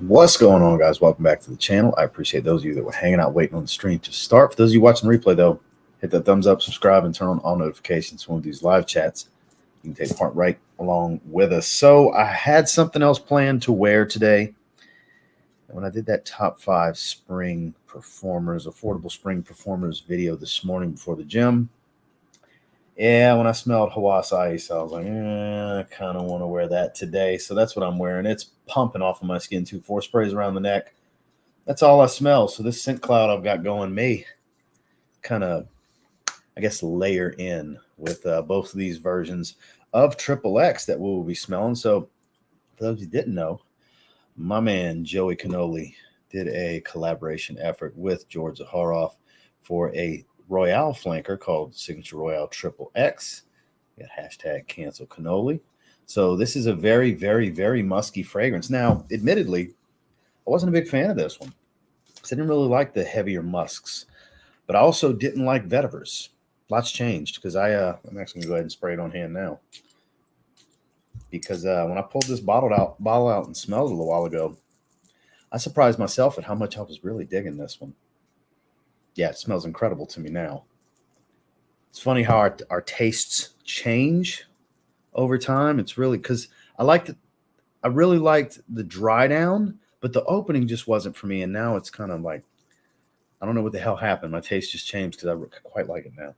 What's going on, guys? Welcome back to the channel. I appreciate those of you that were hanging out waiting on the stream to start. For those of you watching the replay, though, hit that thumbs up, subscribe, and turn on all notifications for one of these live chats. You can take part right along with us. So I had something else planned to wear today. When I did that top 5 spring performers, affordable spring performers video this morning before the gym, when I smelled Hawass Ice, I was like, I kind of want to wear that today. So that's what I'm wearing. It's pumping off of my skin too. 4 sprays around the neck. That's all I smell. So this scent cloud I've got going may kind of, I guess, layer in with both of these versions of XXX that we will be smelling. So for those who didn't know, my man Joey Cannoli did a collaboration effort with George Zaharoff for a Royale flanker called Signature Royale XXX. We got hashtag cancel cannoli. So this is a very, very, very musky fragrance. Now, admittedly, I wasn't a big fan of this one because I didn't really like the heavier musks, but I also didn't like vetivers. Lots changed because I'm actually gonna go ahead and spray it on hand now. Because when I pulled this bottle out and smelled it a little while ago, I surprised myself at how much I was really digging this one. Yeah, it smells incredible to me now. It's funny how our tastes change over time. It's really because I really liked the dry down, but the opening just wasn't for me. And now it's kind of like, I don't know what the hell happened. My taste just changed because I quite like it now.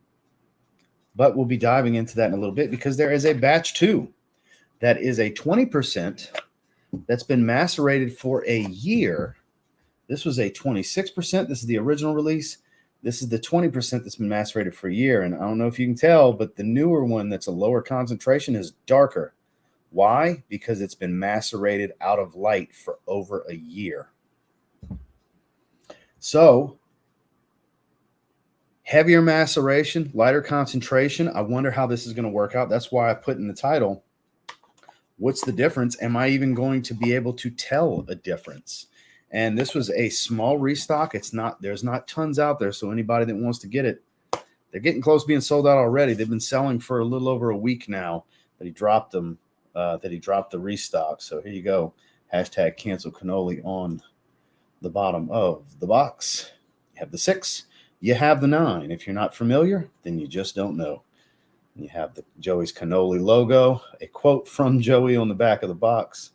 But we'll be diving into that in a little bit because there is a batch 2 that is a 20% that's been macerated for a year. This was a 26%. This is the original release. This is the 20% that's been macerated for a year. And I don't know if you can tell, but the newer one that's a lower concentration is darker. Why? Because it's been macerated out of light for over a year. So heavier maceration, lighter concentration. I wonder how this is going to work out. That's why I put in the title, what's the difference? Am I even going to be able to tell a difference? And this was a small restock. There's not tons out there. So anybody that wants to get it, they're getting close to being sold out already. They've been selling for a little over a week now that he dropped them, that he dropped the restock. So here you go. Hashtag cancel cannoli on the bottom of the box. You have the 6, you have the 9. If you're not familiar, then you just don't know. You have the Joey's Cannoli logo, a quote from Joey on the back of the box.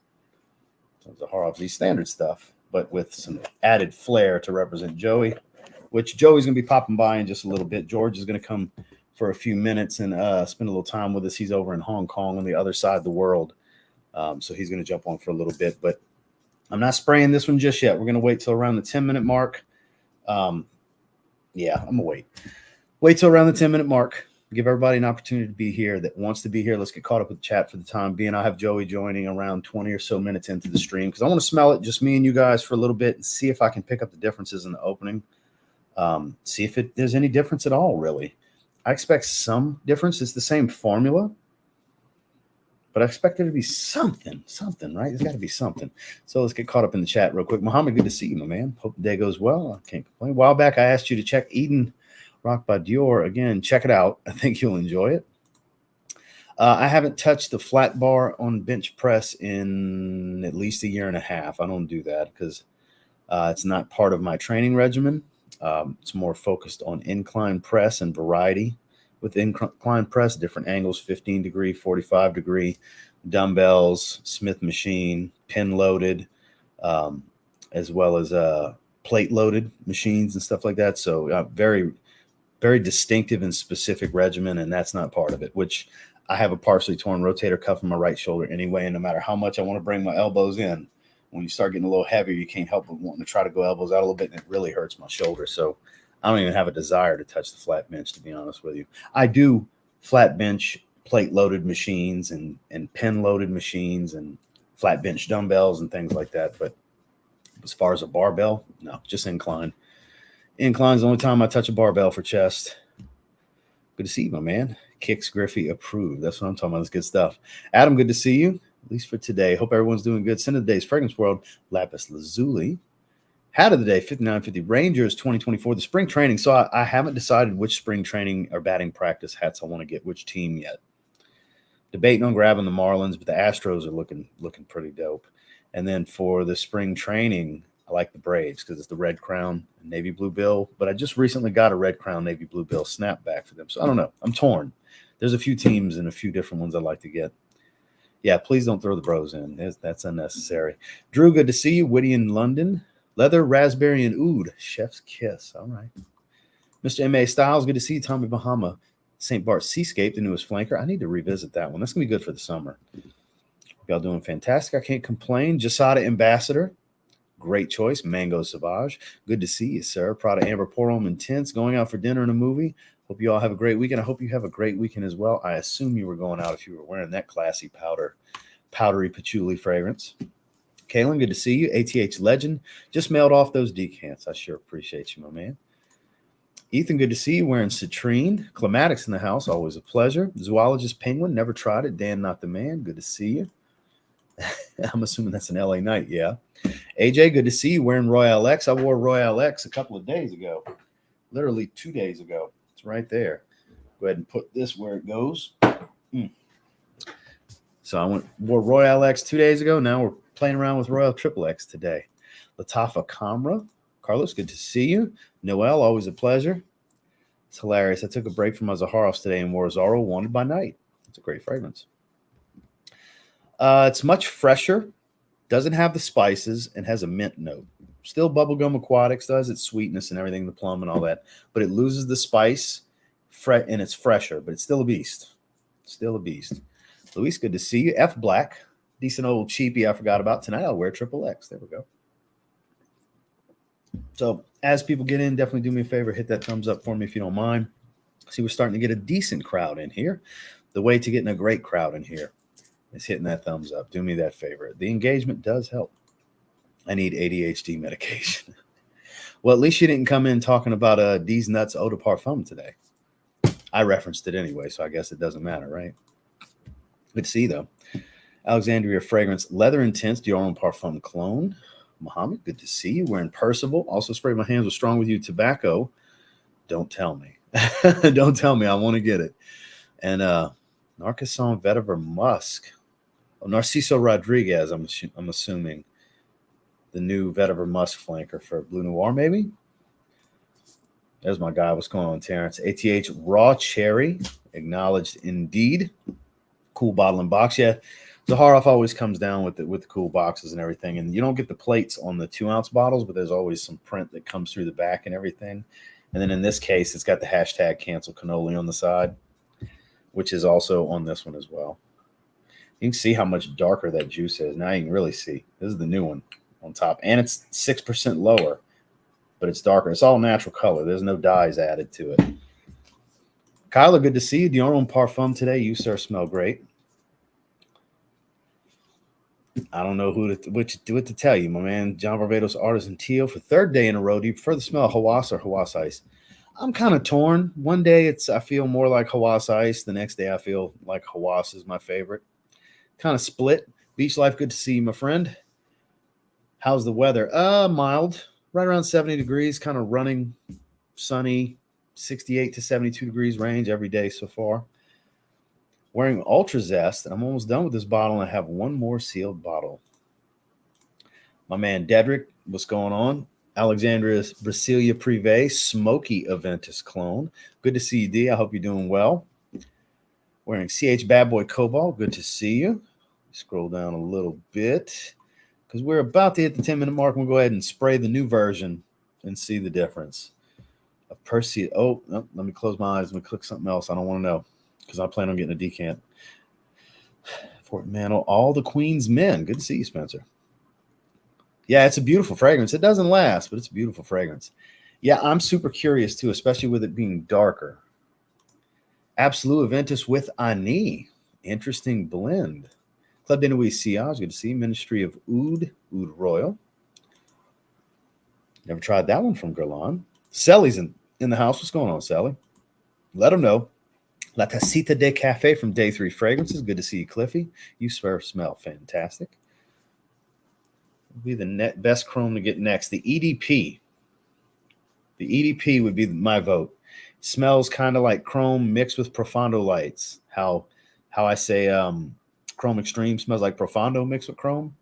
So Zaharoff, these standard stuff, but with some added flair to represent Joey, which Joey's going to be popping by in just a little bit. George is going to come for a few minutes and spend a little time with us. He's over in Hong Kong on the other side of the world. So he's going to jump on for a little bit, but I'm not spraying this one just yet. We're going to wait till around the 10-minute mark. Yeah, I'm going to wait. Wait till around the 10-minute mark. Give everybody an opportunity to be here that wants to be here. Let's get caught up with the chat for the time being. I'll have Joey joining around 20 or so minutes into the stream because I want to smell it, just me and you guys, for a little bit and see if I can pick up the differences in the opening. See if there's any difference at all, really. I expect some difference. It's the same formula, but I expect there to be something, right? There's got to be something. So let's get caught up in the chat real quick. Muhammad, good to see you, my man. Hope the day goes well. I can't complain. A while back, I asked you to check Eden Rock by Dior. Again, check it out. I think you'll enjoy it. I haven't touched the flat bar on bench press in at least a year and a half. I don't do that because it's not part of my training regimen. It's more focused on incline press and variety with incline press, different angles, 15 degree, 45 degree, dumbbells, Smith machine, pin loaded, as well as plate loaded machines and stuff like that. So very, very distinctive and specific regimen, and that's not part of it, which I have a partially torn rotator cuff in my right shoulder anyway, and no matter how much I want to bring my elbows in, when you start getting a little heavier, you can't help but wanting to try to go elbows out a little bit, and it really hurts my shoulder. So I don't even have a desire to touch the flat bench, to be honest with you. I do flat bench plate loaded machines and pin loaded machines and flat bench dumbbells and things like that, but as far as a barbell, no, just incline. Incline's the only time I touch a barbell for chest. Good to see you, my man. Kicks Griffey approved. That's what I'm talking about. That's good stuff. Adam, good to see you, at least for today. Hope everyone's doing good. Send of the day's Fragrance World, Lapis Lazuli. Hat of the day, 5950 Rangers 2024, the spring training. So I haven't decided which spring training or batting practice hats I want to get, which team yet. Debating on grabbing the Marlins, but the Astros are looking pretty dope. And then for the spring training, I like the Braves because it's the red crown and navy blue bill. But I just recently got a red crown navy blue bill snapback for them, so I don't know. I'm torn. There's a few teams and a few different ones I'd like to get. Yeah, please don't throw the bros in. That's unnecessary. Drew, good to see you. Witty in London. Leather, raspberry, and oud. Chef's kiss. All right. Mr. M.A. Styles, good to see you. Tommy Bahama. St. Bart's Seascape, the newest flanker. I need to revisit that one. That's going to be good for the summer. Y'all doing fantastic. I can't complain. Jasada Ambassador. Great choice. Mango Sauvage. Good to see you, sir. Prada Amber Porom Intense. Going out for dinner and a movie. Hope you all have a great weekend. I hope you have a great weekend as well. I assume you were going out if you were wearing that classy powdery patchouli fragrance. Kaylin, good to see you. ATH Legend. Just mailed off those decants. I sure appreciate you, my man. Ethan, good to see you. Wearing citrine. Climatics in the house. Always a pleasure. Zoologist Penguin. Never tried it. Dan, not the man. Good to see you. I'm assuming that's an LA night. Yeah. AJ, good to see you. Wearing Royale X. I wore Royale X a couple of days ago. Literally 2 days ago. It's right there. Go ahead and put this where it goes. So I wore Royale X 2 days ago. Now we're playing around with Royale XXX today. Latafa Kamra. Carlos, good to see you. Noel, always a pleasure. It's hilarious. I took a break from my Zaharoffs today and wore Zorro Wanted by Night. It's a great fragrance. It's much fresher. Doesn't have the spices and has a mint note. Still Bubblegum Aquatics does its sweetness and everything, the plum and all that. But it loses the spice and it's fresher. But it's still a beast. Still a beast. Luis, good to see you. F Black. Decent old cheapie I forgot about. Tonight I'll wear XXX. There we go. So as people get in, definitely do me a favor. Hit that thumbs up for me if you don't mind. See, we're starting to get a decent crowd in here. The way to getting a great crowd in here is hitting that thumbs up. Do me that favor. The engagement does help. I need ADHD medication. Well, at least you didn't come in talking about D's Nuts Eau de Parfum today. I referenced it anyway, so I guess it doesn't matter, right? Good to see you, though. Alexandria Fragrance Leather Intense Dior Homme Parfum Clone. Mohammed, good to see you. Wearing Percival. Also sprayed my hands with Strong With You tobacco. Don't tell me. Don't tell me. I want to get it. And Narcisson Vetiver Musk. Oh, Narciso Rodriguez, I'm assuming. The new Vetiver Musk flanker for Blue Noir, maybe? There's my guy. What's going on, Terrence? ATH Raw Cherry. Acknowledged indeed. Cool bottle and box. Yeah. Zaharoff always comes down with the cool boxes and everything. And you don't get the plates on the 2-ounce bottles, but there's always some print that comes through the back and everything. And then in this case, it's got the hashtag cancel cannoli on the side, which is also on this one as well. You can see how much darker that juice is. Now you can really see. This is the new one on top. And it's 6% lower, but it's darker. It's all natural color. There's no dyes added to it. Kyla, good to see you. Dior Homme Parfum today. You, sir, smell great. I don't know what to tell you, my man. John Barbados Artisan Teal for 3rd day in a row. Do you prefer the smell of Hawass or Hawass Ice? I'm kind of torn. One day I feel more like Hawass Ice. The next day I feel like Hawass is my favorite. Kind of split. Beach Life, good to see you, my friend. How's the weather? Mild. Right around 70 degrees. Kind of running, sunny, 68 to 72 degrees range every day so far. Wearing Ultra Zest, and I'm almost done with this bottle, and I have one more sealed bottle. My man Dedrick, what's going on? Alexandria Brasilia Privé, Smoky Aventus clone. Good to see you, D. I hope you're doing well. Wearing CH Bad Boy Cobalt, good to see you. Scroll down a little bit because we're about to hit the 10-minute mark. We'll go ahead and spray the new version and see the difference of Percy. Oh, no, let me close my eyes. Let me click something else. I don't want to know. Because I plan on getting a decant. Fort Mantle, All the Queen's Men. Good to see you, Spencer. Yeah, it's a beautiful fragrance. It doesn't last, but it's a beautiful fragrance. Yeah, I'm super curious, too, especially with it being darker. Absolute Aventus with Ani. Interesting blend. Club de Nuit Sillage. Good to see you. Ministry of Oud Royal. Never tried that one from Guerlain. Sally's in the house. What's going on, Sally? Let them know. La Tacita de Cafe from Day 3 Fragrances. Good to see you, Cliffy. You smell fantastic. Would be the best chrome to get next. The EDP. The EDP would be my vote. It smells kind of like chrome mixed with Profondo lights. How how I say Chrome Extreme smells like Profondo mixed with Chrome.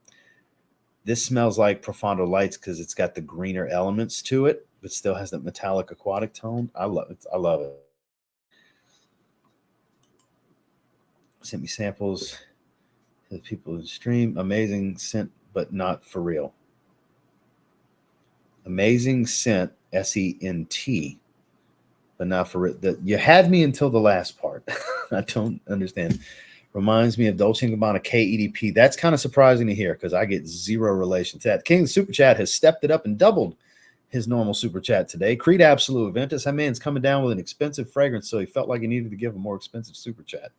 This smells like Profondo Lights because it's got the greener elements to it, but still has that metallic aquatic tone. I love it. I love it. Sent me samples to the people in the stream. Amazing scent, but not for real. Amazing scent, SENT, but not for real. You had me until the last part. I don't understand. Reminds me of Dolce & Gabbana KEDP. That's kind of surprising to hear because I get zero relation to that. King Super Chat has stepped it up and doubled his normal Super Chat today. Creed Absolute Aventus. That man's coming down with an expensive fragrance, so he felt like he needed to give a more expensive Super Chat.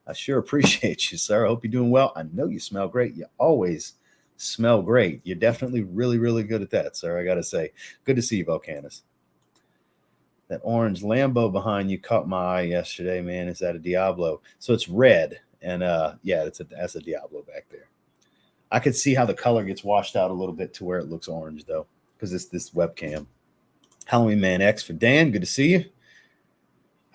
I sure appreciate you, sir. I hope you're doing well. I know you smell great. You always smell great. You're definitely really, really good at that, sir. I got to say, good to see you, Volcanus. That orange Lambo behind you caught my eye yesterday, man. Is that a Diablo? So it's red. And yeah, that's a Diablo back there. I could see how the color gets washed out a little bit to where it looks orange, though, because it's this webcam. Halloween Man X for Dan. Good to see you.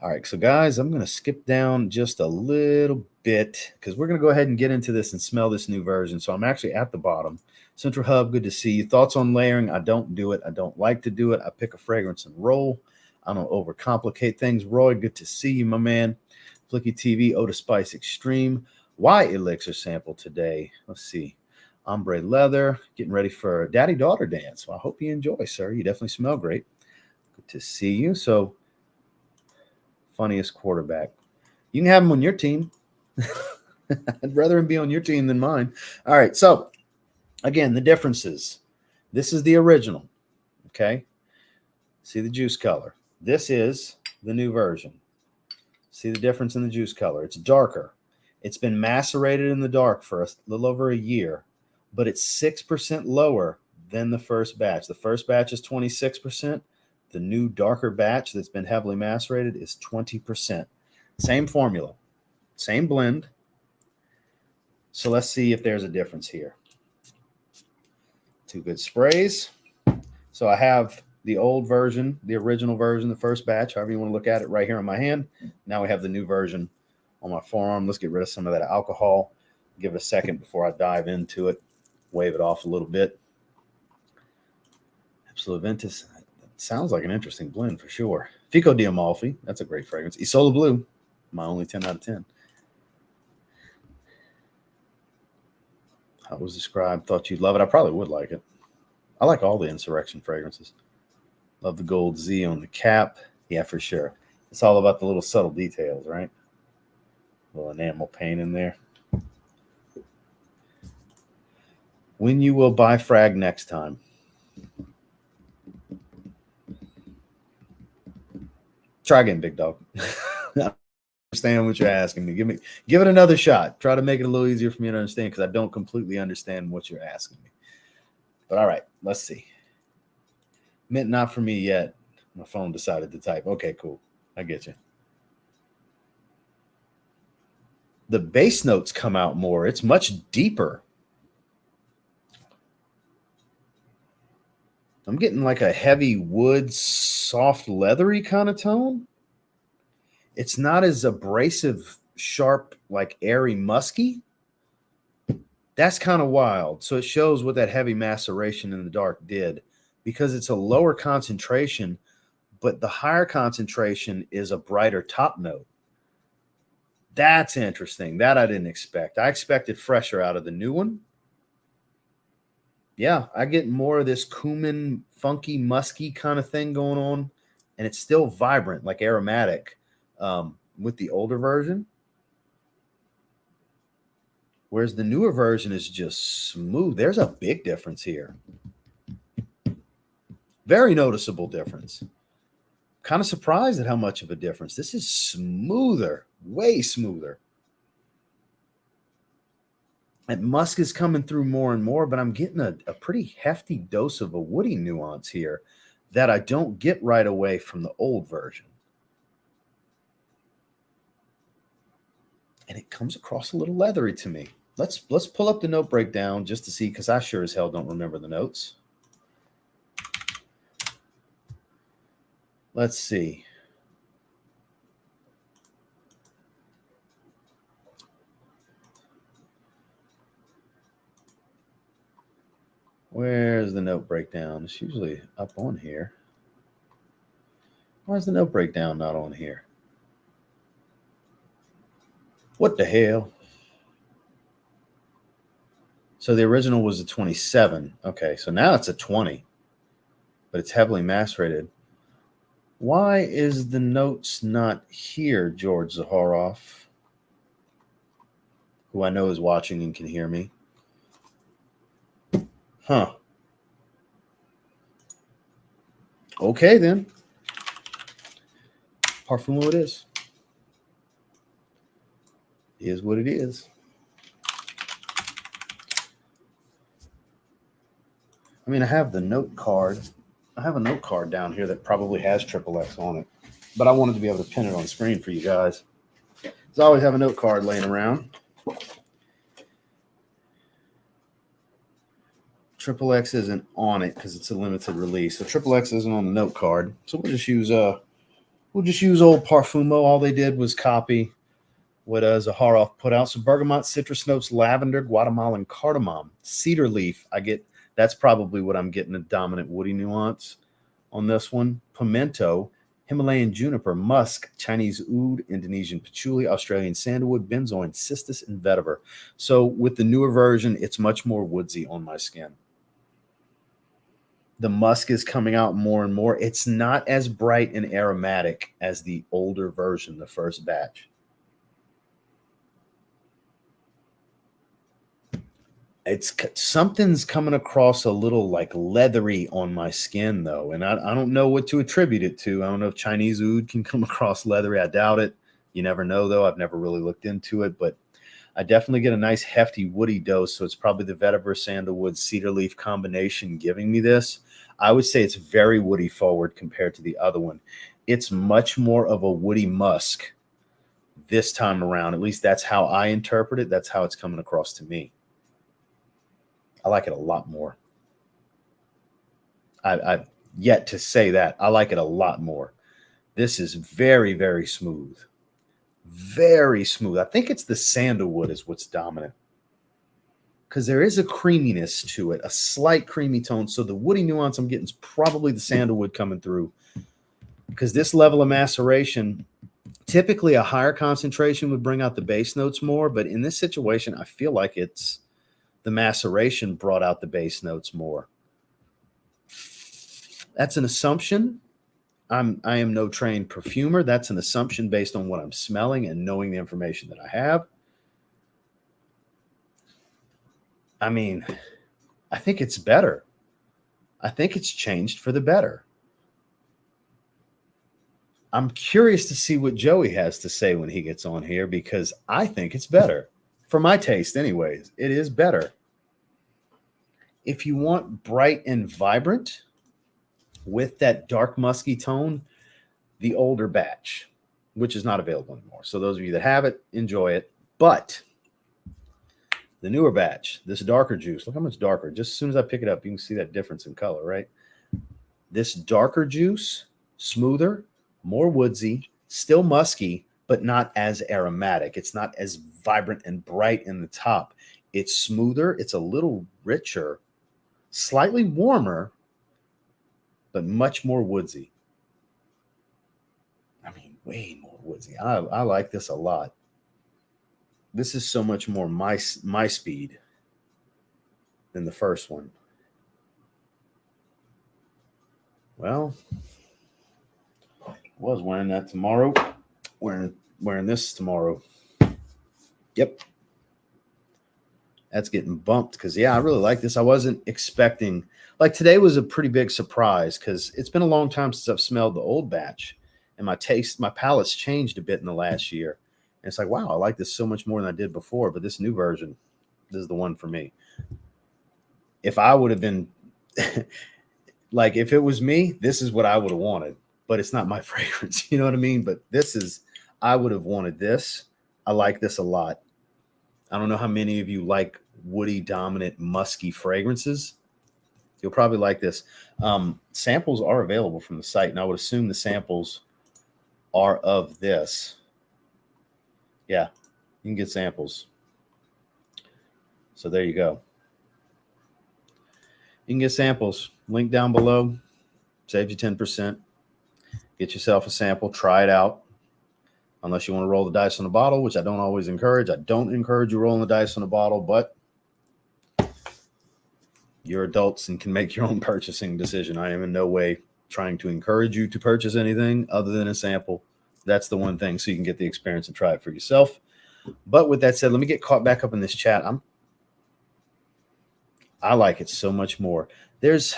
All right, so guys, I'm going to skip down just a little bit because we're going to go ahead and get into this and smell this new version. So I'm actually at the bottom. Central Hub, good to see you. Thoughts on layering? I don't do it. I don't like to do it. I pick a fragrance and roll. I don't overcomplicate things. Roy, good to see you, my man. Flicky TV, Oda Spice Extreme. Why Elixir sample today? Let's see. Ombre Leather, getting ready for daddy-daughter dance. Well, I hope you enjoy, sir. You definitely smell great. Good to see you. So, funniest quarterback. You can have him on your team. I'd rather him be on your team than mine. All right, so, again, the differences. This is the original, okay? See the juice color. This is the new version. See the difference in the juice color. It's darker. It's been macerated in the dark for a little over a year, but it's 6% lower than the first batch. The first batch is 26%. The new darker batch that's been heavily macerated is 20%. Same formula, same blend. So let's see if there's a difference here. Two good sprays. So I have the old version, the original version, the first batch, however you want to look at it, right here on my hand. Now we have the new version on my forearm. Let's get rid of some of that alcohol. Give it a second before I dive into it. Wave it off a little bit. Absolute Ventus. Sounds like an interesting blend for sure. Fico di Amalfi. That's a great fragrance. Isola Blue. My only 10 out of 10. How it was described. Thought you'd love it. I probably would like it. I like all the Insurrection fragrances. Love the gold Z on the cap. Yeah, for sure. It's all about the little subtle details, right? Little enamel paint in there. When you will buy frag next time? Try again, big dog. I understand what you're asking me. Give it another shot. Try to make it a little easier for me to understand because I don't completely understand what you're asking me. But all right, let's see. Mint not for me yet. My phone decided to type. Okay, cool. I get you. The bass notes come out more. It's much deeper. I'm getting like a heavy wood, soft, leathery kind of tone. It's not as abrasive, sharp, like airy, musky. That's kind of wild. So it shows what that heavy maceration in the dark did because it's a lower concentration, but the higher concentration is a brighter top note. That's interesting. That I didn't expect. I expected fresher out of the new one. Yeah, I get more of this cumin, funky, musky kind of thing going on, and it's still vibrant, like aromatic with the older version. Whereas the newer version is just smooth. There's a big difference here. Very noticeable difference. Kind of surprised at how much of a difference. This is smoother, way smoother. And musk is coming through more and more, but I'm getting a pretty hefty dose of a woody nuance here that I don't get right away from the old version. And it comes across a little leathery to me. Let's pull up the note breakdown just to see, because I sure as hell don't remember the notes. Let's see. Where's the note breakdown? It's usually up on here. Why is the note breakdown not on here? What the hell? So the original was a 27. Okay, so now it's a 20, but it's heavily macerated. Why is the notes not here, George Zaharoff, who I know is watching and can hear me? Huh. Okay, then. Parfumo it is. Is what it is. I mean, I have the note card. I have a note card down here that probably has XXX on it, but I wanted to be able to pin it on screen for you guys. So I always have a note card laying around. XXX isn't on it because it's a limited release. So XXX isn't on the note card. So we'll just use old Parfumo. All they did was copy what Zaharoff put out. So bergamot, citrus notes, lavender, Guatemalan cardamom, cedar leaf. That's probably what I'm getting, a dominant woody nuance on this one. Pimento, Himalayan juniper, musk, Chinese oud, Indonesian patchouli, Australian sandalwood, benzoin, cistus, and vetiver. So with the newer version, it's much more woodsy on my skin. The musk is coming out more and more. It's not as bright and aromatic as the older version, the first batch. Something's coming across a little like leathery on my skin, though, and I don't know what to attribute it to. I don't know if Chinese oud can come across leathery. I doubt it. You never know, though. I've never really looked into it, but I definitely get a nice hefty woody dose, so it's probably the vetiver, sandalwood, cedar leaf combination giving me this. I would say it's very woody forward compared to the other one. It's much more of a woody musk this time around. At least that's how I interpret it. That's how it's coming across to me. I like it a lot more. I've yet to say that. I like it a lot more. This is very, very smooth. Very smooth. I think it's the sandalwood is what's dominant, because there is a creaminess to it, a slight creamy tone. So the woody nuance I'm getting is probably the sandalwood coming through, because this level of maceration, typically a higher concentration would bring out the base notes more. But in this situation, I feel like it's the maceration brought out the base notes more. That's an assumption. I am no trained perfumer. That's an assumption based on what I'm smelling and knowing the information that I have. I mean, I think it's better. I think it's changed for the better. I'm curious to see what Joey has to say when he gets on here, because I think it's better. For my taste, anyways, it is better. If you want bright and vibrant with that dark musky tone, the older batch, which is not available anymore. So those of you that have it, enjoy it. But the newer batch, this darker juice, look how much darker. Just as soon as I pick it up, you can see that difference in color, right? This darker juice, smoother, more woodsy, still musky, but not as aromatic. It's not as vibrant and bright in the top. It's smoother. It's a little richer, slightly warmer, but much more woodsy. I mean, way more woodsy. I like this a lot. This is so much more my speed than the first one. Well, I was wearing that tomorrow. Wearing this tomorrow. Yep. That's getting bumped because, yeah, I really like this. I wasn't expecting, like, today was a pretty big surprise because it's been a long time since I've smelled the old batch, and my palate's changed a bit in the last year. And it's like, wow, I like this so much more than I did before. But this new version, this is the one for me. If I would have been like, if it was me, this is what I would have wanted. But it's not my fragrance. You know what I mean? But I would have wanted this. I like this a lot. I don't know how many of you like woody, dominant, musky fragrances. You'll probably like this. Samples are available from the site, and I would assume the samples are of this. Yeah, you can get samples. So there you go. You can get samples. Link down below. Saves you 10%. Get yourself a sample. Try it out. Unless you want to roll the dice on a bottle, which I don't always encourage. I don't encourage you rolling the dice on a bottle, but you're adults and can make your own purchasing decision. I am in no way trying to encourage you to purchase anything other than a sample. That's the one thing, so you can get the experience and try it for yourself. But with that said, let me get caught back up in this chat. I like it so much more. This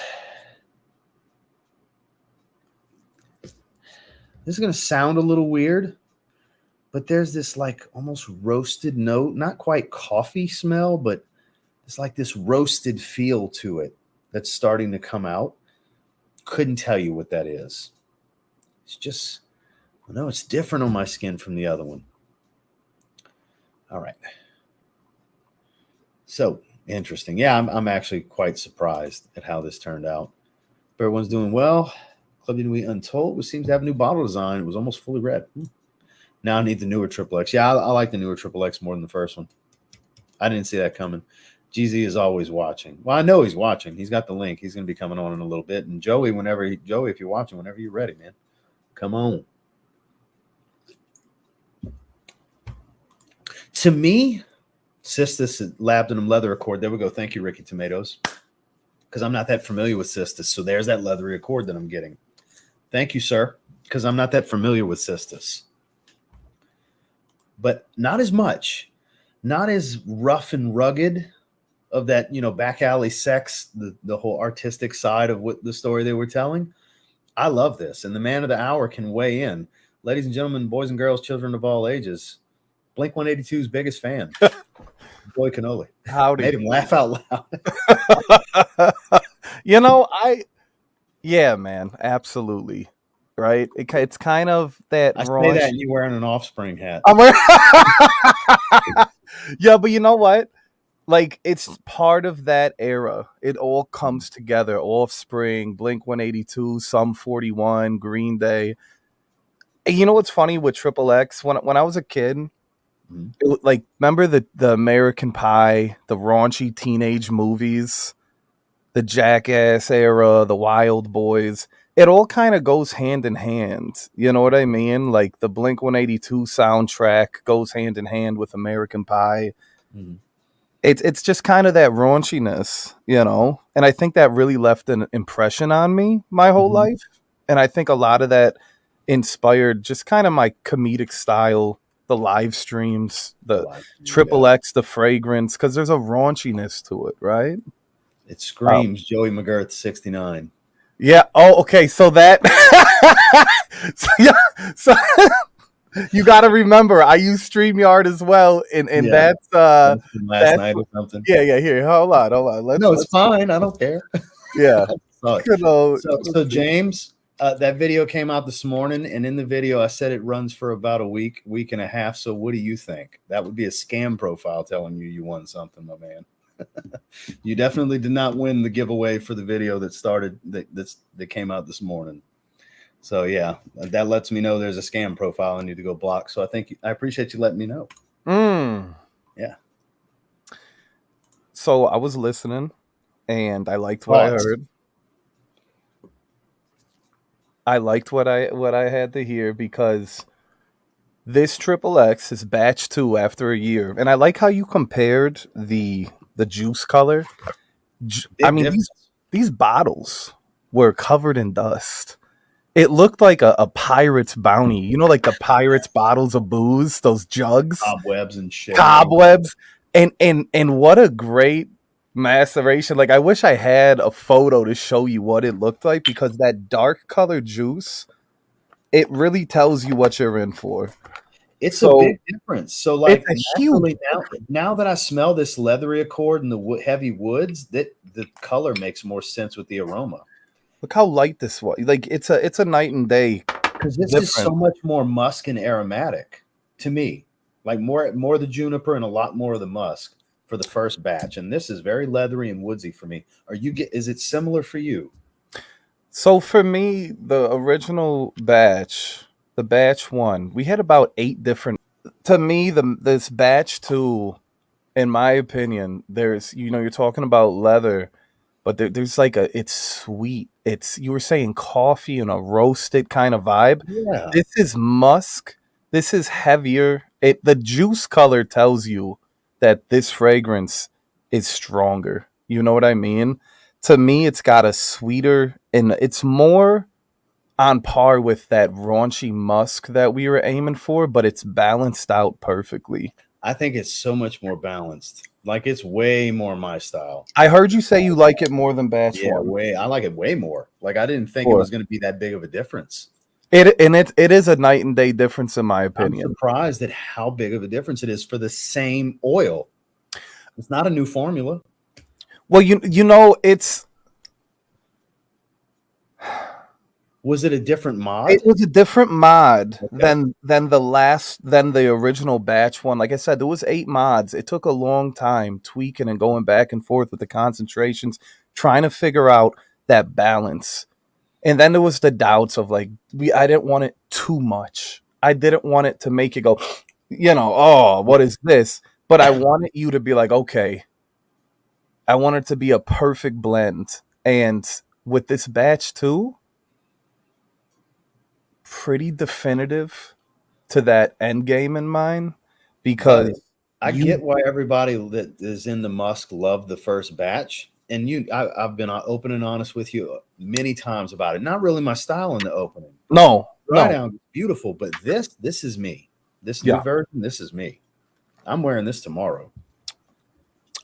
is going to sound a little weird, but there's this like almost roasted note, not quite coffee smell, but it's like this roasted feel to it that's starting to come out. Couldn't tell you what that is. It's just, no, it's different on my skin from the other one. All right. So interesting. Yeah, I'm actually quite surprised at how this turned out. But everyone's doing well. Club Dewey Untold, which seems to have a new bottle design. It was almost fully red. Now I need the newer XXX. Yeah, I like the newer XXX more than the first one. I didn't see that coming. GZ is always watching. Well, I know he's watching. He's got the link. He's going to be coming on in a little bit. And Joey, if you're watching, whenever you're ready, man, come on. To me, Sistis Labdanum Leather Accord. There we go. Thank you, Ricky Tomatoes. Because I'm not that familiar with Sistis. So there's that leathery accord that I'm getting. Thank you, sir. Because I'm not that familiar with Sistis. But not as much. Not as rough and rugged of that, back alley sex, the whole artistic side of what the story they were telling. I love this. And the man of the hour can weigh in. Ladies and gentlemen, boys and girls, children of all ages, Blink 182's biggest fan, Boy Cannoli. Howdy. Made him laugh out loud. Yeah, man, absolutely. Right? It's kind of that. I say that and you wearing an Offspring hat. I'm wearing yeah, but you know what? Like, it's part of that era. It all comes together. Offspring, Blink 182, Sum 41, Green Day. And you know what's funny with XXX? When I was a kid, remember the American Pie, the raunchy teenage movies, the Jackass era, the Wild Boys. It all kind of goes hand in hand. You know what I mean? Like the Blink 182 soundtrack goes hand in hand with American Pie. Mm-hmm. It's just kind of that raunchiness, and I think that really left an impression on me my whole life. And I think a lot of that inspired just kind of my comedic style, the live streams, the XXX, the fragrance, because there's a raunchiness to it, right? It screams Joey McGirth 69. Yeah. Oh, okay. So that so you got to remember, I use StreamYard as well, and that's last night or something. Yeah. Here, hold on. It's fine. I don't care. Yeah. So James, that video came out this morning, and in the video, I said it runs for about a week and a half. So what do you think? That would be a scam profile telling you won something, my man. You definitely did not win the giveaway for the video that came out this morning. So yeah, that lets me know there's a scam profile I need to go block. So I appreciate you letting me know. Yeah. So I was listening, and I liked what I heard. I liked what I had to hear, because this XXX is batch 2 after a year, and I like how you compared the juice color. I mean, these bottles were covered in dust. It looked like a pirate's bounty. Like the pirate's bottles of booze, those jugs. Cobwebs and shit. And what a great maceration. Like, I wish I had a photo to show you what it looked like, because that dark colored juice, it really tells you what you're in for. It's a big difference. So, like, now that I smell this leathery accord and the heavy woods, that the color makes more sense with the aroma. Look how light this was. Like, it's a night and day. Because this is so much more musk and aromatic to me. Like more of the juniper and a lot more of the musk for the first batch. And this is very leathery and woodsy for me. Is it similar for you? So for me, the original batch, the batch 1, we had about 8 different. To me, this batch 2, in my opinion, there's, you're talking about leather. but there's like it's sweet. You were saying coffee and a roasted kind of vibe. Yeah. This is musk. This is heavier. The juice color tells you that this fragrance is stronger. You know what I mean? To me, it's got a sweeter, and it's more on par with that raunchy musk that we were aiming for, but it's balanced out perfectly. I think it's so much more balanced. Like it's way more my style. I heard you say you like it more than batch Yeah, one. I like it way more. Like I didn't think it Sure. was going to be that big of a difference. It is a night and day difference in my I'm opinion. surprised at how big of a difference it is for the same oil. It's not a new formula. Well, you know it's Was it a different mod? it was a different mod Okay. than the original batch one. Like I said, there was 8 mods. It took a long time tweaking and going back and forth with the concentrations, trying to figure out that balance. And then there was the doubts of like I didn't want it too much. I didn't want it to make it go, oh, what is this? But I wanted you to be like, okay, I want it to be a perfect blend. And with this batch too, pretty definitive to that end game in mind, But because I get why everybody that is in the Musk loved the first batch. And I've been open and honest with you many times about it. Not really my style in the opening. no, Dry down is beautiful, but this is me. This new Yeah. version, this is me. I'm wearing this tomorrow.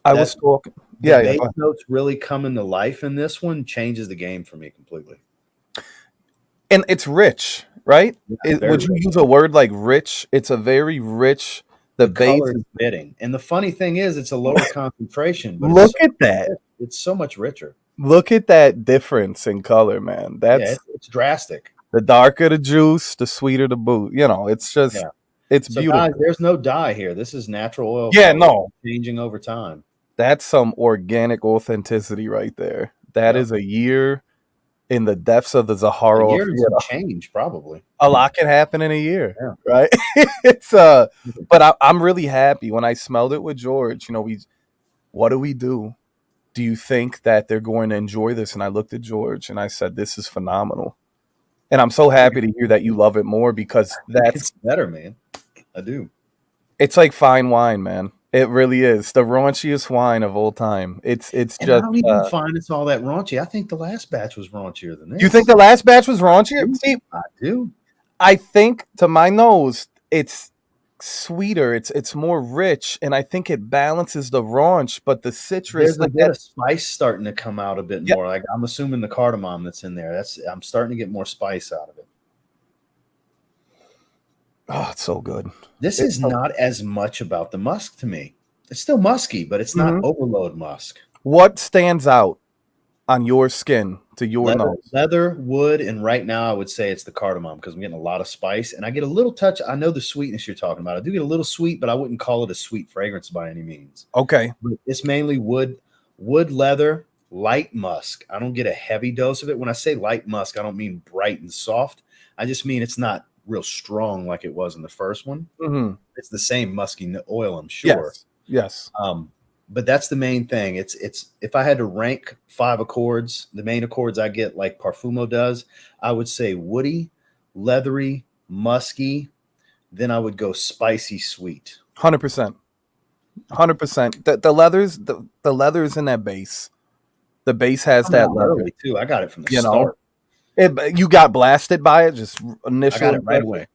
I was talking. The Yeah, base yeah. notes really coming to life in this one changes the game for me completely. And it's rich, right? Yeah, Would you use a word like rich? It's a very rich. The base. color is fitting, and the funny thing is, it's a lower concentration. But Look at that! It's so much richer. Look at that difference in color, man. That's it's drastic. The darker the juice, the sweeter the boot. It's just it's So beautiful. guys, there's no dye here. This is natural oil. Yeah, color no. changing over time. That's some organic authenticity right there. That is a year in the depths of the Zaharoff. A year and some change, probably. A lot can happen in a year, right? It's but I'm really happy when I smelled it with George. What do we do? Do you think that they're going to enjoy this? And I looked at George and I said, this is phenomenal. And I'm so happy to hear that you love it more, because that's better, man. I do. It's like fine wine, man. It really is the raunchiest wine of all time. It's just. I don't even find it's all that raunchy. I think the last batch was raunchier than this. You think the last batch was raunchier? See, I do. I think to my nose, it's sweeter. It's more rich, and I think it balances the raunch. But the citrus, there's a bit of spice starting to come out a bit more. Like I'm assuming the cardamom that's in there. I'm starting to get more spice out of it. Oh, it's so good. This is not as much about the musk to me. It's still musky, but it's not overload musk. What stands out on your skin to your nose? Leather, wood, and right now I would say it's the cardamom, because I'm getting a lot of spice and I get a little touch. I know the sweetness you're talking about. I do get a little sweet, but I wouldn't call it a sweet fragrance by any means. Okay. But it's mainly wood, leather, light musk. I don't get a heavy dose of it. When I say light musk, I don't mean bright and soft. I just mean it's not real strong like it was in the first one. Mm-hmm. It's the same musky oil, I'm sure. Yes. But that's the main thing. It's if I had to rank 5 accords, the main accords I get like Parfumo does, I would say woody, leathery, musky. Then I would go spicy, sweet. 100%. 100%. The leathers, the leathers in that base. The base has that leather too. I got it from the start. You got blasted by it just initially. I got it right away.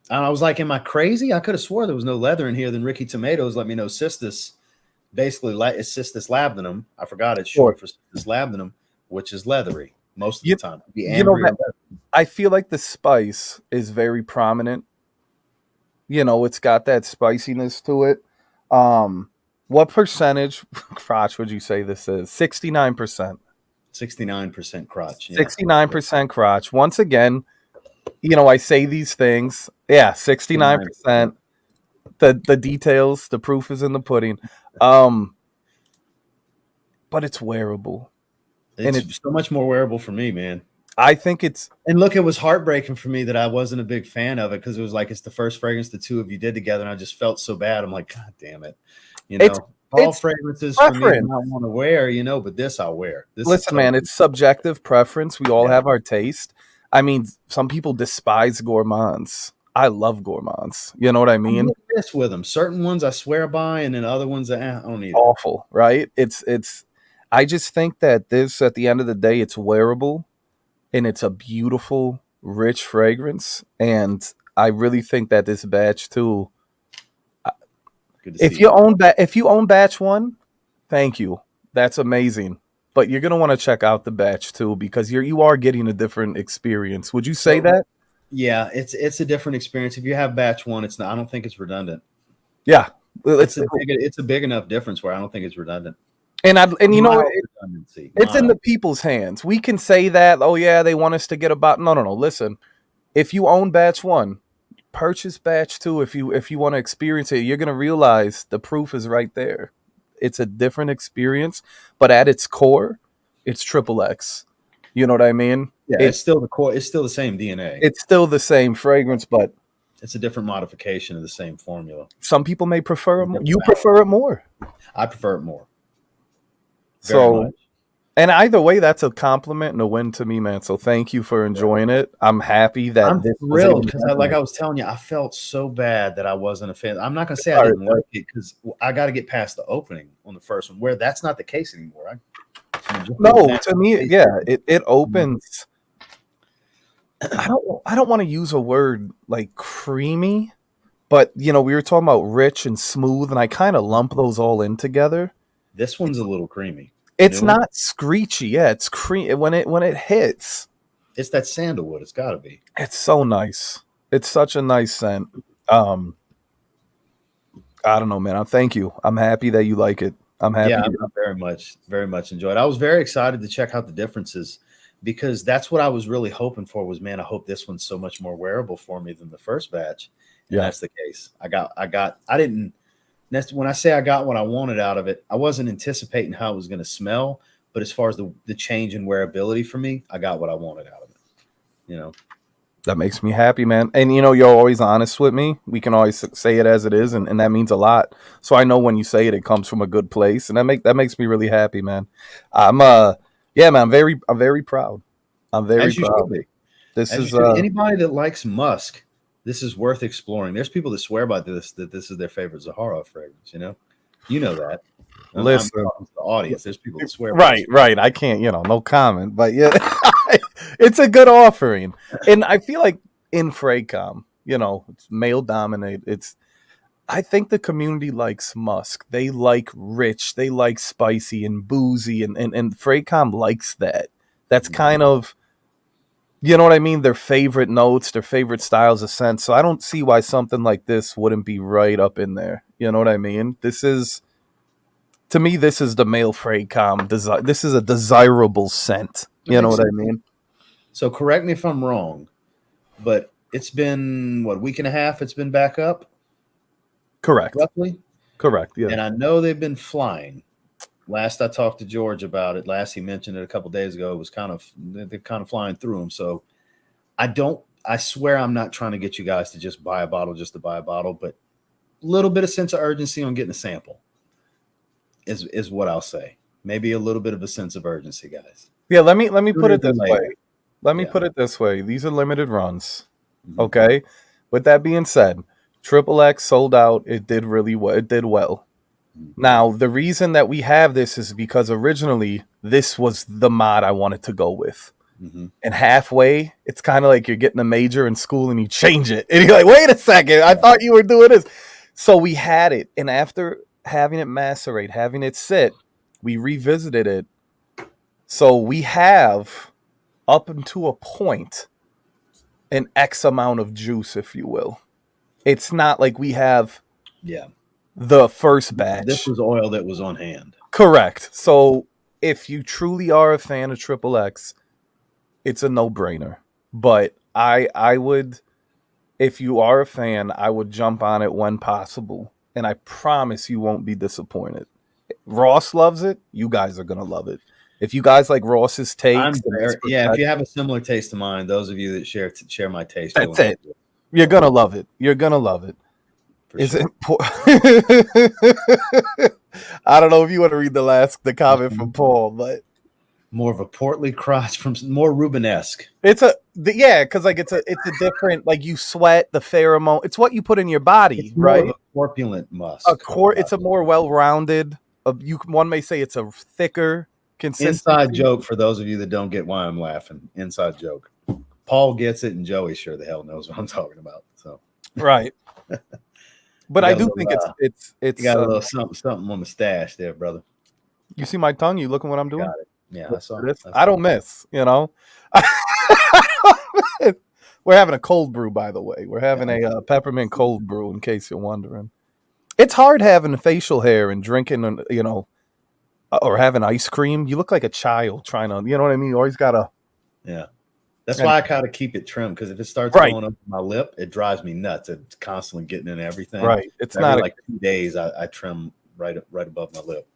And I was like, am I crazy? I could have swore there was no leather in here. Then Ricky Tomatoes let me know Cistus, basically it's Cistus labdanum. I forgot it's short for Cistus labdanum, which is leathery most of the time. I feel like the spice is very prominent. It's got that spiciness to it. What percentage crotch would you say this is? 69%. 69% crotch. 69% crotch. Once again, I say these things. Yeah, 69%. The details, the proof is in the pudding. But it's wearable. It's so much more wearable for me, man. I think it's. And look, it was heartbreaking for me that I wasn't a big fan of it, because it was like it's the first fragrance the two of you did together, and I just felt so bad. I'm like, God damn it. all It's fragrances for me to preference. not want to wear, but this I'll wear. This is Listen, man, totally it's subjective preference. We all Yeah. have our taste. I mean, some people despise gourmands. I love gourmands. You know what I I'm mean? hit or miss with them. Certain ones I swear by, and then other ones I don't need. Awful, right? It's. I just think that this, at the end of the day, it's wearable and it's a beautiful, rich fragrance. And I really think that this batch too. Good to see If you own batch one, thank you. That's amazing. But you're gonna want to check out the batch too because you are getting a different experience. Would you say that? Yeah, it's a different experience. If you have batch one, it's not. I don't think it's redundant. Yeah, It's a big enough difference where I don't think it's redundant. and Redundancy. it's in the people's hands. We can say that. Oh yeah, they want us to get about. No. Listen, if you own batch one, purchase batch two. If you want to experience it, you're gonna realize the proof is right there. It's a different experience, but at its core, it's triple X. You know what I mean? Yeah, it's still the core. It's still the same DNA. It's still the same fragrance, but it's a different modification of the same formula. Some people may prefer it more. You prefer it more. I prefer it more. Very much. And either way, that's a compliment and a win to me, man. So thank you for enjoying it. I'm happy that I'm thrilled because, like I was telling you, I felt so bad that I wasn't a fan. I'm not going to say I didn't like it because I got to get past the opening on the first one, where that's not the case anymore. No, to me, yeah, it opens. I don't want to use a word like creamy, but we were talking about rich and smooth, and I kind of lump those all in together. This one's a little creamy. It's not screechy. Yeah, it's cream when it hits. It's that sandalwood. It's got to be. It's so nice. It's such a nice scent. I don't know, man. Thank you. I'm happy that you like it. I'm happy. Yeah, I'm very much enjoyed. I was very excited to check out the differences because that's what I was really hoping for. Was, man, I hope this one's so much more wearable for me than the first batch. And that's the case. When I say I got what I wanted out of it, I wasn't anticipating how it was going to smell, but as far as the change in wearability for me, I got what I wanted out of it. That makes me happy, man. And you're always honest with me. We can always say it as it is, and that means a lot. So I know when you say it, it comes from a good place, and that makes me really happy, man. Man, I'm very proud. I'm very proud. This is anybody that likes musk. This is worth exploring. There's people that swear by this, that this is their favorite Zaharoff fragrance. You know that. Listen, I'm the audience. There's people that swear. Right. I can't, no comment, but yeah, it's a good offering. And I feel like in Fraycom, it's male dominated. I think the community likes musk. They like rich. They like spicy and boozy, and Fraycom likes that. That's kind of, you know what I mean? Their favorite notes, their favorite styles of scent. So I don't see why something like this wouldn't be right up in there. You know what I mean? To me, this is the male Fraycom. This is a desirable scent. You know what I mean? So correct me if I'm wrong, but it's been, a week and a half it's been back up? Correct. Roughly? Correct, yeah. And I know they've been flying. Last I talked to George about it, he mentioned it a couple days ago, it was they're kind of flying through them. So I swear I'm not trying to get you guys to just buy a bottle just to buy a bottle, but a little bit of sense of urgency on getting a sample is what I'll say. Maybe a little bit of a sense of urgency, guys. Yeah, let me put it this way. Let me put it this way. These are limited runs. Mm-hmm. Okay. With that being said, XXX sold out. It did really well. It did well. Mm-hmm. Now, the reason that we have this is because originally this was the mod I wanted to go with. Mm-hmm. And halfway, it's kind of like you're getting a major in school and you change it. And you're like, wait a second, I thought you were doing this. So we had it. And after having it macerate, having it sit, we revisited it. So we have, up until a point, an X amount of juice, if you will. It's not like we have the first batch. This was oil that was on hand. Correct. So if you truly are a fan of XXX, it's a no-brainer. But I would, if you are a fan, I would jump on it when possible. And I promise you won't be disappointed. Ross loves it. You guys are going to love it. If you guys like Ross's takes. If you have a similar taste to mine, those of you that share my taste. That's it. You're going to love it. You're going to love it. Is it I don't know if you want to read the comment from Paul, but more of a portly crotch from more Rubenesque. because like it's a different, like you sweat, the pheromone. It's what you put in your body, It's more right? of a corpulent musk. It's a more well-rounded. One may say it's a thicker consistency. Inside joke for those of you that don't get why I'm laughing. Inside joke. Paul gets it, and Joey sure the hell knows what I'm talking about. So right. But I do think it's you got a little something on the stash there, brother. You see my tongue? You looking what I'm doing? Got it. Yeah, I saw this. I don't miss, you know. We're having a cold brew, by the way. We're having a peppermint cold brew, in case you're wondering. It's hard having facial hair and drinking, you know, or having ice cream. You look like a child trying to, you know what I mean? You always gotta. Yeah. That's why I kind of keep it trimmed, because if it starts going up my lip, it drives me nuts. It's constantly getting in everything. Right. It's every not like 2 days. I trim right above my lip.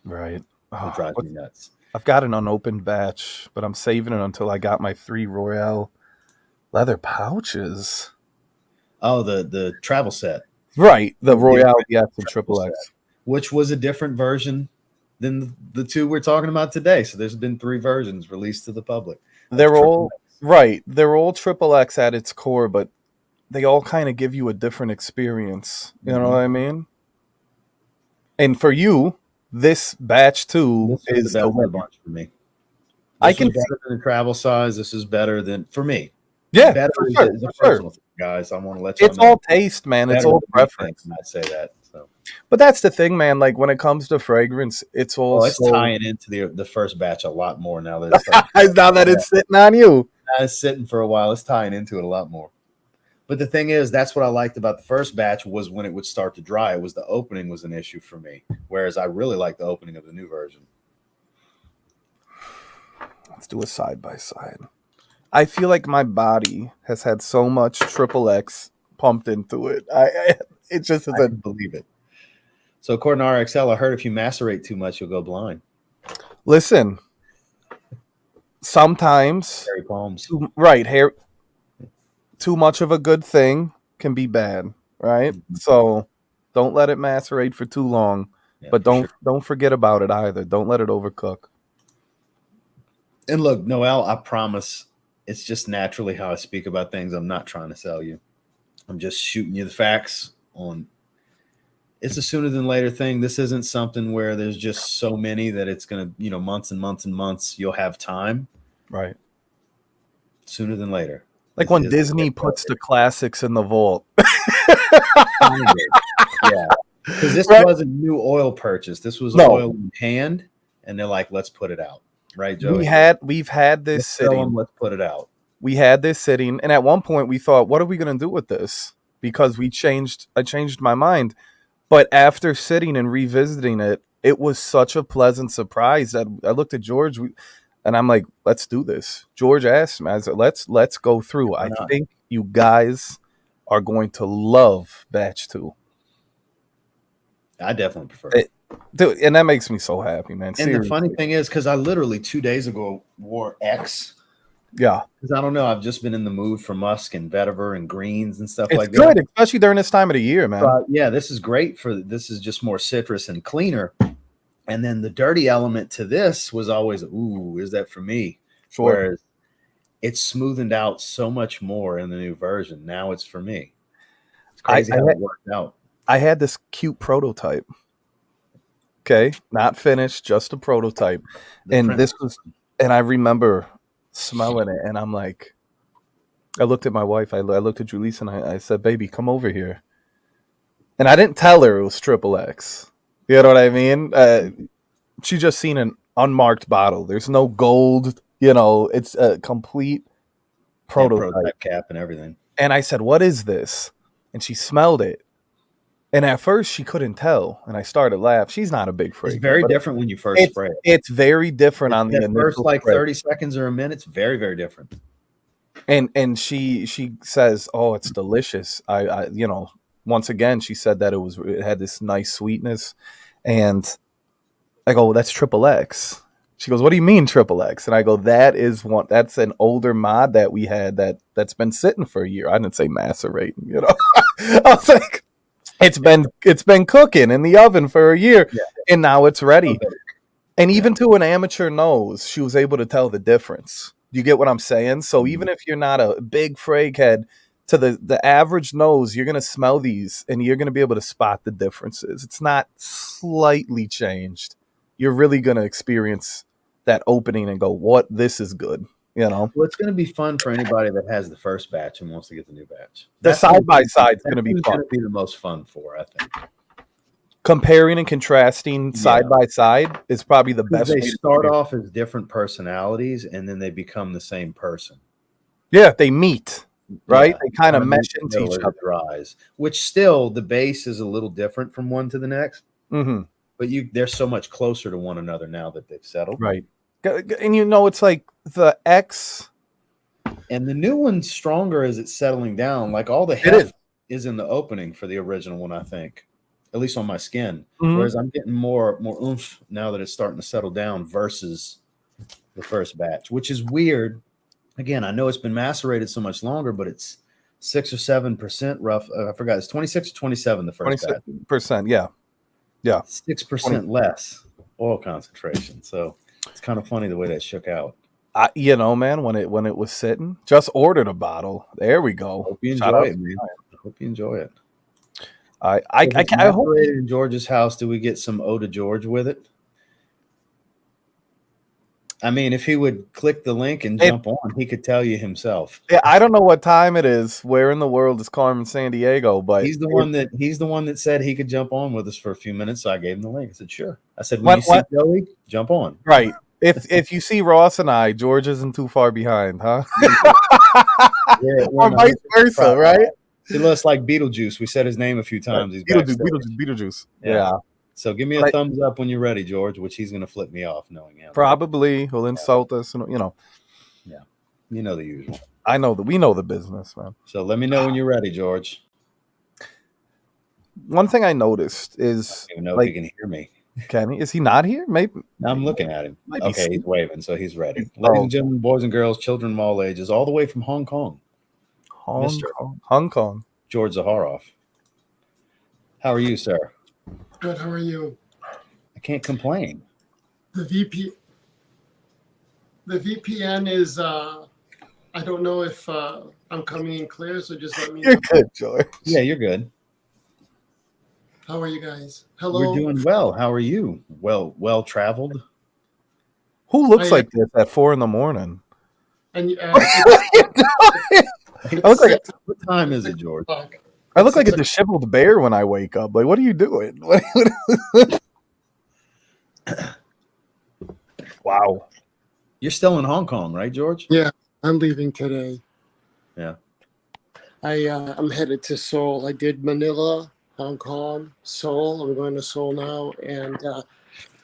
Right. It drives me nuts. I've got an unopened batch, but I'm saving it until I got my 3 Royale leather pouches. Oh, the travel set. Right. The Royale EX and XXX. Which was a different version than the 2 we're talking about today. So there's been 3 versions released to the public. They're all right. They're all XXX at its core, but they all kind of give you a different experience. You know what I mean? And for you, this batch 2 is the best bunch for me. I can better than the travel size. This is better than for me. Yeah, better for is a personal thing, guys. I want to let you. It's all taste, man. It's all preference. I'd say that. So. But that's the thing, man. Like when it comes to fragrance, it's all. It's tying into the first batch a lot more now that it's now that it's sitting on you. It's sitting for a while. It's tying into it a lot more. But the thing is, that's what I liked about the first batch was when it would start to dry. It was the opening was an issue for me, whereas I really like the opening of the new version. Let's do a side by side. I feel like my body has had so much XXX pumped into it. It just isn't. I can believe it. So according to RXL, I heard if you macerate too much, you'll go blind. Listen, sometimes hairy palms. Hair. Too much of a good thing can be bad, right? Mm-hmm. So don't let it macerate for too long, but don't forget about it either. Don't let it overcook. And look, Noel, I promise it's just naturally how I speak about things. I'm not trying to sell you. I'm just shooting you the facts on. It's a sooner than later thing. This isn't something where there's just so many that it's going to, months and months and months. You'll have time. Right. Sooner than later. Like when Disney puts the classics in the vault. Yeah. Because this wasn't new oil purchase. This was oil in hand. And they're like, let's put it out. Right, Joey? We've had this sitting. Let's put it out. We had this sitting. And at one point we thought, what are we going to do with this? Because I changed my mind. But after sitting and revisiting it, it was such a pleasant surprise that I looked at George and I'm like, let's do this. George asked me, I said, let's go through. I think you guys are going to love batch 2. I definitely prefer it. Dude, and that makes me so happy, man. Seriously. And the funny thing is, because I literally 2 days ago wore X. Yeah. Because I don't know, I've just been in the mood for musk and vetiver and greens and stuff like that. It's good, especially during this time of the year, man. Yeah, this is great this is just more citrus and cleaner. And then the dirty element to this was always, ooh, is that for me? Sure. Whereas it's smoothened out so much more in the new version. Now it's for me. It's crazy how it worked out. I had this cute prototype. Okay, not finished, just a prototype. And I remember smelling it, and I'm like, I looked at my wife, I looked at Julissa, and I said, baby, come over here. And I didn't tell her it was XXX. You know what I mean? She just seen an unmarked bottle. There's no gold, it's a complete prototype cap and everything. And I said, what is this? And she smelled it. And at first she couldn't tell, and I started laughing. She's not a big freak. It's very different when you first spray it. It's very different on the first like 30 seconds or a minute. It's very, very different. And she says, "Oh, it's delicious." I once again she said that it had this nice sweetness, and I go, "That's XXX." She goes, "What do you mean XXX?" And I go, that's an older mod that we had that's been sitting for a year. I didn't say macerating, I was like. It's been cooking in the oven for a year, and now it's ready. Okay. And even to an amateur nose, she was able to tell the difference. You get what I'm saying? So even if you're not a big frag head, to the average nose, you're gonna smell these and you're gonna be able to spot the differences. It's not slightly changed. You're really gonna experience that opening and go, "What? This is good." You know, Well, it's going to be fun for anybody that has the first batch and wants to get the new batch. the side by side is gonna be fun. Going to be the most fun for, I think. Comparing and contrasting side by side is probably the best. They start off as different personalities and then they become the same person. Yeah, they meet, right? They kind of mesh into each other. Their eyes, which still the base is a little different from one to the next. Mm-hmm. But they're so much closer to one another now that they've settled. Right. And it's like the X. And the new one's stronger as it's settling down. Like all the heft is in the opening for the original one, I think. At least on my skin. Mm-hmm. Whereas I'm getting more oomph now that it's starting to settle down versus the first batch, which is weird. Again, I know it's been macerated so much longer, but it's 6 or 7% rough. I forgot. It's 26 or 27 the first batch. 26%, yeah. Yeah. 6% less oil concentration. So it's kind of funny the way that shook out. Man, when it was sitting, just ordered a bottle. There we go. Hope you enjoy it, man. I hope you enjoy it. I hope in George's house. Do we get some Ode to George with it? I mean, if he would click the link and jump on, he could tell you himself. Yeah, I don't know what time it is. Where in the world is Carmen Sandiego? But he's the one that said he could jump on with us for a few minutes. So I gave him the link. I said, sure. I said, when you see Joey, jump on. Right. If you see Ross and I, George isn't too far behind, huh? Yeah, or vice versa, right? He looks like Beetlejuice. We said his name a few times. He's Beetlejuice. Yeah. So give me a thumbs up when you're ready, George, which he's going to flip me off knowing him. Probably. He'll insult us. Yeah. You know the usual. I know that we know the business, man. So let me know when you're ready, George. One thing I noticed is... I don't even know if he can hear me. Can he? Is he not here? Maybe. I'm looking at him. Okay, he's waving, so he's ready. Ladies and gentlemen, boys and girls, children of all ages, all the way from Hong Kong. Hong Kong. George Zaharoff. How are you, sir? Good. How are you? I can't complain. The VPN is. I don't know if I'm coming in clear, so just let me know. You're good, George. Yeah, you're good. How are you guys? Hello. We're doing well. How are you? Well traveled. Who looks like this at 4 a.m? And I look like. What time is it, George? I look like a disheveled bear when I wake up. Like, what are you doing? Wow. You're still in Hong Kong, right, George? Yeah, I'm leaving today. Yeah. I'm headed to Seoul. I did Manila, Hong Kong, Seoul. I'm going to Seoul now, and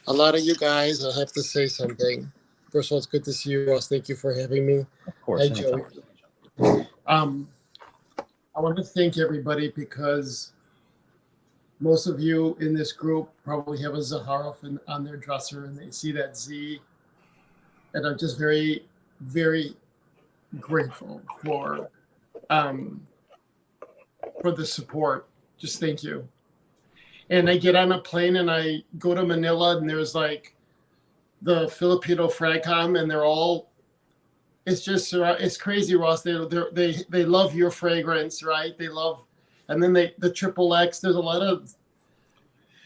a lot of you guys. I have to say something. First of all, it's good to see you, Ross. Thank you for having me. Of course. Hi, Joey. I want to thank everybody because most of you in this group probably have a Zaharoff on their dresser and they see that Z. And I'm just very, very grateful for the support. Just thank you. And I get on a plane and I go to Manila and there's like the Filipino Fragcom and they're all, it's just, it's crazy, Ross. They love your fragrance, right? They love, and then the XXX, there's a lot of,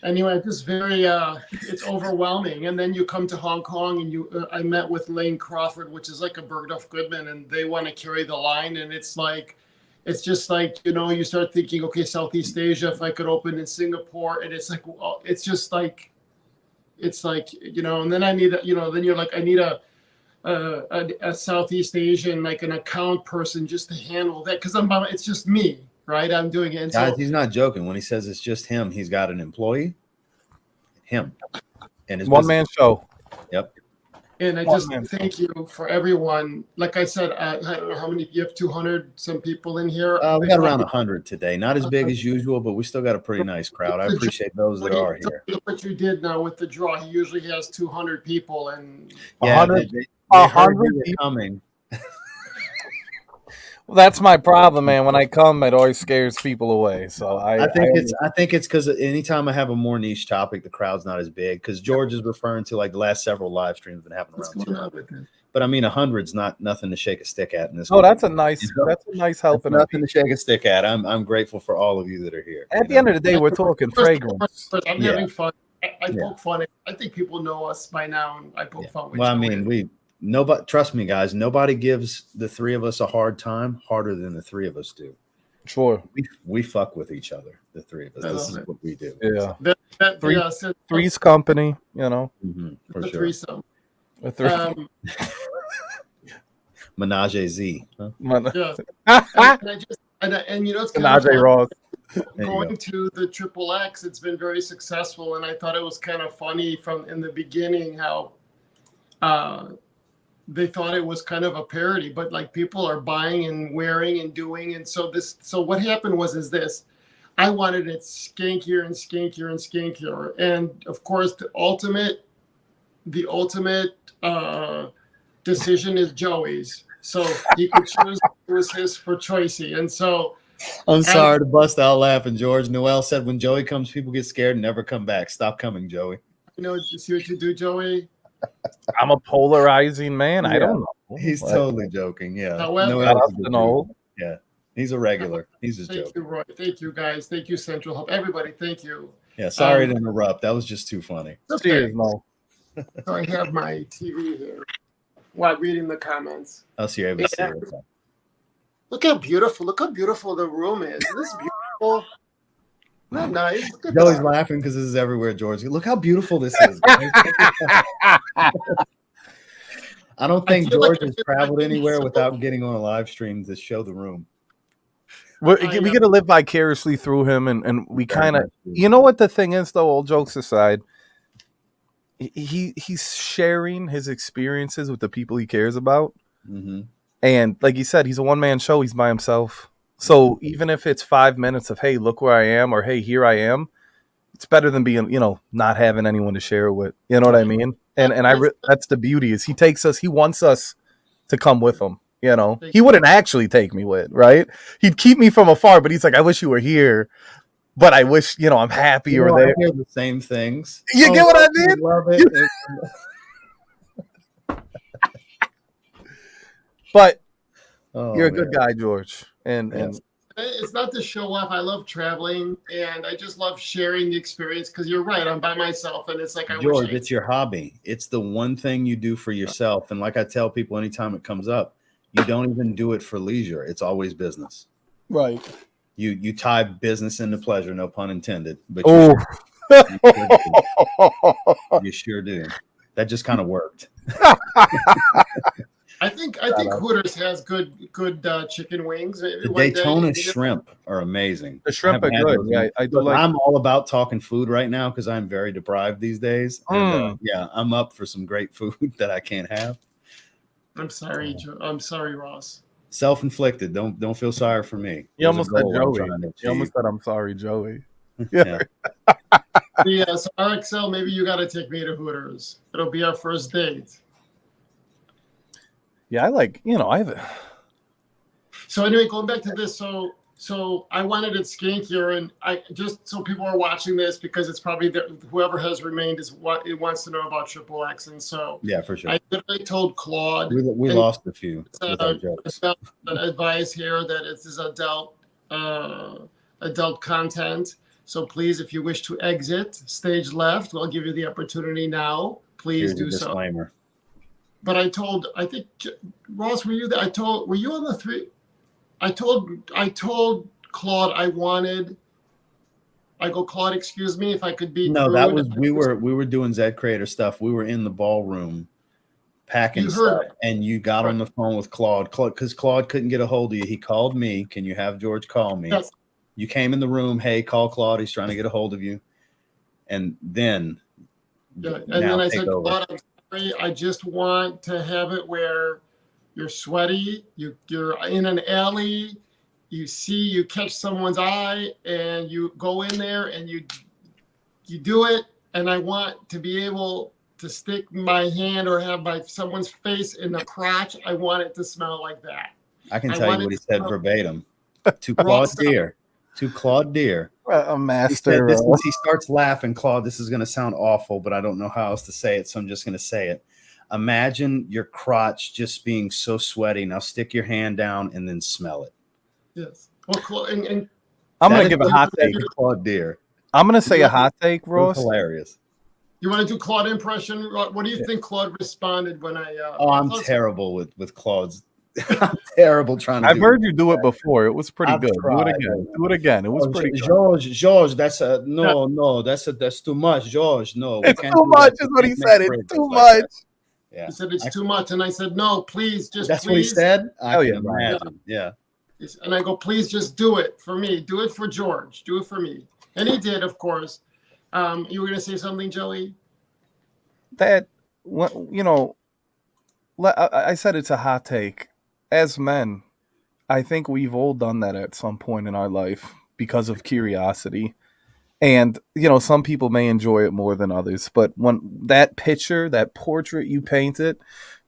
anyway, just very, it's overwhelming. And then you come to Hong Kong and I met with Lane Crawford, which is like a Bergdorf Goodman, and they want to carry the line. And it's just like, you start thinking, okay, Southeast Asia, if I could open in Singapore, and it's like, well, it's just like, and then I need, then you're like, I need a Southeast Asian, like an account person just to handle that. Cause it's just me, right? I'm doing it. And guys, he's not joking. When he says it's just him, he's got an employee, him, and his one-man show. Yep. And I just thank you for everyone. Like I said, I don't know how many, you have 200 some people in here. We got around 100 today. Not as big as usual, but we still got a pretty nice crowd. I appreciate those that are here. What you did now with the draw, he usually has 200 people, and 100 coming. That's my problem, man. When I come, it always scares people away. So I think it's because anytime I have a more niche topic, the crowd's not as big. Because George is referring to like the last several live streams been happening What's around going on 200. with it? But I mean, 100's not nothing to shake a stick at in this. Oh, that's a community, nice you know? that's a nice helping. Nothing to shake a stick at. I'm grateful for all of you that are here. At the end of the day, we're talking fragrance. I'm Yeah. having fun. I Yeah. poke fun. I think people know us by now, and I poke fun with Well, I Joey. mean, nobody, trust me, guys, nobody gives the three of us a hard time harder than the three of us do. Sure. We fuck with each other, the three of us. I This love is it. what we do. Yeah. Since Three's company, you know. For the sure. threesome. A three. Menage a Z. Huh? Yeah. And you know, it's kind of Najee fun. Ross. Going to the XXX, it's been very successful, and I thought it was kind of funny from in the beginning how they thought it was kind of a parody, but like people are buying and wearing and doing, and so what happened was this. I wanted it skankier and skankier and skankier, and of course the ultimate decision is Joey's, so he could choose. It was his for choicey, and so. I'm sorry to bust out laughing, George. Noel said when Joey comes, people get scared and never come back. Stop coming, Joey. You know, see what you do, Joey? I'm a polarizing man. I don't know. He's totally joking. Yeah. However, Noel's a good no. dude. Yeah. He's a regular. He's just Thank joking. you, Roy. Thank you, guys. Thank you, Central Hub. Everybody, thank you. Yeah. Sorry to interrupt. That was just too funny. Cheers, Mo. So I have my TV here while reading the comments. I'll see you able to see it. Look how beautiful the room is. Isn't this beautiful? Isn't that nice? Look at Joey's that. laughing because this is everywhere, George. Look how beautiful this is. Guys. I don't think feel like George has it's traveled like anywhere so- without getting on a live stream to show the room. We got to live vicariously through him, and we kind of, much. you know what the thing is, though. All jokes aside, he's sharing his experiences with the people he cares about, and like he said, he's a one-man show. He's by himself, so even if it's 5 minutes of hey, look where I am, or hey, here I am, it's better than being, not having anyone to share it with. You know what I mean? And that's the beauty is he wants us to come with him. He wouldn't actually take me with, right? He'd keep me from afar, but he's like, I wish you were here, but I wish, I'm happy you were there. I hear the same things. You get what I mean? Love it. But Oh, you're a good guy, George. And It's not to show off. I love traveling, and I just love sharing the experience because you're right. I'm by myself, and it's like George, it's your hobby. It's the one thing you do for yourself. And like I tell people anytime it comes up, you don't even do it for leisure. It's always business. Right. You tie business into pleasure, no pun intended. But you sure do. That just kind of worked. I think Hooters has good chicken wings. Maybe The one day. Daytona shrimp are amazing. The shrimp are good. Yeah, I do like. I'm all about talking food right now because I'm very deprived these days. And, I'm up for some great food that I can't have. I'm sorry, I'm sorry, Ross. Self-inflicted. Don't feel sorry for me. You almost said Joey. You almost said I'm sorry, Joey. Yeah. Yeah. So RXL, maybe you got to take me to Hooters. It'll be our first date. Yeah, I have it. So anyway, going back to this, so I wanted it skankier, and I just so people are watching this because it's probably whoever has remained is what it wants to know about XXX, and so yeah, for sure. I literally told Claude we lost a few with our jokes. Advice here that it is adult content. So please, if you wish to exit stage left, we'll give you the opportunity now. Please do so. Disclaimer. But I think Ross, were you there? Were you on the three? I told Claude Claude, excuse me, if I could be. No, that was we were doing Zed Creator stuff. We were in the ballroom packing stuff, and you got on the phone with Claude because Claude couldn't get a hold of you. He called me. Can you have George call me? Yes. You came in the room. Hey, call Claude. He's trying to get a hold of you. And then, I said, Claude, I'm sorry. I just want to have it where you're sweaty. You're in an alley. You catch someone's eye, and you go in there and you do it. And I want to be able to stick my hand or have someone's face in the crotch. I want it to smell like that. I can I tell you wanted what he to said know verbatim to raw Claude stuff. Deer. To Claude Deer. A He master. said this is, he starts laughing. Claude, this is going to sound awful, but I don't know how else to say it, so I'm just going to say it. Imagine your crotch just being so sweaty. Now stick your hand down and then smell it. Yes. Well, and I'm going That to is give a hot take. Claude Deer. I'm going to say You a hot take, It was Ross. hilarious. you want to do Claude impression? What do you think Claude responded when I? Oh, I'm Claude's- terrible with Claude's. I'm terrible trying to I've do heard you do it before. It was pretty I've good. tried, Do it again. but- Do it again. It was pretty good. George, that's a no, that's too much, George. No, we It's can't too do that. much, We is what he can't make said. It's phrases too like that. much. Yeah, He said it's too much, and I said no, please, just that's please. what he said. I Hell can yeah, imagine. Yeah. And I go, please, just do it for me. Do it for George. Do it for me. And he did, of course. You were gonna say something, Joey? That, you know, I said it's a hot take. As men, I think we've all done that at some point in our life because of curiosity. And, you know, some people may enjoy it more than others. But when that picture, that portrait you painted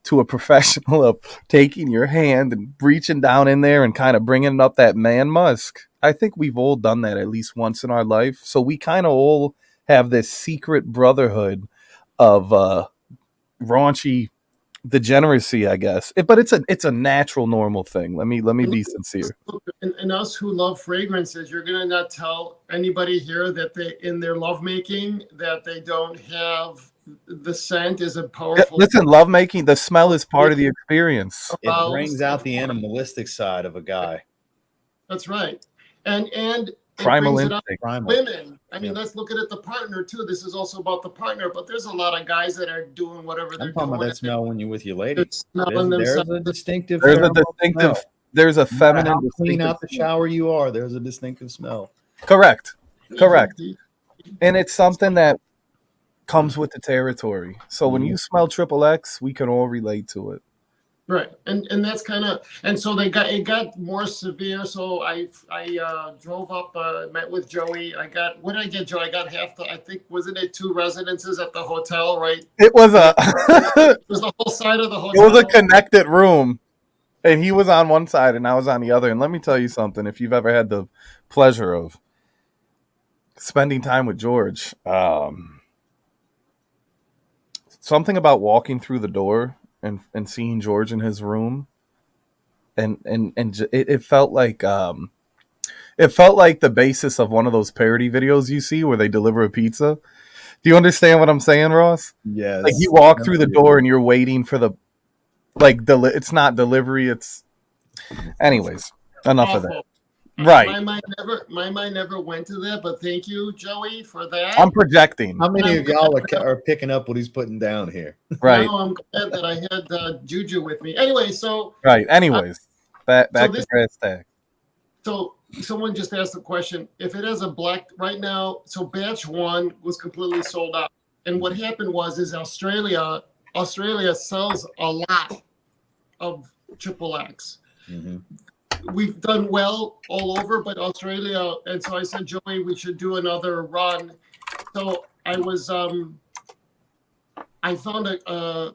to a professional of taking your hand and reaching down in there and kind of bringing up that man musk, I think we've all done that at least once in our life. So we kind of all have this secret brotherhood of raunchy degeneracy, I guess. But it's a natural, normal thing. Let me be sincere. And us who love fragrances, you're gonna not tell anybody here that they, in their lovemaking, that they don't have the scent is a powerful. Listen, lovemaking, the smell is part of the experience. It brings out the animalistic side of a guy. That's right, and it Primal brings it up. instinct. Primal. Women. I mean, Yeah. let's look at the partner too. This is also about the partner, but there's a lot of guys that are doing whatever they're I'm talking doing. about that smell when you're with your lady. They're smelling There's themselves. a distinctive. There's a pheromone distinctive, smell. there's a No matter feminine how clean distinctive out the shower you are, there's a distinctive smell. Correct. And it's something that comes with the territory. So when you smell XXX, we can all relate to it. Right, and that's kind of, and so it got more severe. So I drove up, met with Joey. What did I get, Joe? I got half the, I think, wasn't it 2 residences at the hotel, right? It was It was the whole side of the it hotel. was a connected room. And he was on one side and I was on the other. And let me tell you something, if you've ever had the pleasure of spending time with George, something about walking through the door and seeing George in his room, and it felt like the basis of one of those parody videos you see where they deliver a pizza. Do you understand what I'm saying, Ross? Yes. Like you walk through the door and you're waiting for the it's not delivery. It's anyways. Enough of that. Right. My mind never went to that, but thank you, Joey, for that. I'm projecting. How many of y'all are picking up what he's putting down here? Right. Now I'm glad that I had Juju with me. Anyway, so right. Anyways, back so to brass tag. So someone just asked the question, if it has a black right now, so batch 1 was completely sold out. And what happened is Australia sells a lot of XXX. Mm-hmm. We've done well all over, but Australia, and so I said, Joey, we should do another run. So I was I found I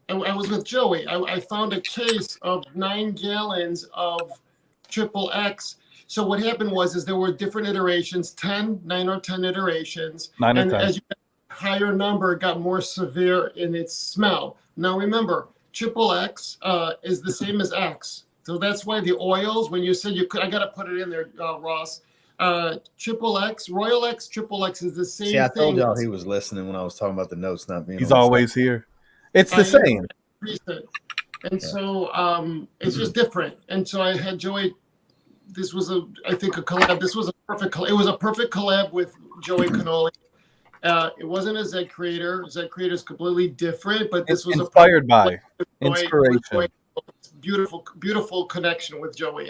was with Joey. I found a case of 9 gallons of XXX. So what happened is there were different iterations, 9 or 10 iterations. 9 or and 10. as you got a higher number, it got more severe in its smell. Now remember, XXX is the same as X. So that's why the oils, when you said I got to put it in there, Ross. XXX, Royal X, XXX is the same See, I thing. told y'all he was listening when I was talking about the notes not being. He's always here. It's the same. And so it's just different. And so I had Joey. This was I think a collab. This was a perfect. It was a perfect collab with Joey Cannoli. It wasn't a Z Creator. Z Creator is completely different, but this was inspired by inspiration. Beautiful connection with Joey,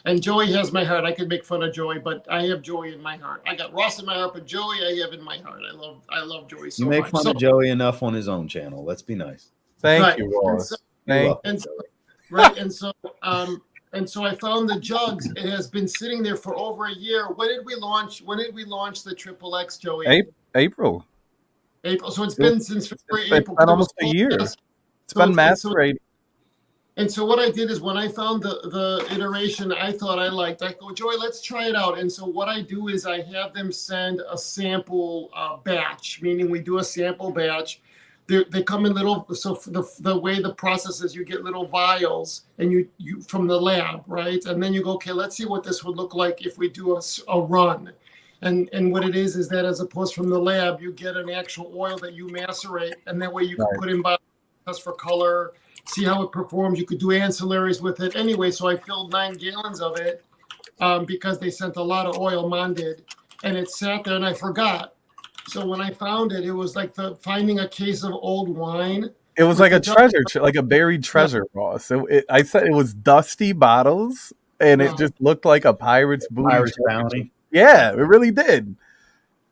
and Joey has my heart. I could make fun of Joey, but I have Joey in my heart. I got Ross in my heart, but Joey I have in my heart. I love Joey so much. You make fun of Joey enough on his own channel. Let's be nice. Thank you, Ross. And so I found the jugs. It has been sitting there for over a year. When did we launch the XXX, Joey? April. So it's been since February, April. It's been almost a year. It's been macerating. And so what I did is when I found the iteration I thought I liked, I go, Joy, let's try it out. And so what I do is I have them send a sample batch, meaning we do a sample batch. They come in little, so the way the process is, you get little vials and you from the lab, right? And then you go, okay, let's see what this would look like if we do a run. And what it is that as opposed from the lab, you get an actual oil that you macerate, and that way you can put in by test for color, see how it performs. You could do ancillaries with it. Anyway, so I filled 9 gallons of it because they sent a lot of oil, Mon did, and it sat there and I forgot. So when I found it, it was like finding a case of old wine. It was like a treasure, like a buried treasure, Ross. I said it was dusty bottles, and it just looked like a pirate's booty. Pirate's bounty. Yeah, it really did.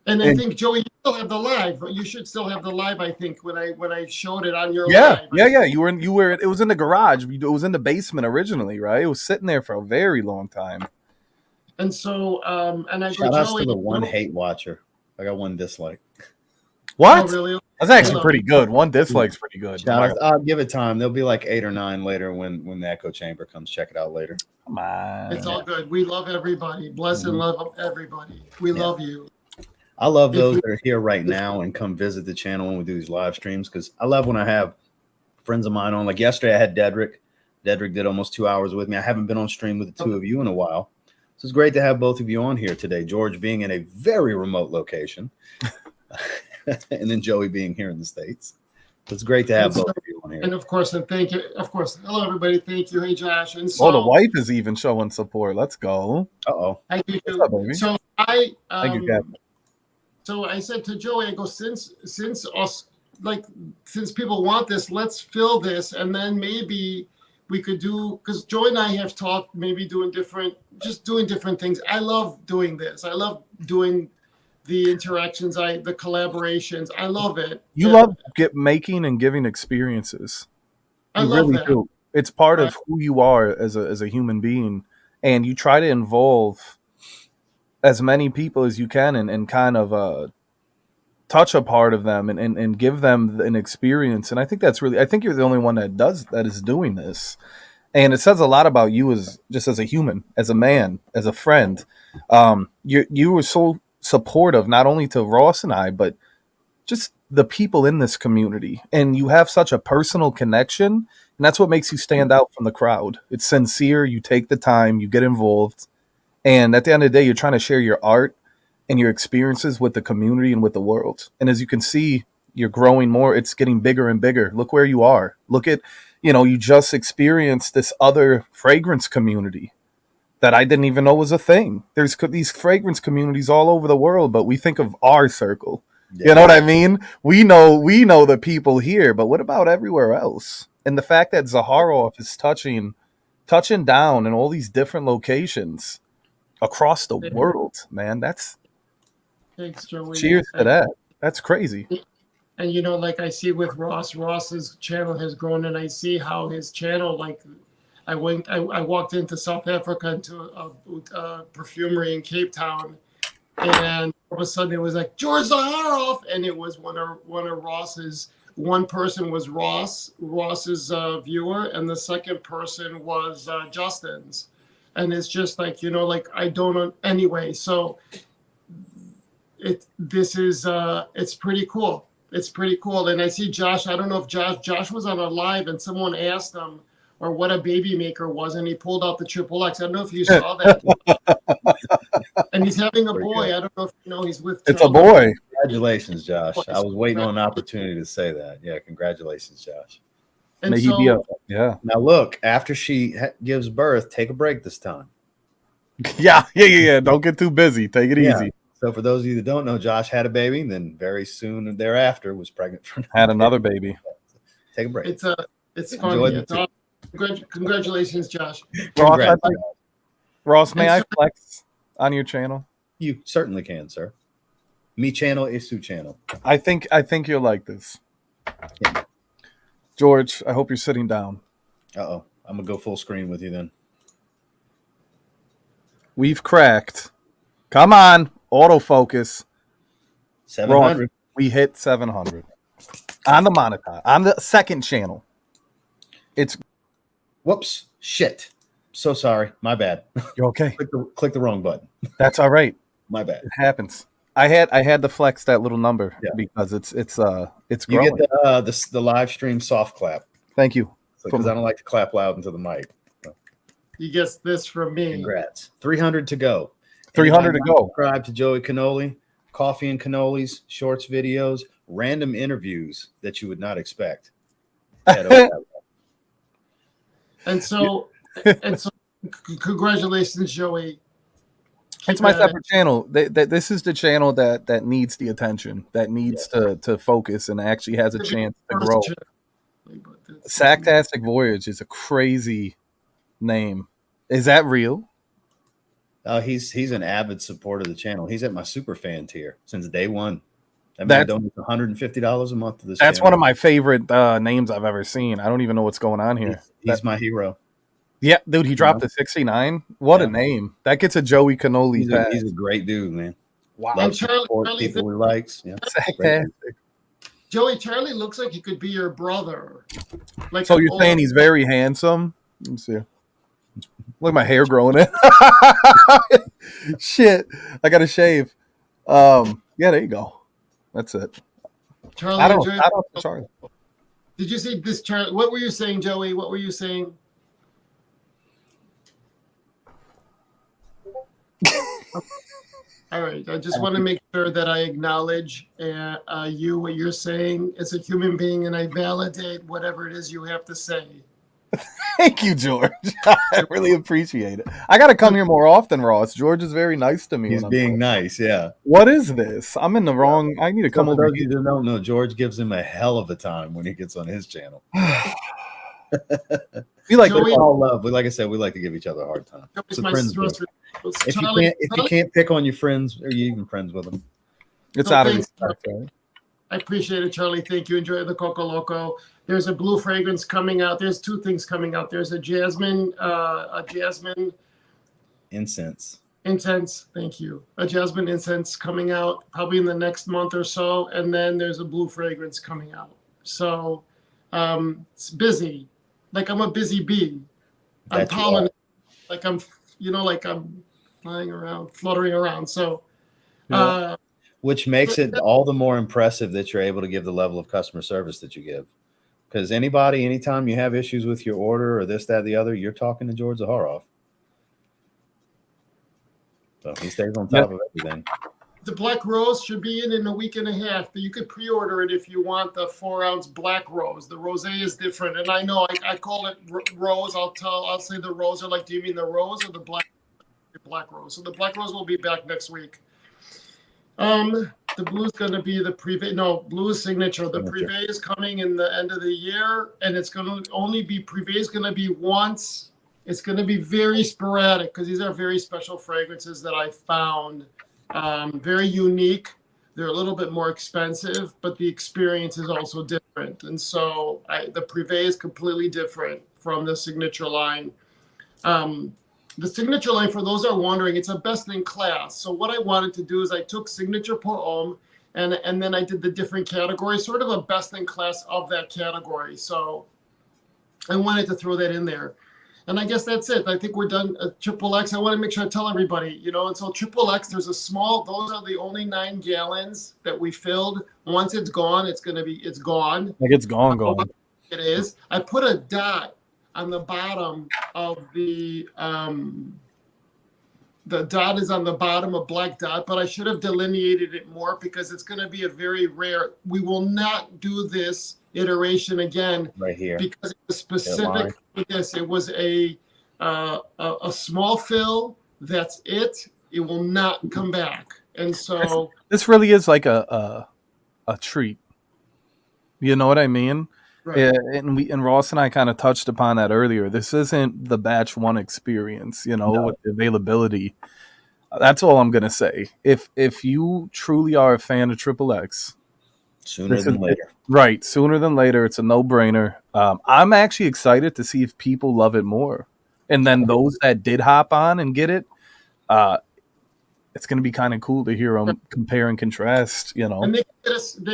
And I think, Joey, you still have the live. You should still have the live. I think when I showed it on your live. Yeah. You were. It was in the garage. It was in the basement originally, right? It was sitting there for a very long time. And so, and I shout go, out Joey, to the one hate watcher. I got one dislike. What? Oh, really? That's actually pretty good. One dislike's pretty good. I'll give it time. There'll be like 8 or 9 later when the echo chamber comes. Check it out later. Come on. It's all good. We love everybody. Bless and love everybody. We love you. I love those that are here right now and come visit the channel when we do these live streams, because I love when I have friends of mine on. Like yesterday, I had Dedrick. Dedrick did almost 2 hours with me. I haven't been on stream with the two of you in a while. So it's great to have both of you on here today. George being in a very remote location, and then Joey being here in the States. So it's great to have both of you on here. And of course, and thank you. Of course, hello everybody. Thank you. Hey Josh. And so, the wife is even showing support. Let's go. I do. What's up, baby? So I Thank you, Captain. So I said to Joey, I go, since people want this, let's fill this, and then maybe we could do, because Joy and I have talked maybe doing different things. I love doing this. I love doing the interactions, the collaborations. I love it. You love making and giving experiences. I love really that. do. It's part of who you are as a human being, and you try to involve as many people as you can and kind of touch a part of them and give them an experience. And I think I think you're the only one that is doing this. And it says a lot about you as a human, as a man, as a friend. You were so supportive, not only to Ross and I, but just the people in this community. And you have such a personal connection, and that's what makes you stand out from the crowd. It's sincere. You take the time, you get involved. And at the end of the day, you're trying to share your art and your experiences with the community and with the world. And as you can see, you're growing more. It's getting bigger and bigger. Look where you are. Look at, you just experienced this other fragrance community that I didn't even know was a thing. There's these fragrance communities all over the world, but we think of our circle. Yeah. You know what I mean? We know the people here, but what about everywhere else? And the fact that Zaharoff is touching down in all these different locations across the world, man, thanks, Joey. Cheers to that. That's crazy. And like I see with Ross's channel has grown, and I see how his channel, like I walked into South Africa into a perfumery in Cape Town, and all of a sudden it was like George Zaharoff, and it was one of Ross's. One person was Ross's viewer, and the second person was Justin's. And it's just like, I don't anyway. So it's pretty cool. It's pretty cool. And I see Josh. I don't know if Josh was on a live and someone asked him or what a baby maker was, and he pulled out the XXX. I don't know if you saw that. And he's having a boy. I don't know if he's with. It's a boy. Congratulations, Josh. I was waiting on an opportunity to say that. Yeah, congratulations, Josh. And so, yeah. Now look, after she gives birth, take a break this time. Yeah. Don't get too busy. Take it easy. So for those of you that don't know, Josh had a baby, and then very soon thereafter was pregnant for another baby. Take a break. It's funny. It's awesome. Congratulations, Josh. Ross, may I flex on your channel? You certainly can, sir. Me channel, Isu channel. I think you'll like this. Yeah. George, I hope you're sitting down. I'm gonna go full screen with you then. We've cracked. Come on, autofocus. 700. We hit 700 on the monitor, on the second channel. It's Whoops. Shit. So sorry. My bad. You're okay. click the wrong button. That's all right. My bad. It happens. I had to flex that little number Yeah. because it's You growing. get the live stream soft clap. Thank you. Because I don't like to clap loud into the mic. He gets this from me. Congrats. 300 to go. 300 to go. Subscribe to Joey Cannoli, Coffee and Cannolis, shorts videos, random interviews that you would not expect. And so congratulations, Joey. It's my separate channel. This is the channel that needs the attention, that needs to focus and actually has a chance to grow. Sacktastic Voyage is a crazy name. Is that real? He's an avid supporter of the channel. He's at my super fan tier since day one. That man donates $150 a month to this. That's channel. one of my favorite names I've ever seen. I don't even know what's going on here. He's my hero. Yeah, dude, he dropped a 69. What a name! That gets a Joey Cannoli. He's a great dude, man. Wow. Loves to support people he likes. Yeah. Joey, Charlie looks like he could be your brother. Like, so you're saying he's very handsome? Let me see. Look at my hair growing in. Shit, I gotta shave. Yeah, there you go. That's it. Charlie, I don't Charlie. Did you see this, Charlie? What were you saying, Joey? What were you saying? All right. I just want to make sure that I acknowledge what you're saying as a human being, and I validate whatever it is you have to say. Thank you, George. I really appreciate it. I got to come here more often, Ross. George is very nice to me. He's being nice, yeah. What is this? I'm in the wrong. I need to come over here. No, George gives him a hell of a time when he gets on his channel. We like Joey, all love. Like I said, we like to give each other a hard time. If you can't pick on your friends, are you even friends with them? It's out of respect, right? I appreciate it, Charlie. Thank you. Enjoy the Coco Loco. There's a blue fragrance coming out. There's two things coming out. There's a jasmine incense. Thank you. A jasmine incense coming out probably in the next month or so, and then there's a blue fragrance coming out. So it's busy. Like I'm a busy bee. I'm pollinating. Like I'm flying around, fluttering around. So. Which makes it all the more impressive that you're able to give the level of customer service that you give. Because anytime you have issues with your order or this, that, the other, you're talking to George Zaharoff. So he stays on top of everything. The Black Rose should be in a week and a half, but you could pre-order it if you want the 4-ounce Black Rose. The rosé is different, and I know I call it rose. I'll say the rose. Or like, do you mean the rose or the Black Rose? So the Black Rose will be back next week. The blue is going to be the privé. No, blue is signature. The privé is coming in the end of the year, and it's going to only be privé is going to be once. It's going to be very sporadic because these are very special fragrances that I found. Very unique. They're a little bit more expensive, but the experience is also different. And so the privé is completely different from the signature line. The signature line, for those that are wondering, it's a best in class. So what I wanted to do is I took signature pour homme and then I did the different categories, sort of a best in class of that category. So I wanted to throw that in there. And I guess that's it. I think we're done. XXX, I want to make sure I tell everybody, and so XXX, there's a small, those are the only 9 gallons that we filled. Once it's gone, it's gone. Like it's gone. It is. I put a dot on the bottom of the dot is on the bottom, a black dot, but I should have delineated it more because it's going to be a very rare. We will not do this iteration again right here because it was specific to this. It was a small fill. That's it. It will not come back. And so this really is like a treat. You know what I mean? Right. Yeah, and Ross and I kind of touched upon that earlier. This isn't the batch 1 experience, with the availability. That's all I'm gonna say. If you truly are a fan of XXX, sooner than later. Right, sooner than later. It's a no-brainer. I'm actually excited to see if people love it more, and then those that did hop on and get it, it's going to be kind of cool to hear them compare and contrast, And they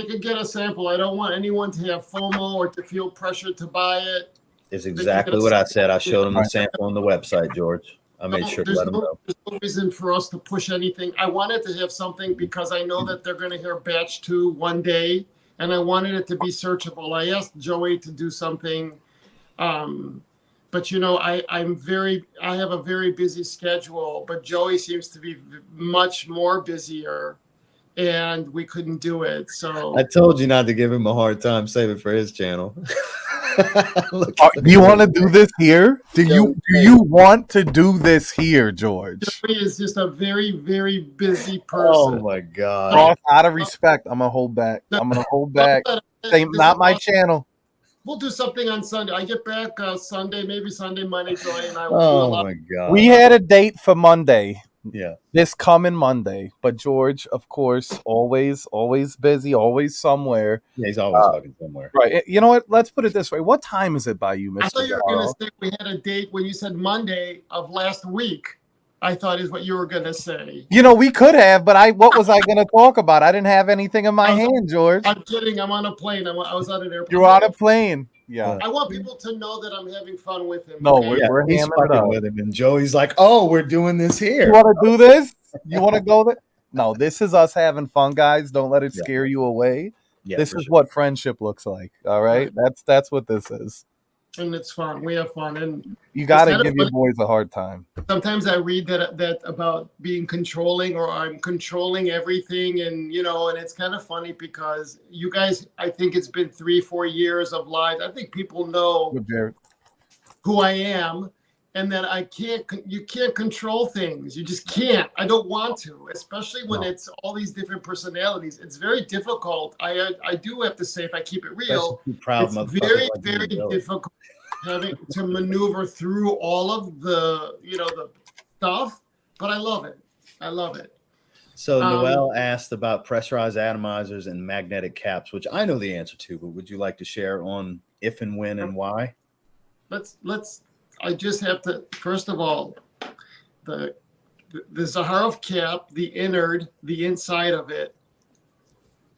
could get a sample. I don't want anyone to have FOMO or to feel pressure to buy it. is exactly what I said. I showed him the sample on the website, George. I made sure to let him know. There's no reason for us to push anything. I wanted to have something because I know that they're going to hear batch 2 one day, and I wanted it to be searchable. I asked Joey to do something, but you know, I have a very busy schedule, but Joey seems to be much more busier, and we couldn't do it. So I told you not to give him a hard time. Save it for his channel. Do you want to do this here? Do you want to do this here, George? Joey is just a very, very busy Oh person. my God. Ross, out of respect, I'm gonna hold back. Say, not my channel. We'll do something on Sunday. I get back Sunday, maybe Sunday, Monday, Joey, and I will Oh do a lot. my God. We had a date for Monday. Yeah. This coming Monday. But George, of course, always busy, always somewhere. Yeah, he's always fucking somewhere. Right. You know what? Let's put it this way. What time is it by you, Mr. I thought you were going Zaharoff? to say we had a date when you said Monday of last week. I thought is what you were going to say. You know, we could have, but what was I going to talk about? I didn't have anything in my hand, George. I'm kidding. I'm on a plane. I was on an airplane. You're on a plane. Yeah. I want people to know that I'm having fun with him. No, okay? we're He's hamming it fucking up. with him, and Joey's like, "Oh, we're doing this here." You want to do this? You want to go there? No, this is us having fun, guys. Don't let it scare you away. Yeah, this for is sure. what friendship looks like. All right, that's what this is. And it's fun. We have fun, and You got to kinda give your funny. boys a hard time. Sometimes I read that about being controlling, or I'm controlling everything, and you know, and it's kind of funny because you guys, I think it's been 3-4 years of live. I think people know Good, Jared. who I am, and that you can't control things. You just can't. I don't want to, especially when it's all these different personalities. It's very difficult. I do have to say, if I keep it real, Proud it's very, very difficult having to maneuver through all of the stuff, but I love it. I love it. So Noel asked about pressurized atomizers and magnetic caps, which I know the answer to, but would you like to share on if and when and why? Let's I just have to, first of all, the Zaharoff cap, the innard, the inside of it,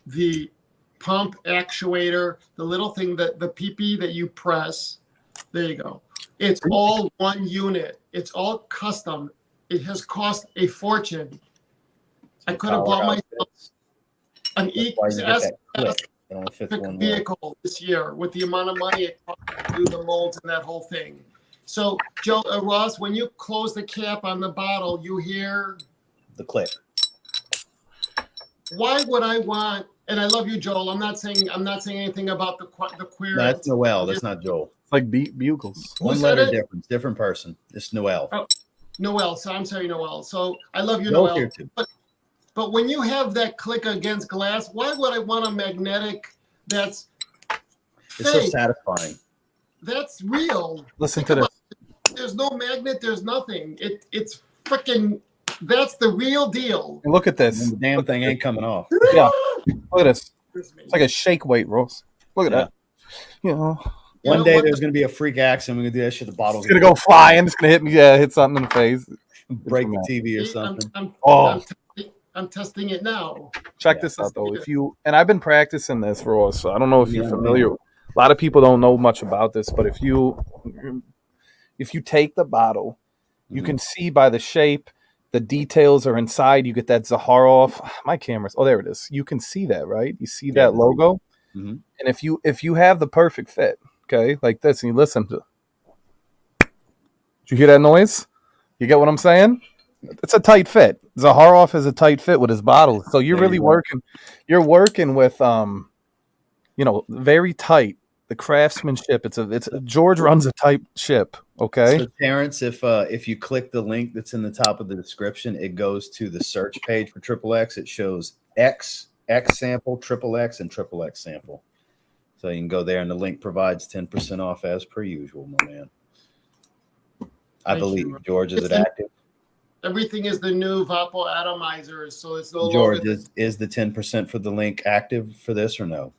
the pump actuator, the little thing that the PP that you press, there you go. It's all one unit. It's all custom. It has cost a fortune. I could have bought myself an EQS vehicle this year with the amount of money it cost to do the molds and that whole thing. So, Ross, when you close the cap on the bottle, you hear the click. Why would I want? And I love you, Joel. I'm not saying anything about the queer. No, that's Noel. That's not Joel. It's like bugles. One letter difference, different person. It's Noel. Oh, Noel. So I'm sorry, Noel. So I love you, Joel Noel. here too. But when you have that click against glass, why would I want a magnetic that's It's so satisfying. That's real. Listen to this. There's no magnet. There's nothing. It's freaking. That's the real deal. And look at this. And the damn thing ain't coming off. Yeah. Look at this. It's like a shake weight, Ross. Look at that. You know. One day there's going to be a freak accident. We're going to do that shit. The bottle's going to go flying. It's going to hit me. Yeah, hit something in the face. Break the TV or something. I'm testing it now. Check this out, though. And I've been practicing this, Ross. So I don't know if you're familiar. A lot of people don't know much about this, but if you take the bottle, you can see by the shape, the details are inside. You get that Zaharoff. My camera's. Oh, there it is. You can see that, right? You see that logo. Mm-hmm. And if you have the perfect fit, okay, like this, and you listen to. Did you hear that noise? You get what I'm saying? It's a tight fit. Zaharoff has a tight fit with his bottles. So you're really working. You're working with very tight. The craftsmanship. It's George runs a tight ship. Okay. So Terrence, if you click the link that's in the top of the description, it goes to the search page for XXX. It shows X sample, XXX, and XXX sample. So you can go there, and the link provides 10% off as per usual, my man. I believe George, is it active? Everything is the new Vapo atomizers, so it's no George, longer. is the 10% for the link active for this or no?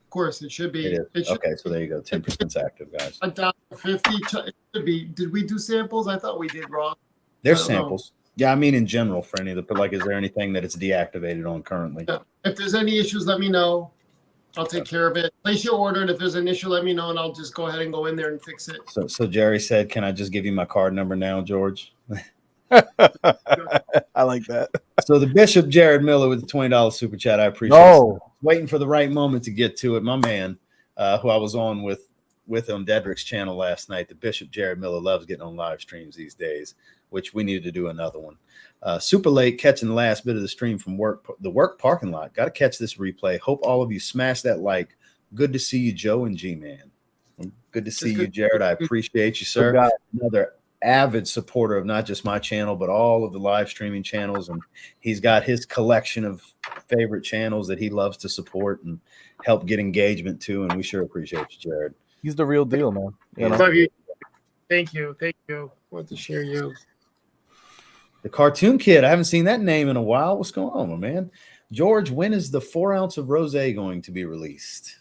Of course, it should be. It is. Okay, so there you go. 10%'s active, guys. $1.50. It should be. Did we do samples? I thought we did, Ross. There's samples. Yeah, I mean in general for any of the, but like, is there anything that it's deactivated on currently? Yeah. If there's any issues, let me know. I'll take care of it. Place your order, and if there's an issue, let me know, and I'll just go ahead and go in there and fix it. So Jerry said, "Can I just give you my card number now, George?" I like that. So the Bishop Jared Miller with the $20 super chat. I appreciate it. No. Waiting for the right moment to get to it. My man, who I was on with on Dedrick's channel last night, the Bishop Jared Miller loves getting on live streams these days, which we need to do another one. Super late catching the last bit of the stream from the work parking lot. Got to catch this replay. Hope all of you smash that like. Good to see you, Joe and G-Man. Good to see you, Jared. I appreciate you, sir. Another avid supporter of not just my channel, but all of the live streaming channels. And he's got his collection of favorite channels that he loves to support and help get engagement to. And we sure appreciate you, Jared. He's the real deal, man. You know? Love you. Thank you. Thank you. I want to share you. The Cartoon Kid. I haven't seen that name in a while. What's going on, my man? George, when is the 4 ounce of rosé going to be released?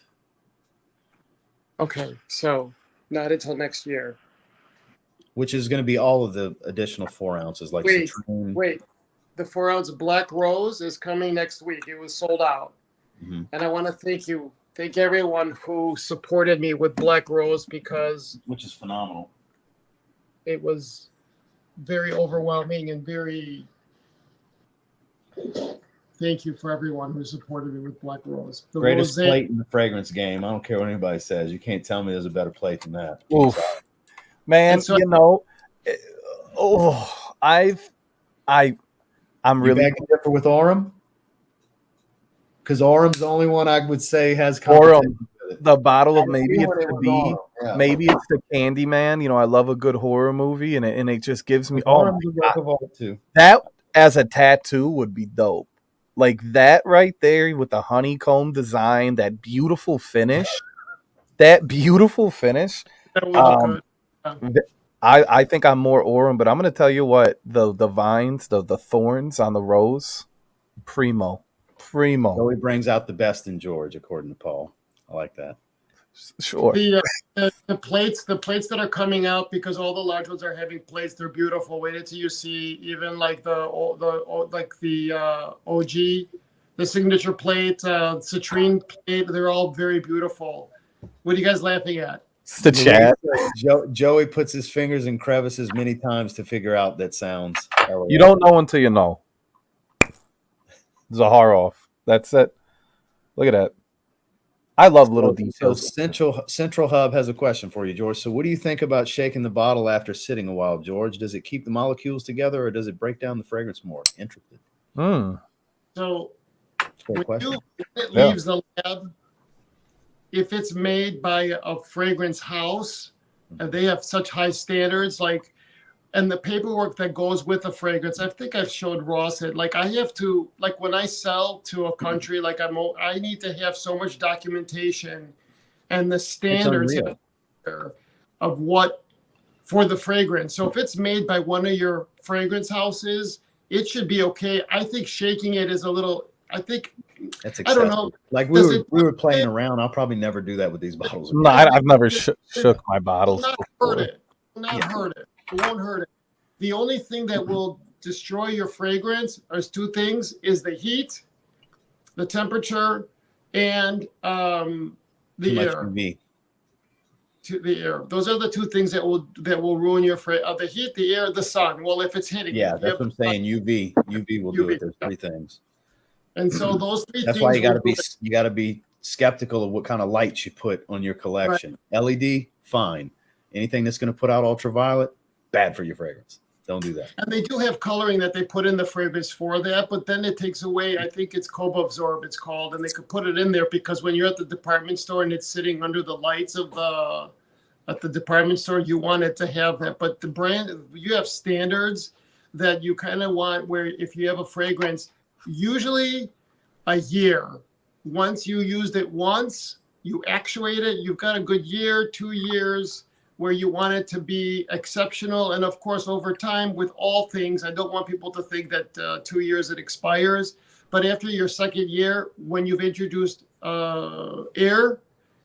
Okay, so not until next year. Which is going to be all of the additional 4 ounces, like wait, citrine. Wait. The 4 ounce Black Rose is coming next week. It was sold out. Mm-hmm. And I want to thank everyone who supported me with Black Rose, because which is phenomenal. It was very overwhelming and thank you for everyone who supported me with Black Rose. The greatest rosé plate in the fragrance game. I don't care what anybody says. You can't tell me there's a better plate than that. Oof. Man, so, you know, I'm really beg to differ with Aurum, because Aurum's the only one I would say has competition. Aurum, the bottle of maybe it's the Candyman. You know, I love a good horror movie, and it just gives me too. That as a tattoo would be dope. Like that right there with the honeycomb design, that beautiful finish. That was good. I think I'm more Aurum, but I'm going to tell you what, the vines, the thorns on the rose, primo. So he brings out the best in George, according to Paul. I like that. Sure. The plates that are coming out, because all the large ones are having plates, they're beautiful. Wait until you see even like the OG, the signature plate, citrine plate. They're all very beautiful. What are you guys laughing at? It's the chat. Joey puts his fingers in crevices many times to figure out that sounds. You don't know until you know. Zaharoff. That's it. Look at that. I love little details. So Central Hub has a question for you, George. So what do you think about shaking the bottle after sitting a while, George? Does it keep the molecules together, or does it break down the fragrance more? Interested. So when it leaves the lab, if it's made by a fragrance house, and they have such high standards, like, and the paperwork that goes with the fragrance, I think I've showed Ross it. Like, I have to, like, when I sell to a country, like I need to have so much documentation and the standards of what for the fragrance. So if it's made by one of your fragrance houses, it should be okay. I think shaking it is a little. I think that's excessive. I don't know. Like we were playing around. I'll probably never do that with these bottles. No, I've never shook my bottles. It will not hurt it. It won't hurt it. The only thing that will destroy your fragrance is two things: is the heat, the temperature, and the air. The air. Those are the two things that will ruin your fragrance. The heat, the air, the sun. Well, if it's hitting, that's what I'm saying. UV will do it. There's three things. And so those three. That's things why you got to be skeptical of what kind of lights you put on your collection. Right. LED, fine. Anything that's going to put out ultraviolet, bad for your fragrance. Don't do that. And they do have coloring that they put in the fragrance for that, but then it takes away, I think it's Cobabsorb it's called, and they could put it in there because when you're at the department store and it's sitting under the lights of at the department store, you want it to have that. But the brand, you have standards that you kind of want where if you have a fragrance, usually a year. Once you used it once, you actuate it, you've got a good year, 2 years, where you want it to be exceptional. And of course, over time with all things, I don't want people to think that 2 years it expires, but after your second year, when you've introduced air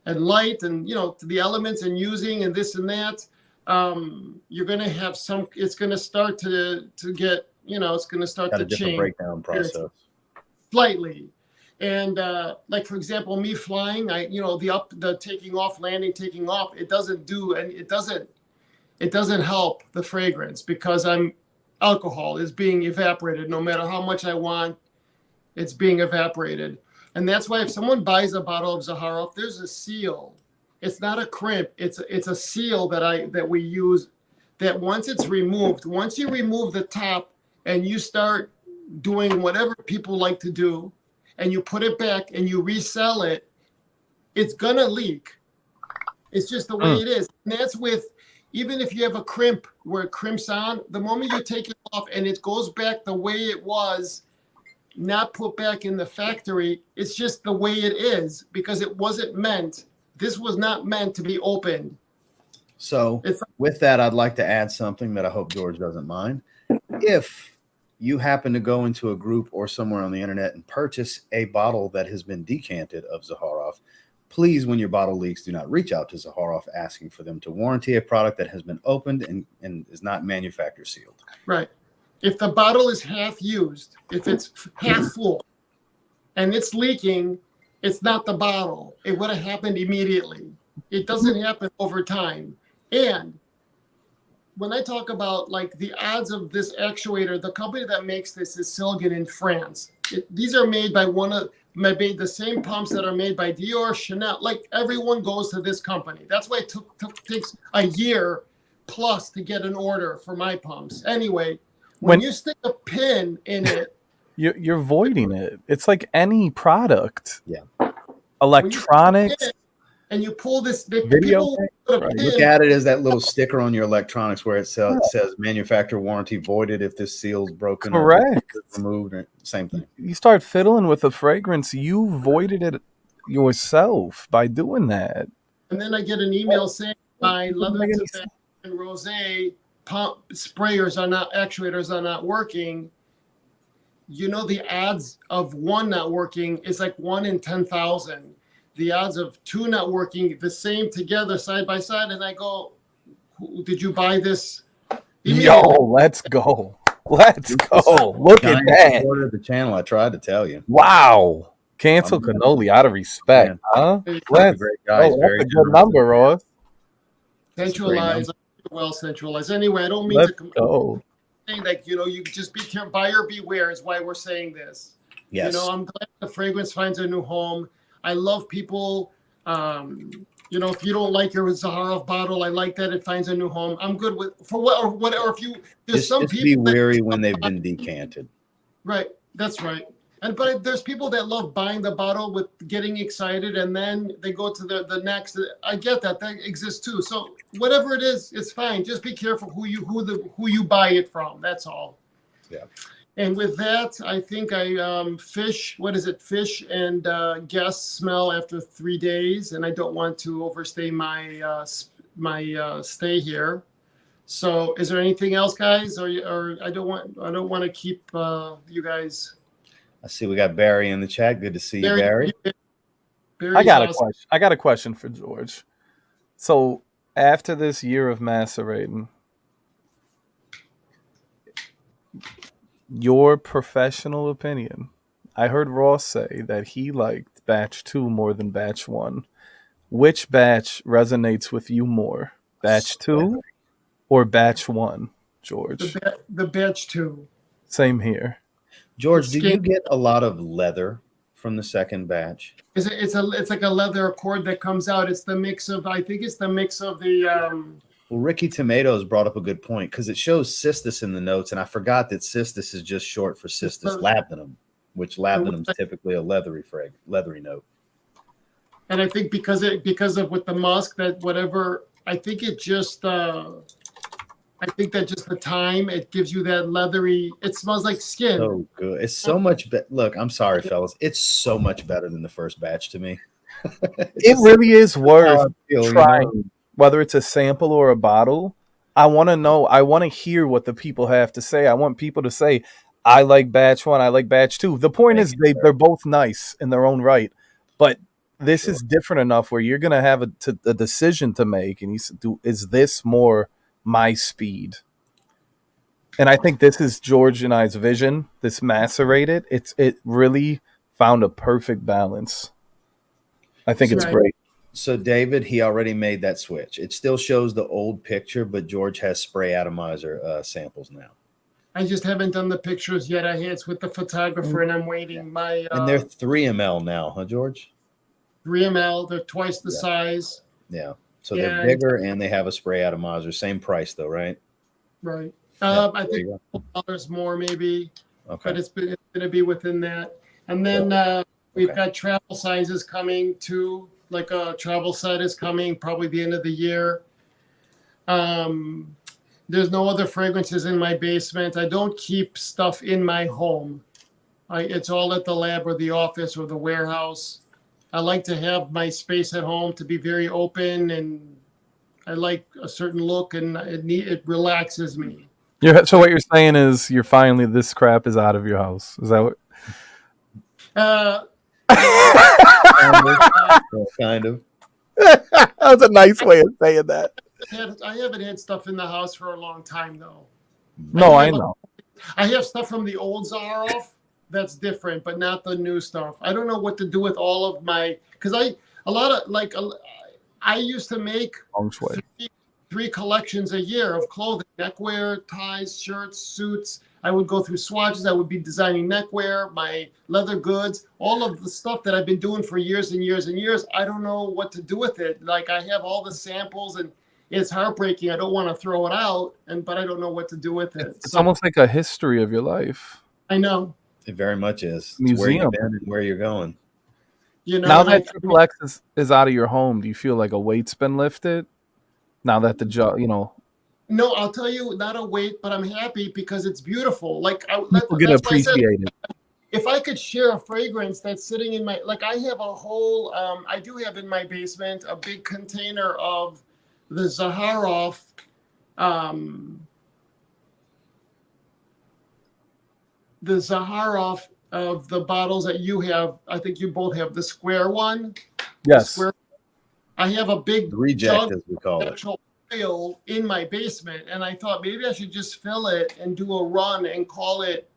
and light and, the elements and using and this and that, you're going to have it's going to start to get, it's going to start to change. Breakdown process. Slightly. And like for example, me flying, the taking off, landing, taking off, it doesn't help the fragrance because alcohol is being evaporated. No matter how much I want, it's being evaporated. And that's why if someone buys a bottle of Zaharoff, there's a seal. It's not a crimp. It's a seal that we use. That once it's removed, once you remove the top and you start doing whatever people like to do, and you put it back and you resell it, it's gonna leak. It's just the way it is. And that's with, even if you have a crimp where it crimps on, the moment you take it off and it goes back the way it was, not put back in the factory, it's just the way it is because it wasn't meant. This was not meant to be opened. So with that, I'd like to add something that I hope George doesn't mind. If you happen to go into a group or somewhere on the internet and purchase a bottle that has been decanted of Zaharoff, please, when your bottle leaks, do not reach out to Zaharoff asking for them to warranty a product that has been opened and is not manufacturer sealed. Right. If the bottle is half used, if it's half full and it's leaking, it's not the bottle. It would have happened immediately. It doesn't happen over time. And when I talk about like the odds of this actuator, the company that makes this is Silgan in France. These are made by the same pumps that are made by Dior, Chanel. Like everyone goes to this company. That's why it takes a year plus to get an order for my pumps. Anyway, when you stick a pin in it, you're voiding it. It's like any product. Yeah. Electronics. And you pull this video. Look at it as that little sticker on your electronics where it says manufacturer warranty voided if this seal's broken. Correct. Or removed. Same thing. You start fiddling with the fragrance, you voided it yourself by doing that. And then I get an email saying my leather and rosé pump actuators are not working. You know, the odds of one not working is like 1 in 10,000. The odds of two not working the same together side by side. And I go, did you buy this? Yo, let's go. Let's go. Look at that. The channel, I tried to tell you. Wow. Cancel Cannoli out of respect, huh? Let's great guys. That's a good number, Ross. Centralized, well centralized. Anyway, I don't mean to go. Like, you just be careful, buyer beware is why we're saying this. Yes. I'm glad the fragrance finds a new home. I love people. If you don't like your Zaharoff bottle, I like that it finds a new home. I'm good with whatever. If you there's some people be wary when they've been decanted. Right, that's right. But there's people that love buying the bottle with getting excited, and then they go to the next. I get that exists too. So whatever it is, it's fine. Just be careful who you buy it from. That's all. Yeah. And with that, I think fish and guests smell after 3 days, and I don't want to overstay my stay here. So, is there anything else, guys? Or I don't want to keep you guys. I see we got Barry in the chat. Good to see you, Barry. I got a question. I got a question for George. So, after this year of macerating, your professional opinion. I heard Ross say that he liked batch 2 more than batch 1. Which batch resonates with you more? Batch 2 or batch 1, George? The batch 2. Same here. George, do you get a lot of leather from the second batch? It's like a leather accord that comes out. It's the mix of the Well, Ricky Tomatoes brought up a good point because it shows cistus in the notes, and I forgot that cistus is just short for cistus labdanum, which labdanum is typically a leathery note. And I think because of with the musk that whatever, I think it just I think that just the time it gives you that leathery. It smells like skin. So good. It's so much better. Look, I'm sorry, fellas. It's so much better than the first batch to me. It really is worth trying. Whether it's a sample or a bottle, I want to know. I want to hear what the people have to say. I want people to say, I like batch 1, I like batch 2. The point is they're both nice in their own right. But this is different enough where you're going to have a decision to make. And you said, is this more my speed? And I think this is George and I's vision, this macerated. It really found a perfect balance. I think it's Right. great. So David, he already made that switch. It still shows the old picture, but George has spray atomizer samples now. I just haven't done the pictures yet. It's with the photographer, and I'm waiting. My And they're 3 ml now, huh, George? 3 ml. They're twice the size. Yeah. So they're And- bigger and they have a spray atomizer. Same price though, right? Right. Yeah, I think $4 more maybe, Okay. but it's going to be within that. And then we've got travel sizes coming too. Like a travel set is coming probably the end of the year. There's no other fragrances in my basement. I don't keep stuff in my home. It's all at the lab or the office or the warehouse. I like to have my space at home to be very open, and I like a certain look, and it relaxes me. So what you're saying is this crap is out of your house. Is that what? Kind of. That was a nice way of saying that. I haven't had stuff in the house for a long time, though. No, I know. I have stuff from the old Zaharoff that's different, but not the new stuff. I don't know what to do with all of my, because I used to make three collections a year of clothing, neckwear, ties, shirts, suits. I would go through swatches. I would be designing neckwear, my leather goods, all of the stuff that I've been doing for years and years and years. I don't know what to do with it. Like, I have all the samples, and it's heartbreaking. I don't want to throw it out, but I don't know what to do with it. It's almost like a history of your life. I know. It very much is. Museum. It's where you've been and where you're going. You know, now that Triple X is out of your home, do you feel like a weight's been lifted? Now that the job, No, I'll tell you, not a weight, but I'm happy because it's beautiful. Like, people get appreciated. If I could share a fragrance that's sitting in my, I have a whole, I do have in my basement a big container of the Zaharoff, of the bottles that you have. I think you both have the square one. Yes. I have a big reject, jug as we call it, actual oil in my basement, and I thought maybe I should just fill it and do a run and call it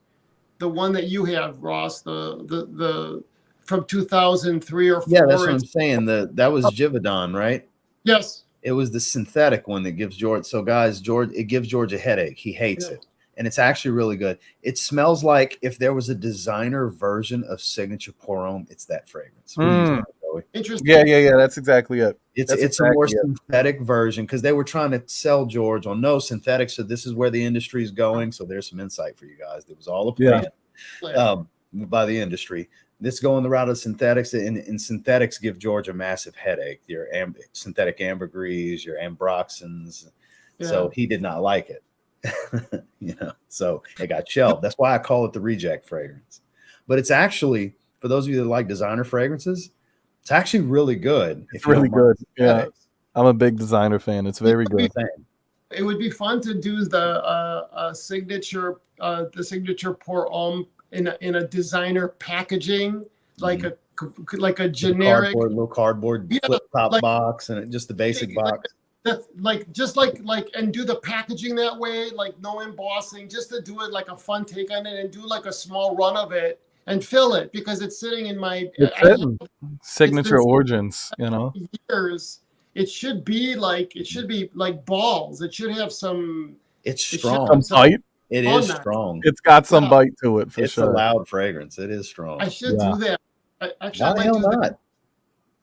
the one that you have, Ross, the from 2003 or 4. Yeah, that's what I'm saying. That was Givaudan, right? Yes. It was the synthetic one that gives George. So guys, it gives George a headache. He hates it. And it's actually really good. It smells like if there was a designer version of Signature Pour Homme, it's that fragrance. Interesting. Yeah. That's exactly it. It's a more synthetic version because they were trying to sell George on no synthetic. So this is where the industry is going. So there's some insight for you guys. It was all a plan by the industry. This going the route of synthetics, and synthetics give George a massive headache. Your synthetic ambergris, your ambroxans. Yeah. So he did not like it. So it got shelved. That's why I call it the reject fragrance. But it's actually, for those of you that like designer fragrances, it's actually really good. It's really good. Yeah, I'm a big designer fan. It's very good. It would be fun to do the signature Pour Homme in a designer packaging, like a generic little cardboard flip top box, and just the basic box. That's and do the packaging that way, like no embossing, just to do it like a fun take on it and do like a small run of it and fill it because it's sitting in my signature origins, years. It should be like balls. It should have some. It's strong. Some bite. It is strong. It's got some bite to it for it's sure. It's a loud fragrance. It is strong. I should do that. Why the hell not?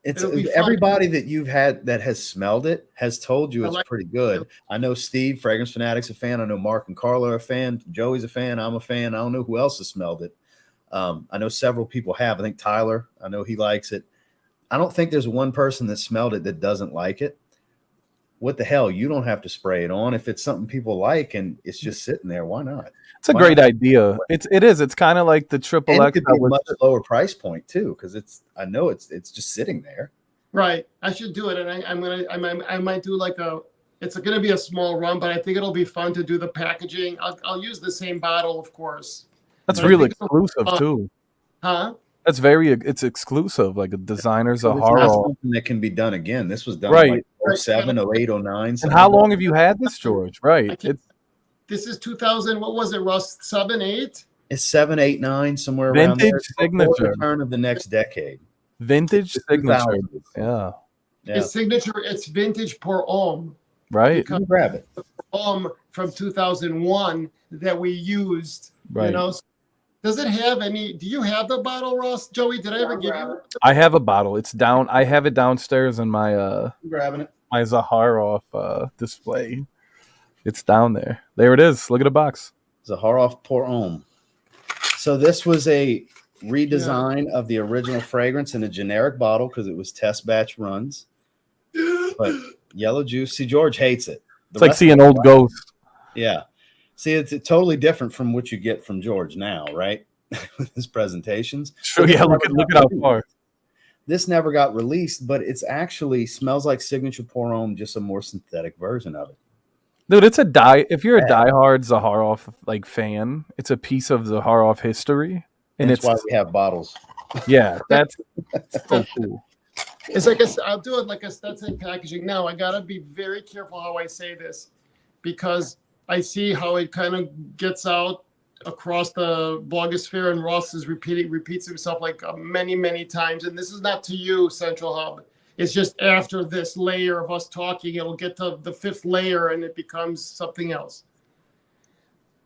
It's everybody that you've had that has smelled it has told you it's pretty good. I know Steve, Fragrance Fanatic's a fan. I know Mark and Carla are a fan. Joey's a fan. I'm a fan. I don't know who else has smelled it. I know several people have. I think Tyler, I know he likes it. I don't think there's one person that smelled it that doesn't like it. What the hell? You don't have to spray it on. If it's something people like and it's just sitting there, why not? It's a great idea. It is. It's kind of like the Triple X. It could be a much lower price point too, because I know it's just sitting there. Right. I should do it, and I might do it's going to be a small run, but I think it'll be fun to do the packaging. I'll use the same bottle, of course. That's really exclusive too. Huh? That's it's exclusive, like a designer's Zaharoff. Something that can be done again. This was done in 07, 08, 09. And how long have you had this, George? Right. This is 2000. What was it, Russ? 7, 8? It's 7, 8, 9, somewhere around there. Vintage It's before signature. the turn of the next decade. Vintage It's signature. 2000s. Yeah. Yeah, It's signature. It's vintage per ohm. Right. you can grab it. From 2001 that we used. Right. You know, does it have any? Do you have the bottle, Ross? Joey, did I ever give you? I have a bottle. It's down. I have it downstairs in my I'm grabbing it. my Zaharoff display. It's down there. There it is. Look at the box. Zaharoff pour homme. So this was a redesign of the original fragrance in a generic bottle because it was test batch runs. But yellow juice. See, George hates it. It's like seeing an old ghost. Yeah. See, it's totally different from what you get from George now, right? With his presentations. Sure, yeah, look at how far. This never got released, but it's actually smells like Signature Pour Homme, just a more synthetic version of it. Dude, it's if you're a diehard Zaharoff like fan, it's a piece of Zaharoff history. And that's why we have bottles. Yeah, that's so cool. It's like I'll do it like that's in packaging. Now I gotta be very careful how I say this because I see how it kind of gets out across the blogosphere, and Ross repeats himself like many times. And this is not to you, Central Hub. It's just after this layer of us talking, it'll get to the fifth layer, and it becomes something else.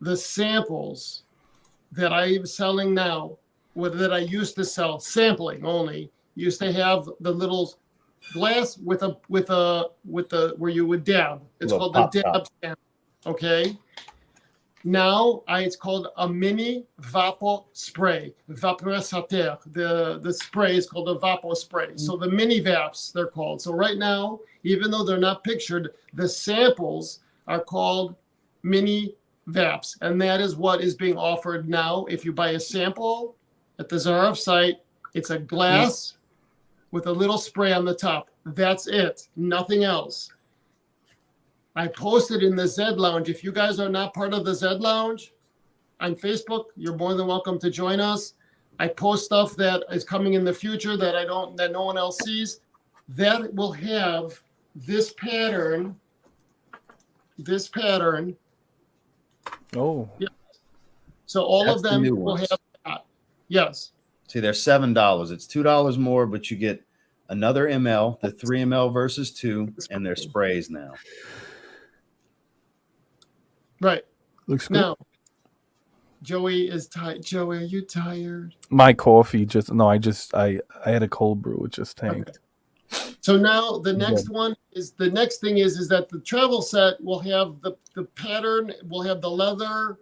The samples that I'm selling now, that I used to sell, sampling only, used to have the little glass with where you would dab. It's called the dab sample. Okay. Now it's called a mini Vapo spray, vaporisateur. The spray is called a Vapo spray. So the mini Vaps, they're called. So right now, even though they're not pictured, the samples are called mini Vaps, and that is what is being offered now. If you buy a sample at the Zaharoff site, it's a glass with a little spray on the top. That's it. Nothing else. I posted in the Zed Lounge. If you guys are not part of the Zed Lounge on Facebook, you're more than welcome to join us. I post stuff that is coming in the future that no one else sees. That will have this pattern. Oh. Yeah. So all That's of them the new will ones. have that. Yes. See, they're $7. It's $2 more, but you get another ml, the 3 ml versus 2, and they're sprays now. Right. Looks good. Now, Joey is tired. Joey, are you tired? My coffee I had a cold brew. It just tanked. Okay. So now the next one is the next thing is that the travel set will have the pattern, will have the leather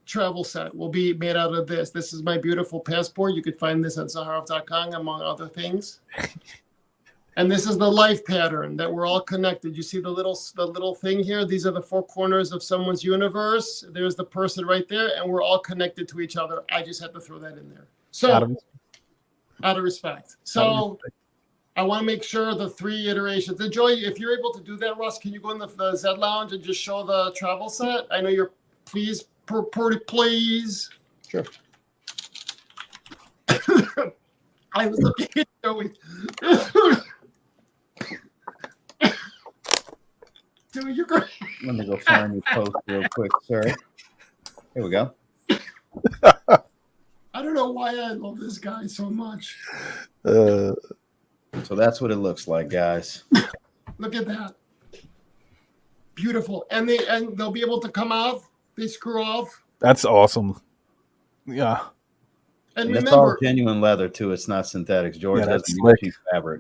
travel set will be made out of this. This is my beautiful passport. You could find this at Zaharoff.com among other things. And this is the life pattern that we're all connected. You see the little thing here? These are the four corners of someone's universe. There's the person right there, and we're all connected to each other. I just had to throw that in there. So out of respect. So I want to make sure the 3 iterations. And Joy, if you're able to do that, Russ, can you go in the Zed Lounge and just show the travel set? I know you're please. Sure. I was looking at Joey. Dude, you're great. Let me go find your post real quick, sir. Here we go. I don't know why I love this guy so much. So that's what it looks like, guys. Look at that. Beautiful. And they'll be able to come off. They screw off. That's awesome. Yeah. And that's remember, all genuine leather too. It's not synthetics. George has slick. cheap fabric.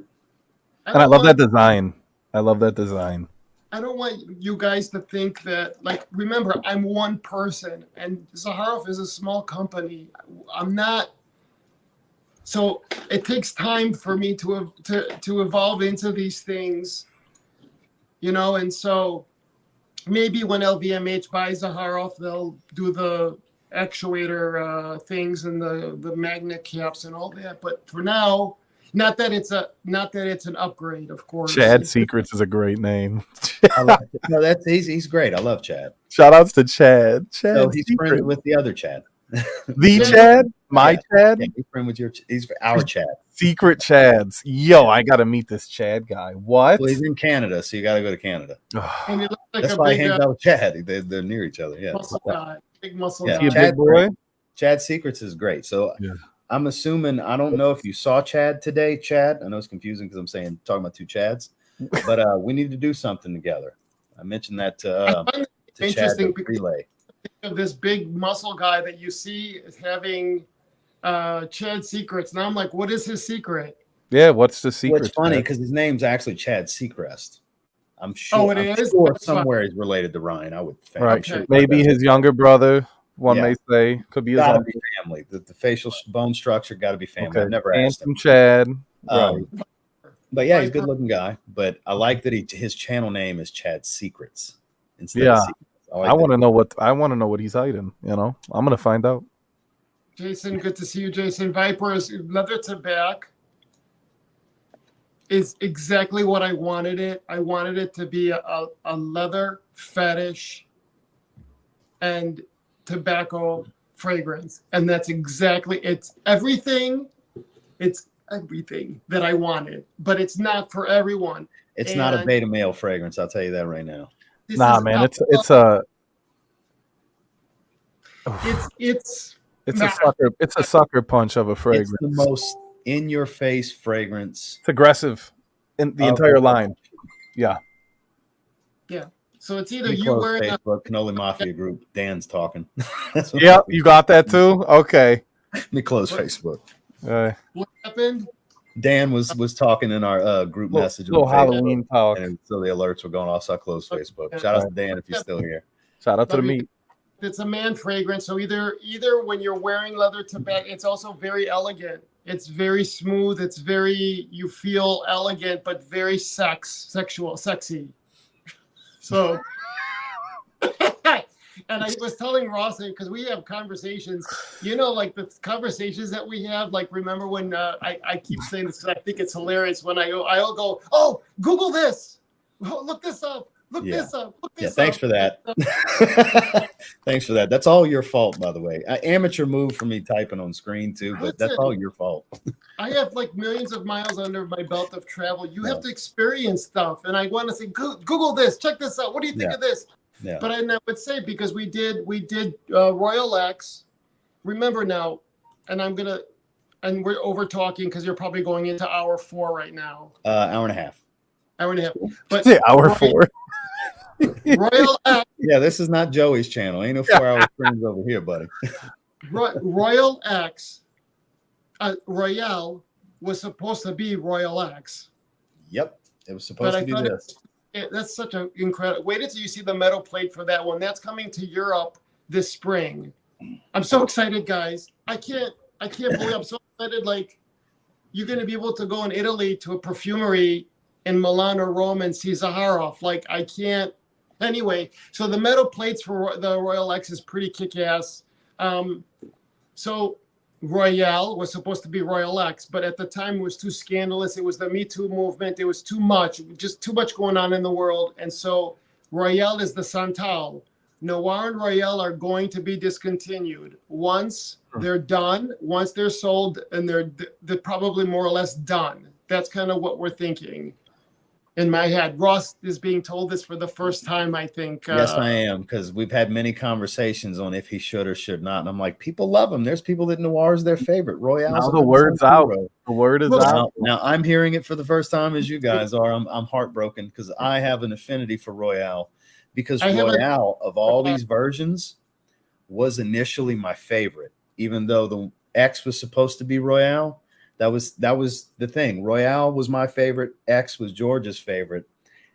And I love that design. I don't want you guys to think that, like, remember, I'm one person and Zaharoff is a small company. I'm not. So it takes time for me to evolve into these things, you know, and so maybe when LVMH buys Zaharoff, they'll do the actuator things and the magnet caps and all that. But for now, not that it's an upgrade, of course. Chad Secrets is a great name. No, he's great. I love Chad. Shout outs to Chad. So he's friends with the other Chad. The Chad? My Chad? Yeah, he's friends with he's our Chad. Secret Chads. Yo, I gotta meet this Chad guy. What? Well, he's in Canada, so you gotta go to Canada. And he looks like That's why I hang out with Chad. They're near each other. Yeah. Muscle guy. big muscle Yeah, guy. He a big boy? Chad Secrets is great. So Yeah. I'm assuming, I don't know if you saw Chad today, Chad. I know it's confusing because I'm talking about two Chads, but we need to do something together. I mentioned that I find it to Chad interesting the because relay. of this big muscle guy that you see is having Chad Secrets. Now I'm like, what is his secret? Yeah, what's the Well, secret? it's funny Chad? because his name's actually Chad Seacrest. I'm Oh, sure. it I'm is? sure That's why. somewhere he's related to Ryan. I would think. I'm Right. sure Maybe his younger brother, one Yeah. may say. Could be his Gotta uncle. be family. The facial bone structure got to be family. Okay. I've never asked him. Handsome Chad. Right. But yeah, he's a Viper. good looking guy. But I like that his channel name is Chad Secrets instead Yeah. of Secrets. I want to know what he's hiding. You know, I'm gonna find out. Jason, good to see you, Jason. Vipers, leather to back is exactly what I wanted it. I wanted it to be a leather fetish and tobacco fragrance. And that's exactly, it's everything that I wanted, but it's not for everyone. It's not a beta male fragrance. I'll tell you that right now. Nah, man, it's a sucker punch of a fragrance. It's the most in your face fragrance. It's aggressive in the entire line. Yeah. Yeah. So it's either you wearing Facebook, Cannoli Mafia group. Dan's talking. Yeah, you got that too? Okay. Let me close Facebook. What happened? Dan was talking in our group message. Little Halloween talk. And so the alerts were going off, so I closed Facebook. Shout out to Dan if you're still here. Shout out to the meat. It's a man fragrance. So either when you're wearing leather tobacco, it's also very elegant. It's very smooth. It's very, you feel elegant, but very sexual, sexy. So, and I was telling Ross, because we have conversations, you know, like the conversations that we have, like, remember when I keep saying this because I think it's hilarious when I'll go, oh, Google this. Oh, look this up. Look this up. Look this up. Thanks for that. Thanks for that. That's all your fault, by the way. Amateur move for me typing on screen too, but that's all your fault. I have like millions of miles under my belt of travel. You have to experience stuff, and I want to say, Google this, check this out. What do you think of this? Yeah. But I would say, because we did Royal X. Remember now, and we're over talking because you're probably going into hour 4 right now. Hour and a half. Hour and a half. But hour 4. Royal X. Yeah, this is not Joey's channel. Ain't no 4-hour streams over here, buddy. Royal X. Royale was supposed to be Royal X. Yep, it was supposed to be this. That's such an incredible. Wait until you see the metal plate for that one. That's coming to Europe this spring. I'm so excited, guys. I can't believe I'm so excited. Like, you're going to be able to go in Italy to a perfumery in Milan or Rome and see Zaharoff. Like, I can't. Anyway, so the metal plates for the Royal X is pretty kick-ass. So Royale was supposed to be Royal X, but at the time it was too scandalous. It was the Me Too movement. It was too much, just too much going on in the world. And so Royale is the Santal. Noir and Royale are going to be discontinued once they're done, once they're sold, and they're probably more or less done. That's kind of what we're thinking in my head. Ross is being told this for the first time, I think. Yes, I am, because we've had many conversations on if he should or should not. And I'm like, people love him. There's people that Noir is their favorite. Royale. Now the word's out. The word is out. Now I'm hearing it for the first time as you guys are. I'm heartbroken because I have an affinity for Royale, because Royale, of all these versions, was initially my favorite, even though the X was supposed to be Royale. That was the thing. Royale was my favorite. X was George's favorite.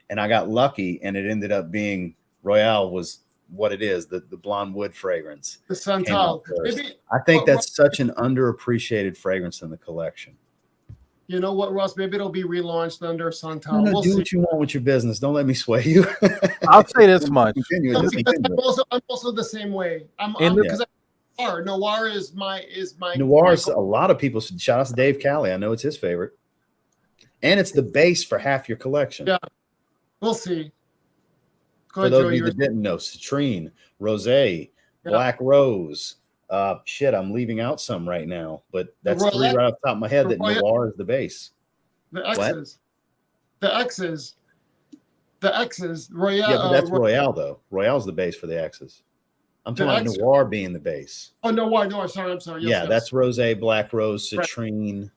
And I got lucky, and it ended up being Royale was what it is, the blonde wood fragrance. The Santal. I think that's such an underappreciated fragrance in the collection. You know what, Ross? Maybe it'll be relaunched under Santal. No, do what you want with your business. Don't let me sway you. I'll say this much. I'm also the same way. Noir is my Noir is a lot of people. Shout out to Dave Calley. I know it's his favorite, and it's the base for half your collection. Yeah, we'll see. For those of you that didn't know, Citrine, Rosé, Black Rose. I'm leaving out some right now, but that's 3 right off the top of my head that Noir is the base. The X's. Royale. Yeah, but that's Royale though. Royale's the base for the X's. I'm talking about Noir being the base. Oh, Noir. Sorry, I'm sorry. Yes, Yeah, yes. that's Rosé, Black Rose, Citrine. Right.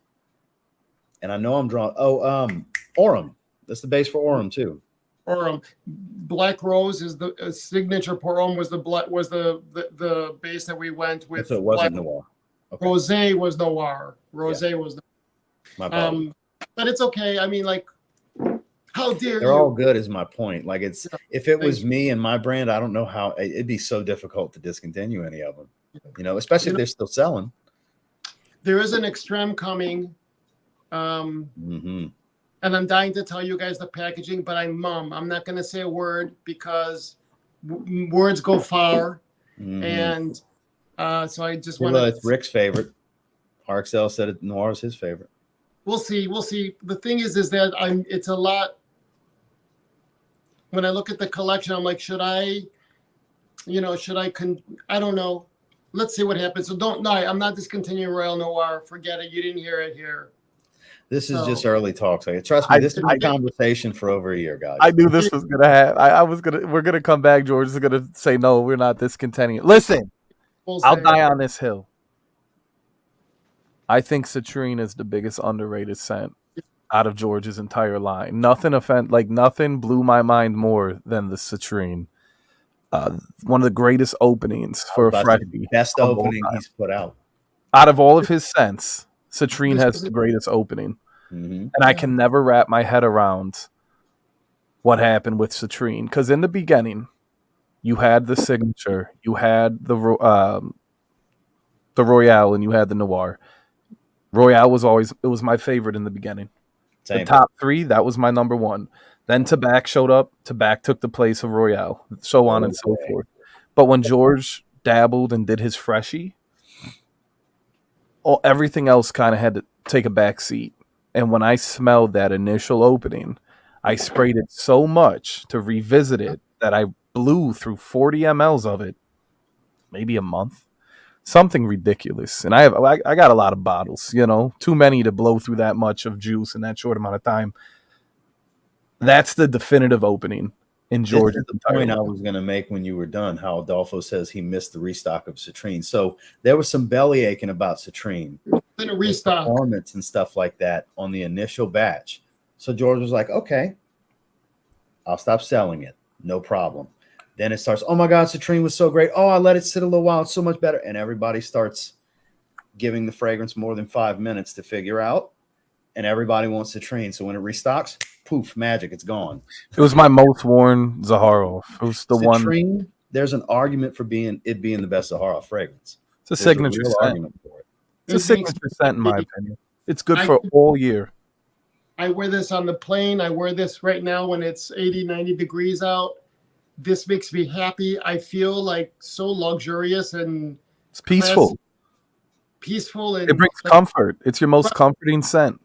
And I know I'm drawing. Oh, Aurum. That's the base for Aurum too. Aurum. Black Rose is the signature. Aurum was the base that we went with. So it wasn't Noir. Okay. Rosé was Noir. Rosé was. My problem. But it's okay. I mean, like, how dare They're you? all good is my point. Like if it was me and my brand, I don't know how it'd be so difficult to discontinue any of them. You know, especially if they're still selling. There is an extreme coming. And I'm dying to tell you guys the packaging, but I'm not going to say a word because words go far. And so I just want to. It's Rick's favorite. RXL said Noir is his favorite. We'll see. The thing is that it's a lot. When I look at the collection, I'm like, I don't know. Let's see what happens. So I'm not discontinuing Royal Noir. Forget it. You didn't hear it here. This is just early talks. Trust me, this is a conversation for over a year, guys. I knew this was gonna happen. We're gonna come back. George is gonna say no, we're not discontinuing. Listen, I'll die on this hill. I think Citrine is the biggest underrated scent out of George's entire line. Nothing blew my mind more than the Citrine. One of the greatest openings for a freshie. Best opening he's put out. Out of all of his scents, Citrine has the greatest opening. And I can never wrap my head around what happened with Citrine. Because in the beginning, you had the signature, you had the Royale, and you had the Noir. Royale was my favorite in the beginning. Same. The top three, that was my number one. Then Tabac showed up. Tabac took the place of Royale, so on and so forth. But when George dabbled and did his freshie, everything else kind of had to take a back seat. And when I smelled that initial opening, I sprayed it so much to revisit it that I blew through 40 mLs of it, maybe a month. Something ridiculous. And I got a lot of bottles, too many to blow through that much of juice in that short amount of time. That's the definitive opening in Georgia. This is the point I was going to make when you were done, how Adolfo says he missed the restock of Citrine. So there was some belly aching about Citrine. In a restock. Performance and stuff like that on the initial batch. So George was like, okay, I'll stop selling it. No problem. Then it starts, oh my God, Citrine was so great. Oh, I let it sit a little while. It's so much better. And everybody starts giving the fragrance more than 5 minutes to figure out. And everybody wants Citrine. So when it restocks, poof, magic, it's gone. It was my most worn Zaharoff. It was the Citrine, one. There's an argument for being the best Zaharoff fragrance. It's a signature scent. It's a signature scent, in my opinion. It's good for all year. I wear this on the plane. I wear this right now when it's 80, 90 degrees out. This makes me happy. I feel like so luxurious and it's peaceful. Peaceful, and it brings comfort. It's your most comforting scent.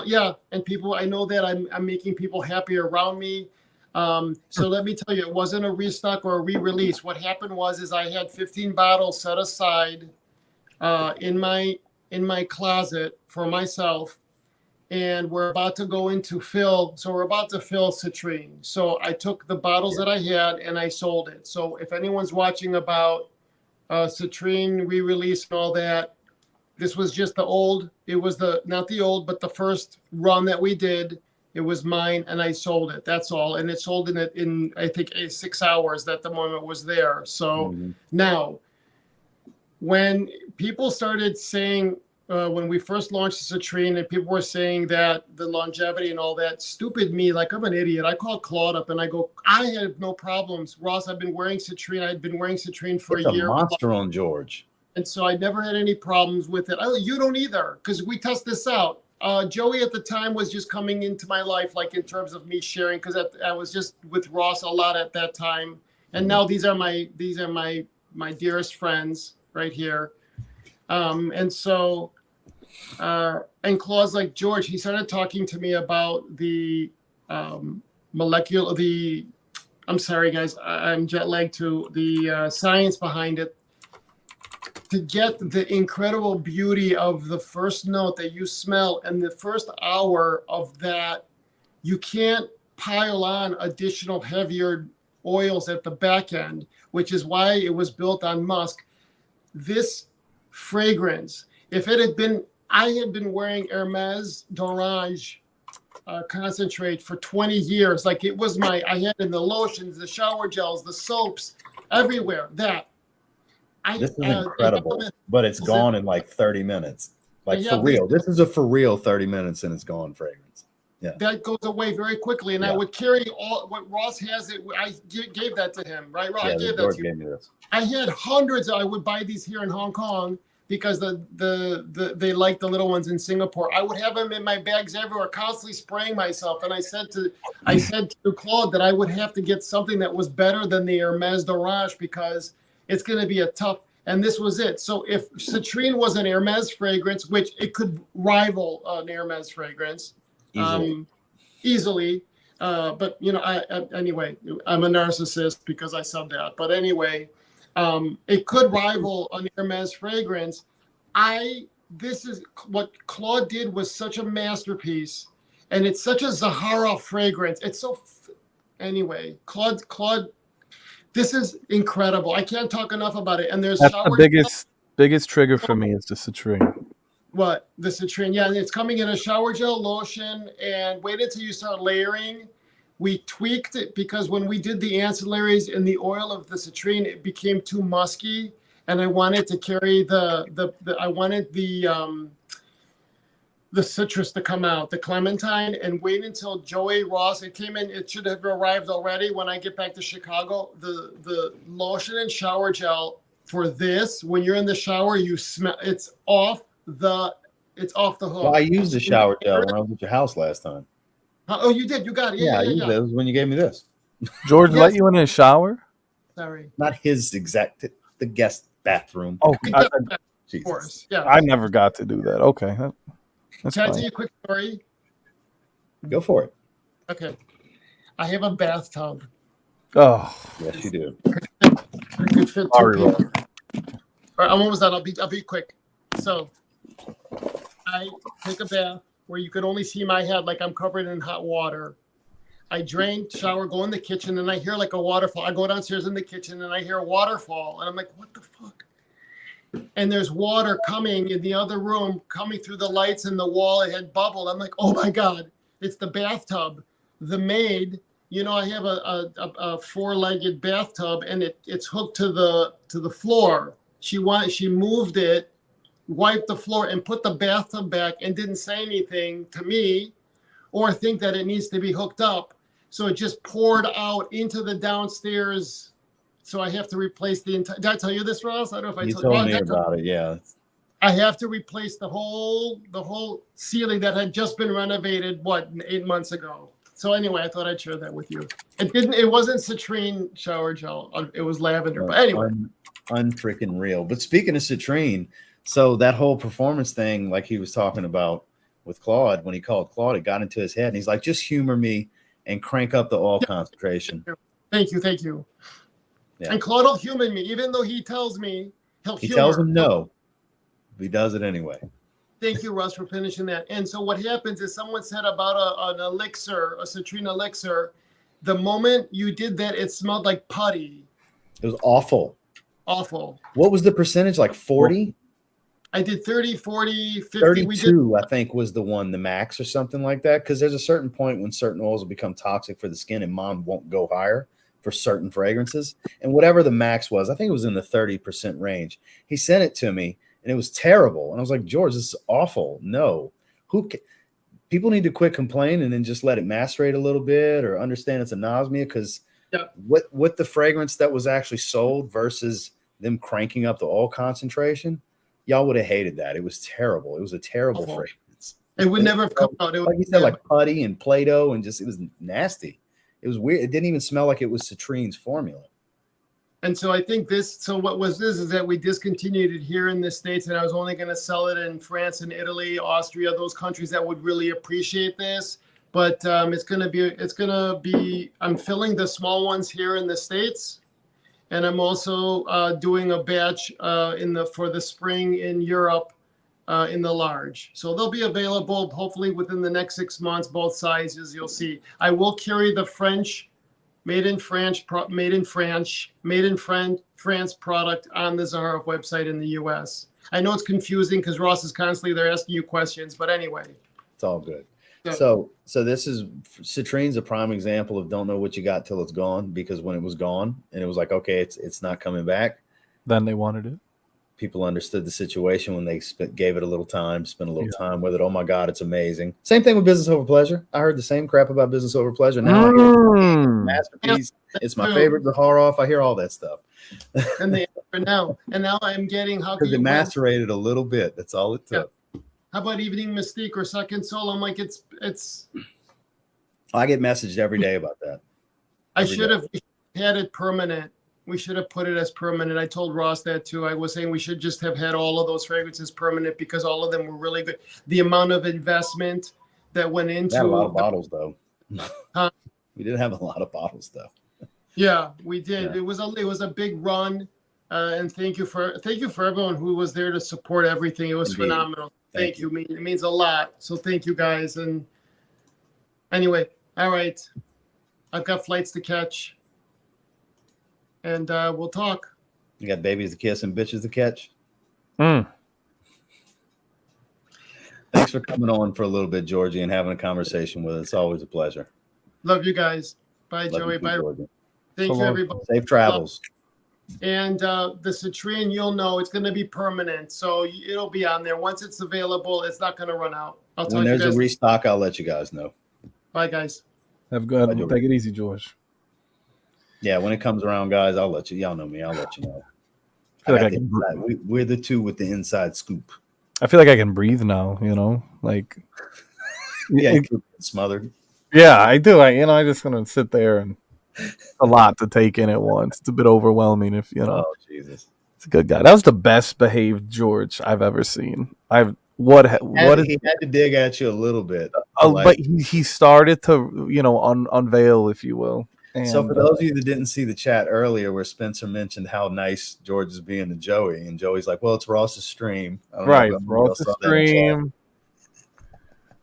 Yeah, and people, I know that I'm making people happy around me. So let me tell you, it wasn't a restock or a re-release. What happened was I had 15 bottles set aside in my closet for myself, and we're about to go into fill. So we're about to fill Citrine. So I took the bottles that I had and I sold it. So if anyone's watching about Citrine re-release and all that, this was just the old. It was not the old, but the first run that we did. It was mine, and I sold it. That's all. And it sold in I think 6 hours that the moment was there. So now, when people started saying, when we first launched Citrine, and people were saying that the longevity and all that, stupid me, like I'm an idiot. I called Claude up and I go, I have no problems. Ross, I've been wearing Citrine. I'd been wearing Citrine for a year. It's a monster on George. And so I never had any problems with it. You don't either, because we test this out. Joey at the time was just coming into my life, like in terms of me sharing, because I was just with Ross a lot at that time. And now these are my dearest friends right here. And so, and Claude's like, George, he started talking to me about the I'm sorry, guys, I'm jet lagged too, the science behind it. To get the incredible beauty of the first note that you smell and the first hour of that, you can't pile on additional heavier oils at the back end, which is why it was built on musk. This fragrance, if it had been, I had been wearing Hermes d'Orange concentrate for 20 years. Like it was I had in the lotions, the shower gels, the soaps, everywhere. This is incredible, but it's gone in like 30 minutes. Like for real. This is a for real 30 minutes and it's gone fragrance. Yeah. That goes away very quickly. And I would carry all what Ross has. I gave that to him, right? I gave that to you. Gave me this. I had hundreds. I would buy these here in Hong Kong because they like the little ones in Singapore. I would have them in my bags everywhere, constantly spraying myself. And I said to Claude that I would have to get something that was better than the Hermes d'Orange because it's going to be a tough. And this was it. So if Citrine was an Hermes fragrance, which it could rival an Hermes fragrance easily. But you know, anyway, I'm a narcissist because I said that. But anyway, it could rival an Hermes fragrance. This is what Claude did was such a masterpiece, and it's such a Zaharoff fragrance. It's so. Anyway, Claude. This is incredible. I can't talk enough about it. And that's the biggest trigger for me is the citrine. What? The citrine. Yeah, and it's coming in a shower gel, lotion, and wait until you start layering. We tweaked it because when we did the ancillaries in the oil of the citrine, it became too musky, and I wanted to carry I wanted the citrus to come out, the clementine, and wait until Joey Ross, it came in, it should have arrived already when I get back to Chicago. The lotion and shower gel for this, when you're in the shower, you smell, it's off the hook. Well, I used the shower gel when I was at your house last time. Oh, you did? You got it. Yeah. It was when you gave me this. George let you in his shower? Sorry. Not his exact, the guest bathroom. Oh, of course. Yeah. I never got to do that. Okay. Can I tell you a quick story? Go for it. Okay. I have a bathtub. Oh. Yes, you do. I could fit two people. All right, I'm almost done. I'll be quick. So I take a bath where you could only see my head, like I'm covered in hot water. I drain, shower, go in the kitchen, and I hear like a waterfall. I go downstairs in the kitchen and I hear a waterfall, and I'm like, what the fuck? And there's water coming in the other room, coming through the lights in the wall. It had bubbled. I'm like, oh my God, it's the bathtub. The maid, you know, I have a four-legged bathtub, and it's hooked to the floor. She moved it, wiped the floor, and put the bathtub back, and didn't say anything to me, or think that it needs to be hooked up. So it just poured out into the downstairs. So I have to replace the entire. Did I tell you this, Ross? I don't know if I told me about it. Yeah. I have to replace the whole ceiling that had just been renovated 8 months ago. So anyway, I thought I'd share that with you. It wasn't citrine shower gel. It was lavender. But anyway, unfreaking real. But speaking of citrine, so that whole performance thing, like he was talking about with Claude, when he called Claude, it got into his head, and he's like, just humor me and crank up the oil concentration. Thank you. Yeah. And Claude will humor me, even though he tells me he tells him no. He does it anyway. Thank you, Russ, for finishing that. And so what happens is someone said about an elixir, a citrine elixir. The moment you did that, it smelled like putty. It was awful. Awful. What was the percentage? Like 40? I did 30, 40, 50. 32, I think, was the max or something like that. Because there's a certain point when certain oils will become toxic for the skin, and mom won't go higher for certain fragrances. And whatever the max was, I think it was in the 30% range. He sent it to me, and it was terrible. And I was like, George, this is awful. No. People need to quit complaining and just let it macerate a little bit, or understand it's anosmia, because what the fragrance that was actually sold versus them cranking up the oil concentration, y'all would have hated that. It was terrible. It was a terrible fragrance. It would never have come out. Like you said, like putty and Play-Doh, and just, it was nasty. It was weird. It didn't even smell like it was citrine's formula. And so I think what was this is that we discontinued it here in the States, and I was only going to sell it in France and Italy, Austria, those countries that would really appreciate this. But it's going to be, I'm filling the small ones here in the States. And I'm also doing a batch for the spring in Europe in the large. So they'll be available hopefully within the next 6 months, both sizes. You'll see. I will carry the French made in France product on the Zaharoff website in the U.S. I know it's confusing because Ross is constantly there asking you questions, but anyway. It's all good. So this is citrine's a prime example of don't know what you got till it's gone, because when it was gone and it was like, okay, it's not coming back, then they wanted it. People understood the situation when they gave it a little time, spent a little time with it. Oh my God, it's amazing. Same thing with Business Over Pleasure. I heard the same crap about Business Over Pleasure. Now I hear it's a masterpiece. It's my favorite Zaharoff. I hear all that stuff. And now I'm getting because they macerated a little bit. That's all it took. Yeah. How about Evening Mystique or Second Soul? I'm like, it's. I get messaged every day about that. I should have had it permanent. We should have put it as permanent. I told Ross that too. I was saying we should just have had all of those fragrances permanent because all of them were really good. The amount of investment that went into. We had a lot of bottles though. We did have a lot of bottles though. Yeah, we did. Yeah. It was a big run, and thank you for everyone who was there to support everything. It was Indeed. phenomenal. Thank you. It means a lot. So thank you guys. And anyway, all right, I've got flights to catch, and we'll talk. You got babies to kiss and bitches to catch. Thanks for coming on for a little bit, Georgie, and having a conversation with us. It's always a pleasure. Love you guys. Bye, Love Joey. you too, Bye. Georgie. Thank you, everybody. Safe travels. And the citrine, you'll know it's going to be permanent, so it'll be on there. Once it's available, it's not going to run out. I'll tell when you there's guys. a restock, I'll let you guys know. Bye, guys. Have a good. Bye, Take it easy, George. Yeah, when it comes around, guys, I'll let you. Y'all know me. I'll let you know. We're the two with the inside scoop. I feel like I can breathe now. You know, like yeah, smothered. Yeah, I do. I just gonna sit there and a lot to take in at once. It's a bit overwhelming if you know. Oh Jesus, it's a good guy. That was the best behaved George I've ever seen. He had to dig at you a little bit, but he started to unveil, if you will. And, so for those of you that didn't see the chat earlier, where Spencer mentioned how nice George is being to Joey, and Joey's like, "Well, it's Ross's stream, right? Ross's stream."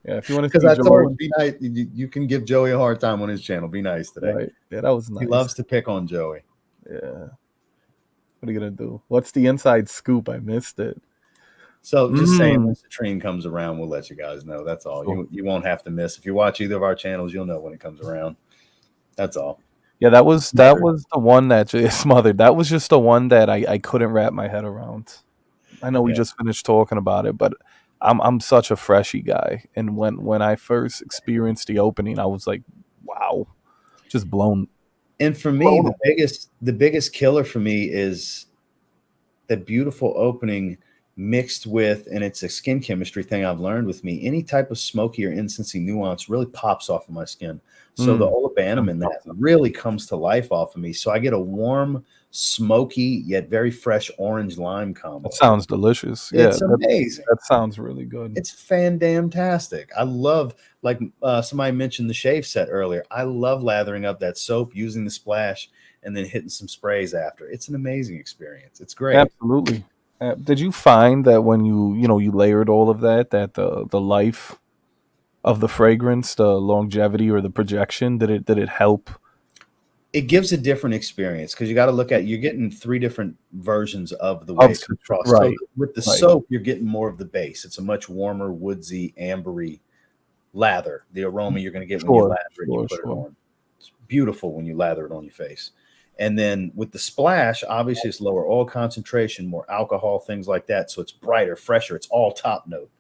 Yeah, if you want to, because I told him, be nice. You can give Joey a hard time on his channel. Be nice today. Right. Yeah, that was nice. He loves to pick on Joey. Yeah. What are you gonna do? What's the inside scoop? I missed it. So just saying, once the train comes around, we'll let you guys know. That's all. Cool. You won't have to miss. If you watch either of our channels, you'll know when it comes around. That's all. Yeah, that was the one that smothered. That was just the one that I couldn't wrap my head around. I know we just finished talking about it, but I'm such a freshy guy, and when I first experienced the opening, I was like, wow, just blown. And for me, the biggest killer for me is the beautiful opening mixed with, and it's a skin chemistry thing I've learned with me, any type of smoky or incensey nuance really pops off of my skin. So the olibanum in that really comes to life off of me. So I get a warm, smoky, yet very fresh orange lime combo. That sounds delicious. It's amazing. That sounds really good. It's fan-damn-tastic. I love, like somebody mentioned the shave set earlier. I love lathering up that soap, using the splash, and then hitting some sprays after. It's an amazing experience. It's great. Absolutely. Did you find that when you layered all of that the life of the fragrance, the longevity or the projection, did it help? It gives a different experience because you got to look at, you're getting 3 different versions of the way it's crossed. Right. So with the soap, you're getting more of the base. It's a much warmer, woodsy, ambery lather. The aroma you're going to get when you lather it and you put it on. It's beautiful when you lather it on your face. And then with the splash, obviously it's lower oil concentration, more alcohol, things like that. So it's brighter, fresher. It's all top note.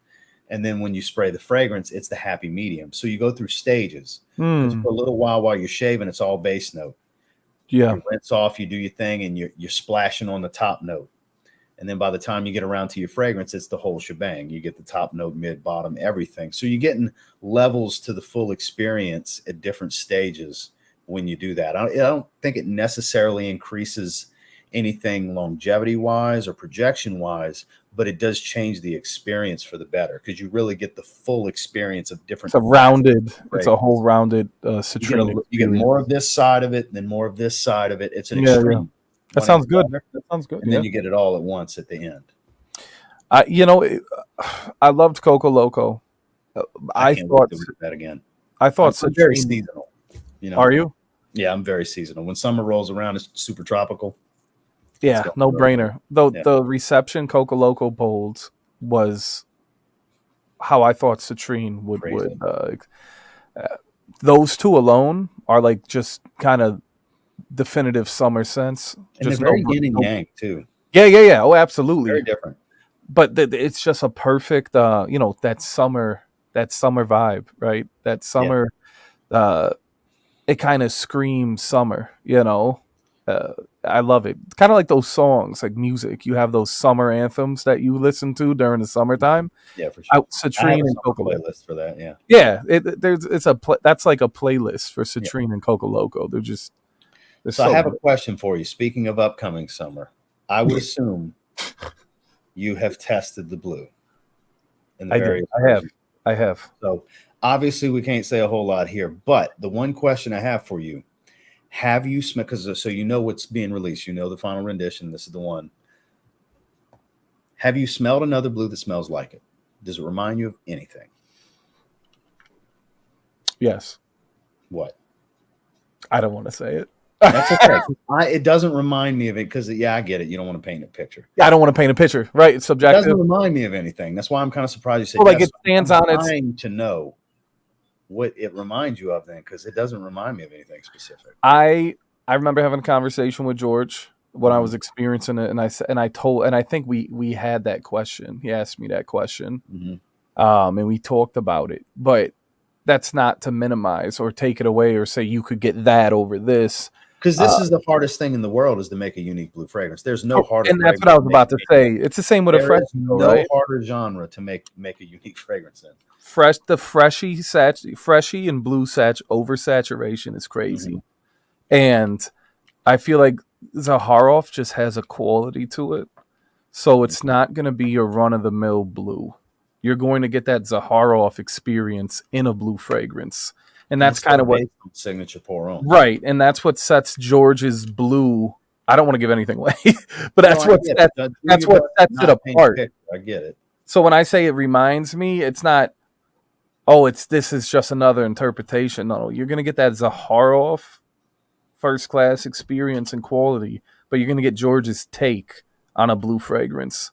And then when you spray the fragrance, it's the happy medium. So you go through stages. For a little while you're shaving, it's all base note. Yeah. You rinse off, you do your thing, and you're splashing on the top note. And then by the time you get around to your fragrance, it's the whole shebang. You get the top note, mid, bottom, everything. So you're getting levels to the full experience at different stages when you do that. I don't think it necessarily increases anything longevity-wise or projection-wise, but it does change the experience for the better because you really get the full experience of different. It's a whole rounded citrine. You get more of this side of it, then more of this side of it. It's an extreme. Yeah. That sounds good. That sounds good. And then you get it all at once at the end. I loved Coco Loco. I can't wait to read that again. I thought it's very seasonal. Are you? Yeah, I'm very seasonal. When summer rolls around, it's super tropical. Yeah, go. no brainer. Though Yeah. the reception Coco Loco pulled was how I thought Citrine would. Crazy. Those two alone are like just kind of definitive summer scents. And Just they're very yin and yang too. Yeah. Oh, absolutely. Very different. But it's just a perfect, that summer vibe, right? That summer, it kind of screams summer, I love it. Kind of like those songs, like music. You have those summer anthems that you listen to during the summertime. Yeah, for sure. Citrine and Coco playlist for that. Yeah. Yeah, that's like a playlist for Citrine and Coco Loco. They're just. So I have a question for you. Speaking of upcoming summer, I would assume you have tested the blue. I have. So obviously we can't say a whole lot here, but the one question I have for you, have you smelled, because so you know what's being released, you know the final rendition, this is the one. Have you smelled another blue that smells like it? Does it remind you of anything? Yes. What? I don't want to say it. That's okay. It doesn't remind me of it because, I get it. You don't want to paint a picture. Yeah, I don't want to paint a picture. Right. It's subjective. It doesn't remind me of anything. That's why I'm kind of surprised you said like it stands on its. Trying to know what it reminds you of then, because it doesn't remind me of anything specific. I remember having a conversation with George when I was experiencing it, and I think we had that question. He asked me that question, and we talked about it. But that's not to minimize or take it away or say you could get that over this. Because this is the hardest thing in the world, is to make a unique blue fragrance. There's no harder. And that's what I was about to say. It's the same with a fresh. No harder genre to make a unique fragrance in. The freshy and blue oversaturation is crazy, and I feel like Zaharoff just has a quality to it, so it's not going to be your run of the mill blue. You're going to get that Zaharoff experience in a blue fragrance. And that's kind of what signature pour on. Right. And that's what sets George's blue. I don't want to give anything away, but that's what sets it apart. I get it. So when I say it reminds me, it's not, this is just another interpretation. No, you're going to get that Zaharoff first class experience and quality, but you're going to get George's take on a blue fragrance.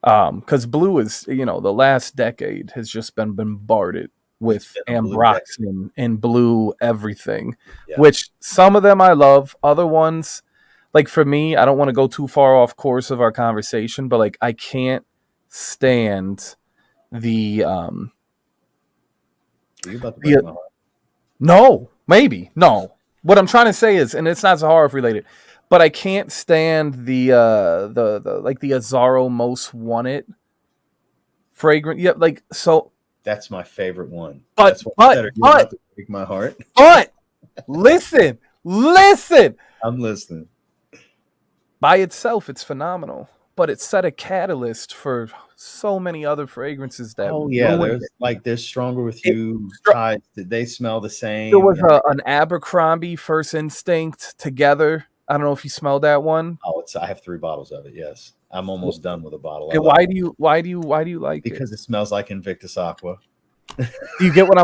Because blue is, the last decade has just been bombarded with ambroxan and blue everything, which some of them I love. Other ones, like for me, I don't want to go too far off course of our conversation, but like I can't stand the Are you about to break my heart? No. What I'm trying to say is, and it's not Zaharoff related, but I can't stand the Azzaro Most Wanted fragrance. Yeah, like so. That's my favorite one. But about to break my heart. But listen. I'm listening. By itself, it's phenomenal, but it set a catalyst for so many other fragrances that. Oh yeah, there's Stronger With You. They smell the same. There was an Abercrombie First Instinct together. I don't know if you smelled that one. Oh, I have 3 bottles of it. Yes, I'm almost done with a bottle. Okay, why do you like it? Because it smells like Invictus Aqua. You get what I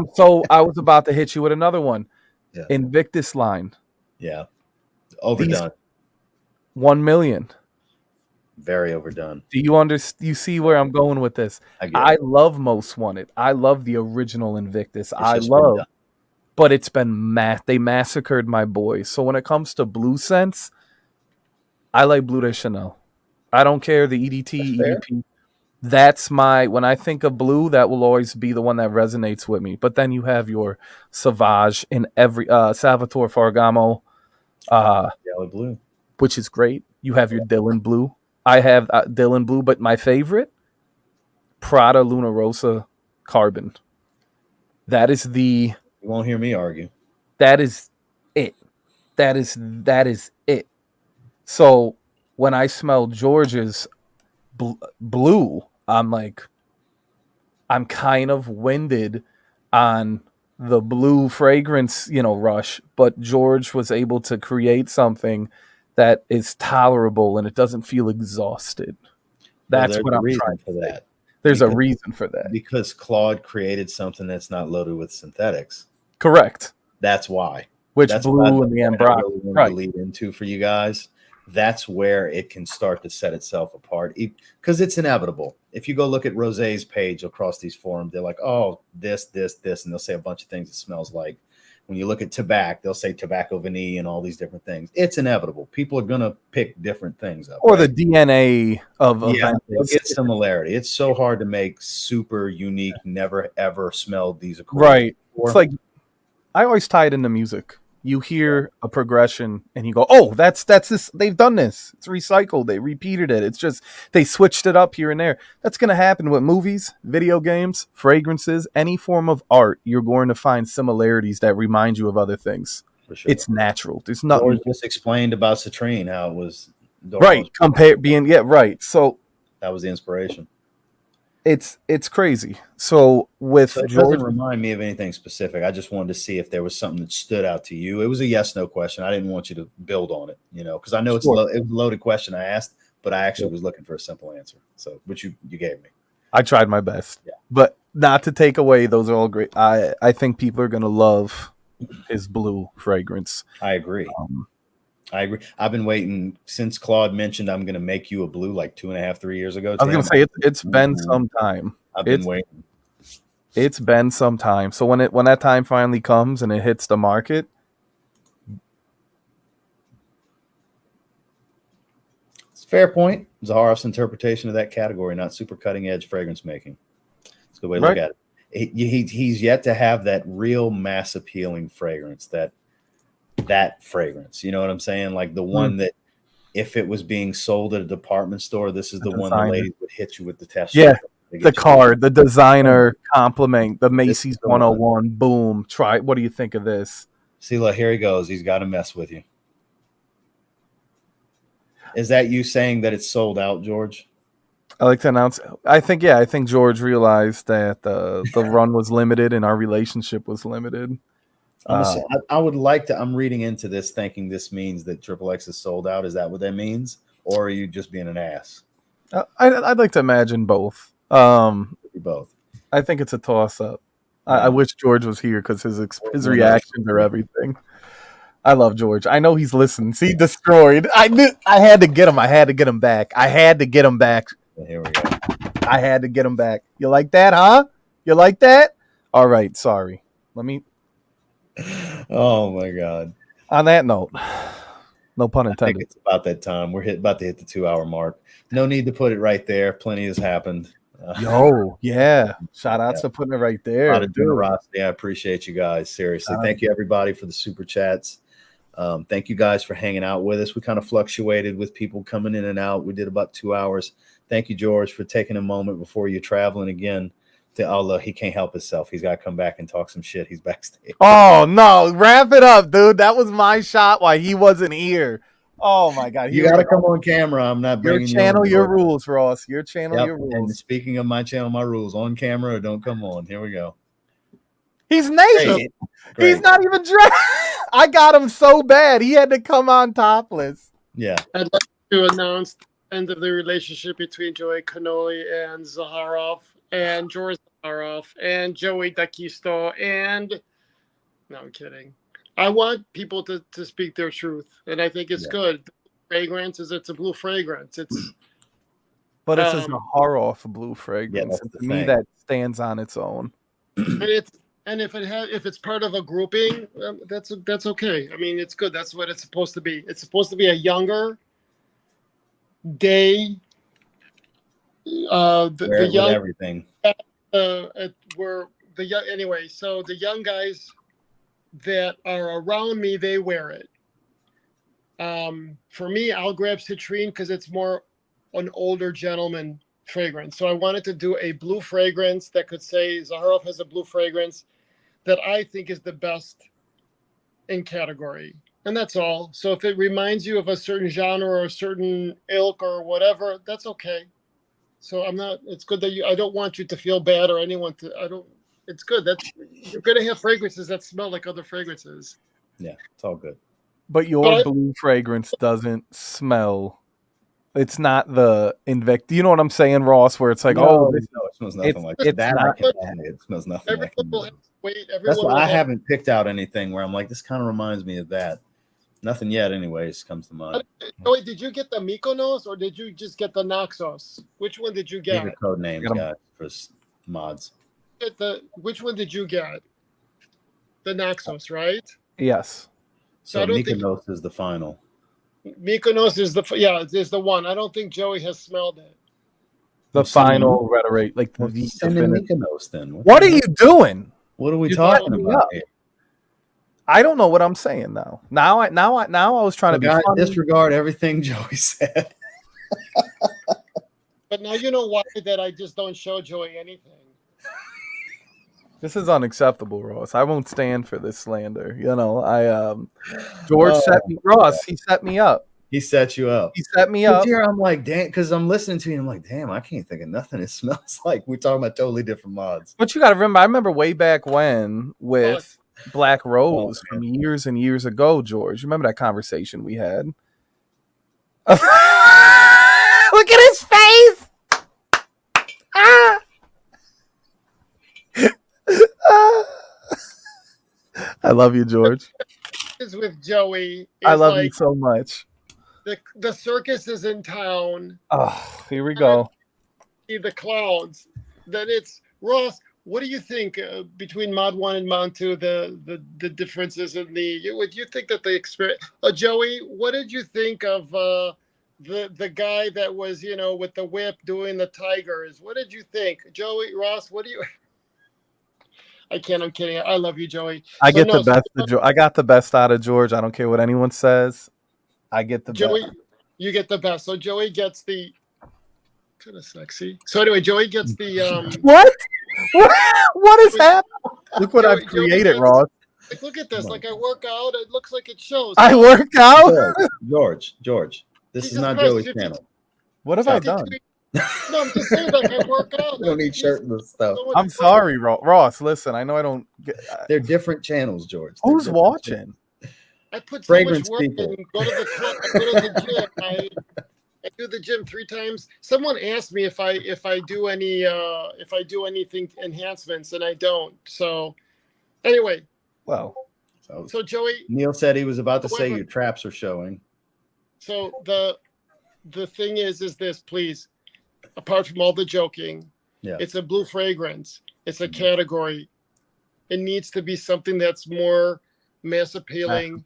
was about to hit you with another one. Yeah. Invictus line. Yeah, overdone. 1 million. Very overdone. Do you understand? You see where I'm going with this? I love Most Wanted. I love the original Invictus. But it's been they massacred my boys. So when it comes to blue scents, I like Bleu de Chanel. I don't care the EDT, EDP. That's when I think of blue, that will always be the one that resonates with me. But then you have your Sauvage in every Salvatore Ferragamo, Yellow Blue, which is great. You have your Dylan Blue. I have Dylan Blue, but my favorite, Prada Luna Rosa Carbon. That is You won't hear me argue. That is it. That is it. So when I smell George's blue, I'm kind of winded on the blue fragrance, rush, but George was able to create something that is tolerable and it doesn't feel exhausted. That's what I'm trying to say. There's a reason for that. Because Claude created something that's not loaded with synthetics. Correct. That's why. Which That's blue and the point I Ambrox, really wanted right? to lead into for you guys. That's where it can start to set itself apart because it's inevitable. If you go look at Rosé's page across these forums, they're like, oh, this, and they'll say a bunch of things it smells like. When you look at tobacco, they'll say tobacco vanille and all these different things. It's inevitable. People are going to pick different things up. Or right? the DNA of Yeah, events. it's similarity. It's so hard to make super unique, never ever smelled these accords. Right. before. It's like I always tie it into music. You hear a progression and you go, "Oh, that's this. They've done this. It's recycled. They repeated it. It's just they switched it up here and there." That's going to happen with movies, video games, fragrances, any form of art. You're going to find similarities that remind you of other things. For sure. It's natural. There's nothing. George just explained about Citrine, how it was Right. Compare being right. So that was the inspiration. it's crazy. So with it George, doesn't remind me of anything specific. I just wanted to see if there was something that stood out to you. It was a yes/no question. I didn't want you to build on it, because I know it was a loaded question I asked, but I actually was looking for a simple answer. So, which you gave me. I tried my best. Yeah. But not to take away, those are all great. I think people are gonna love his blue fragrance. I agree. I agree. I've been waiting since Claude mentioned I'm going to make you a blue like 2.5, 3 years ago. I was going to say it's been some time. I've been waiting. It's been some time. So when that time finally comes and it hits the market, it's a fair point. Zaharoff's interpretation of that category, not super cutting edge fragrance making. It's a good way to look at it. He's yet to have that real mass appealing fragrance, that fragrance, you know what I'm saying? Like the one that if it was being sold at a department store, this is the one the ladies would hit you with the test. Yeah, the card, the designer compliment, the Macy's 101, boom, try. What do you think of this? See, look, here he goes. He's got to mess with you. Is that you saying that it's sold out, George? I like to announce. I think George realized that the run was limited and our relationship was limited. I would like to. I'm reading into this thinking this means that XXX is sold out. Is that what that means, or are you just being an ass? I'd like to imagine both. Both. I think it's a toss up. I wish George was here because his reactions are everything. I love George. I know he's listening. See, destroyed. I had to get him. I had to get him back. Well, here we go. I had to get him back. You like that, huh? You like that? All right. Sorry. Let me. Oh my God. On that note, no pun intended. I think it's about that time. We're about to hit the 2-hour mark. No need to put it right there. Plenty has happened. Yeah. Shout out to putting it right there. A lot of generosity. I appreciate you guys. Seriously. Thank you everybody for the super chats. Thank you guys for hanging out with us. We kind of fluctuated with people coming in and out. We did about 2 hours. Thank you, George, for taking a moment before you're traveling again. Look, he can't help himself. He's got to come back and talk some shit. He's backstage. Oh, no. Wrap it up, dude. That was my shot while he wasn't here. Oh, my God. You got to come on camera. I'm not bringing your channel, your rules, Ross. Your channel, your rules. And speaking of my channel, my rules, on camera or don't come on. Here we go. He's naked. Great. He's not even dressed. I got him so bad. He had to come on topless. Yeah. I'd like to announce the end of the relationship between Joey Cannoli and Zaharoff. And George Zaharoff and Joey D'Acquisto and no, I'm kidding. I want people to speak their truth, and I think it's good. The fragrance it's a blue fragrance. But it's a Zaharoff blue fragrance. Yeah, to me, that stands on its own. And if it's part of a grouping, that's okay. I mean, it's good. That's what it's supposed to be. It's supposed to be a younger day. The young everything were the young anyway. So the young guys that are around me, they wear it. For me, I'll grab Citrine because it's more an older gentleman fragrance. So I wanted to do a blue fragrance that could say Zaharoff has a blue fragrance that I think is the best in category. And that's all. So if it reminds you of a certain genre or a certain ilk or whatever, that's okay. So it's good that I don't want you to feel bad or it's good. You're going to have fragrances that smell like other fragrances. Yeah, it's all good. But your blue fragrance doesn't smell. It's not the invect. You know what I'm saying, Ross? Where it's like, no, it smells nothing like it's that. not I can say it smells nothing like Everyone will Mentos. wait. That's Everyone why will I have. haven't picked out anything where I'm like, this kind of reminds me of that. Nothing yet, anyways, comes to mind. Oh, wait, did you get the Mykonos or did you just get the Naxos? Which one did you These get? are code names, Get 'em. guys, for mods. Which one did you get? The Naxos, right? Yes. So So I don't think- Mykonos is the final. Mykonos is the one. I don't think Joey has smelled it. The Well, send final rhetoric, like Well, the send in definitive. Mykonos then. What the are heck? you doing? What are we You talking set me about up. here? I don't know what I'm saying now. Now I was trying to be Guys, funny. disregard everything Joey said. But now you know why that I just don't show Joey anything. This is unacceptable, Ross. I won't stand for this slander. You know, George set me Ross, he set me up. He set you up. He set me 'Cause up. here I'm like, damn, because I'm listening to you and I'm like, damn, I can't think of nothing. It smells like we're talking about totally different mods. But you gotta remember, I remember way back when with Black Rose Oh, from years and years ago, George. Remember that conversation we had? Look at his face. Ah! I love you, George. Is with Joey. Is I love like you so much. the circus is in town. Oh, here we go. See the clowns. Then it's Ross. What do you think between Mod 1 and Mod 2? The differences in would you think that the experience? Joey, what did you think of the guy that was with the whip doing the tigers? What did you think, Joey? Ross, what do you? I'm kidding. I love you, Joey. I get the best. I got the best out of George. I don't care what anyone says. I get the Joey, best. you get the best. So Joey gets the kind of sexy. So anyway, Joey gets the What? What is happening? Look what I've created, Ross. Like, look at this. Like I work out. It looks like it shows. I work out. George. This is not Joey's channel. What have I done? No, I'm just saying, like I work out. We don't need shirtless stuff. I'm sorry, Ross. Listen, I know I don't get. They're different channels, George. Who's watching? I put so Fragrance much work people. in. Go to the club. I go to the gym. I do the gym 3 times. Someone asked me if I do anything enhancements, and I don't. So anyway. Well. So Joey. Neil said he was about to say your traps are showing. So the thing is this, please. Apart from all the joking, it's a blue fragrance. It's a category. It needs to be something that's more mass appealing.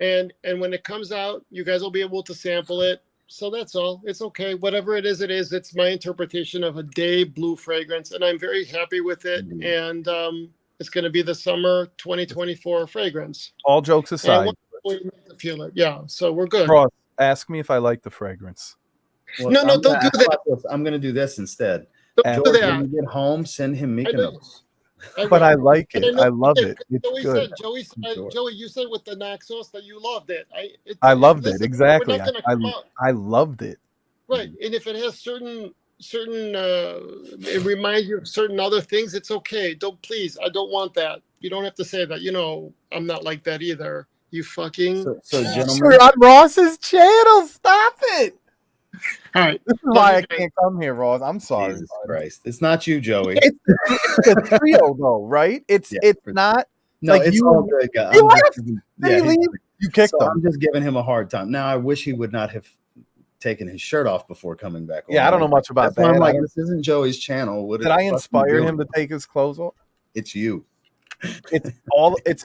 And when it comes out, you guys will be able to sample it. So that's all. It's okay. Whatever it is, it's my interpretation of a day blue fragrance, and I'm very happy with it. And it's going to be the summer 2024 fragrance. All jokes aside, feel it. Yeah. So we're good. Ross, ask me if I like the fragrance. Well, no, don't do that. I'm going to do this instead. Don't do that. When you get home, send him Mykonos. But I like it. I love it. It's good. Joey, you said with the Naxos that you loved it. I loved it. Exactly. I loved it. Right. And if it has certain it reminds you of certain other things, it's okay. I don't want that. You don't have to say that. I'm not like that either. You fucking. So gentlemen. You're on Ross's channel. Stop it. All right. This is why I can't come here, Ross. I'm sorry. Jesus Christ. It's not you, Joey. It's a trio, though, right? It's not. No, like it's all good, guys. You kicked him. I'm just giving him a hard time. Now, I wish he would not have taken his shirt off before coming back. Yeah, I don't know much about that. I'm like, this isn't Joey's channel. Did I inspire him to take his clothes off? It's you. It's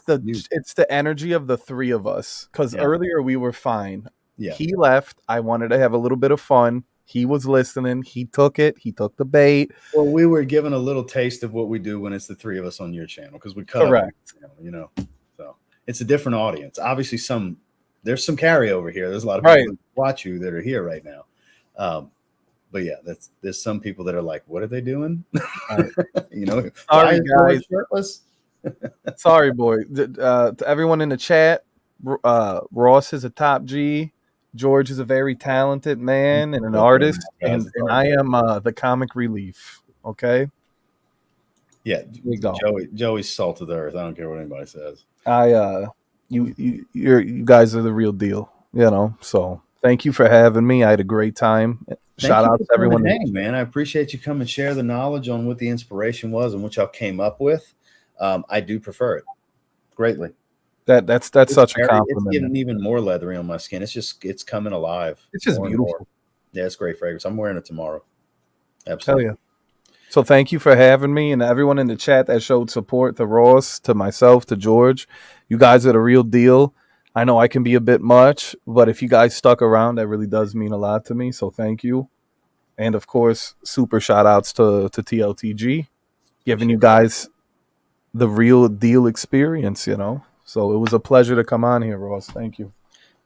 the energy of the three of us. Because earlier we were fine. Yeah. He left. I wanted to have a little bit of fun. He was listening. He took it. He took the bait. Well, we were given a little taste of what we do when it's the three of us on your channel because we cut correct. Up, so it's a different audience. Obviously, there's some carryover here. There's a lot of people who watch you that are here right now. But yeah, there's some people that are like, what are they doing? Sorry, guys. Shirtless? Sorry, boy. To everyone in the chat, Ross is a top G. George is a very talented man and an artist, and I am the comic relief. Okay. Yeah, Joey's salt of the earth. I don't care what anybody says. You guys are the real deal. So thank you for having me. I had a great time. Shout out to everyone. Hey, man, I appreciate you coming and share the knowledge on what the inspiration was and what y'all came up with. I do prefer it greatly. That's such a compliment. It's getting even more leathery on my skin. It's coming alive. It's just beautiful. Yeah, it's great fragrance. I'm wearing it tomorrow. Absolutely. Hell yeah. So thank you for having me, and everyone in the chat that showed support, to Ross, to myself, to George. You guys are the real deal. I know I can be a bit much, but if you guys stuck around, that really does mean a lot to me. So thank you. And of course, super shout outs to TLTG, giving you guys the real deal experience, you know. So it was a pleasure to come on here, Ross. Thank you.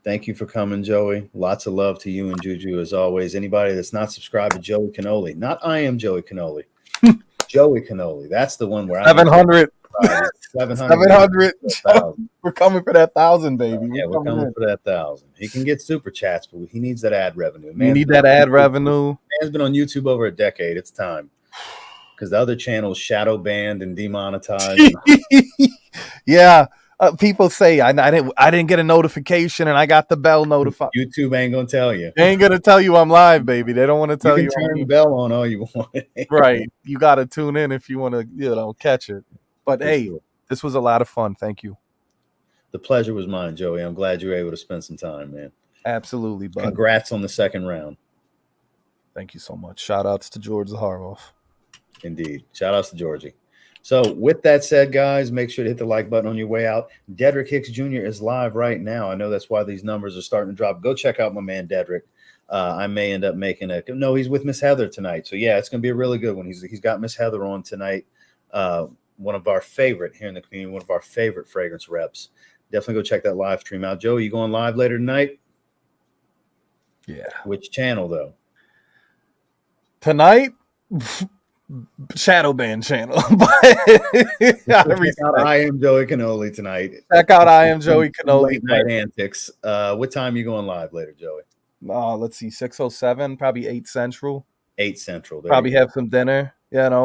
Thank you for coming, Joey. Lots of love to you and Juju as always. Anybody that's not subscribed to Joey Cannoli, not I am Joey Cannoli, Joey Cannoli. That's the one where 700. 700. We're coming for that 1,000, baby. Yeah, we're coming for that 1,000. He can get super chats, but he needs that ad revenue. You need that ad revenue. Man's been on YouTube over a decade. It's time. Because the other channels shadow banned and demonetized. Yeah. People say I didn't get a notification and I got the bell notified. YouTube ain't gonna tell you. They ain't gonna tell you I'm live, baby. They don't want to tell you. Turn the bell on all you want. Right. You got to tune in if you want to, catch it. But hey, this was a lot of fun. Thank you. The pleasure was mine, Joey. I'm glad you were able to spend some time, man. Absolutely, bud. Congrats on the second round. Thank you so much. Shout outs to George Zaharoff. Indeed. Shout outs to Georgie. So with that said, guys, make sure to hit the like button on your way out. Dedrick Hicks Jr. is live right now. I know that's why these numbers are starting to drop. Go check out my man, Dedrick. I may end up making no, he's with Miss Heather tonight. So yeah, it's going to be a really good one. He's got Miss Heather on tonight. One of our favorite here in the community, one of our favorite fragrance reps. Definitely go check that live stream out. Joe, you going live later tonight? Yeah. Which channel though? Tonight? Shadow Band channel. Check out I am Joey Cannoli tonight. Check out I am Joey Cannoli. Late night antics. What time are you going live later, Joey? Let's see, 6:07, probably 8 Central. 8 Central. Probably have some dinner,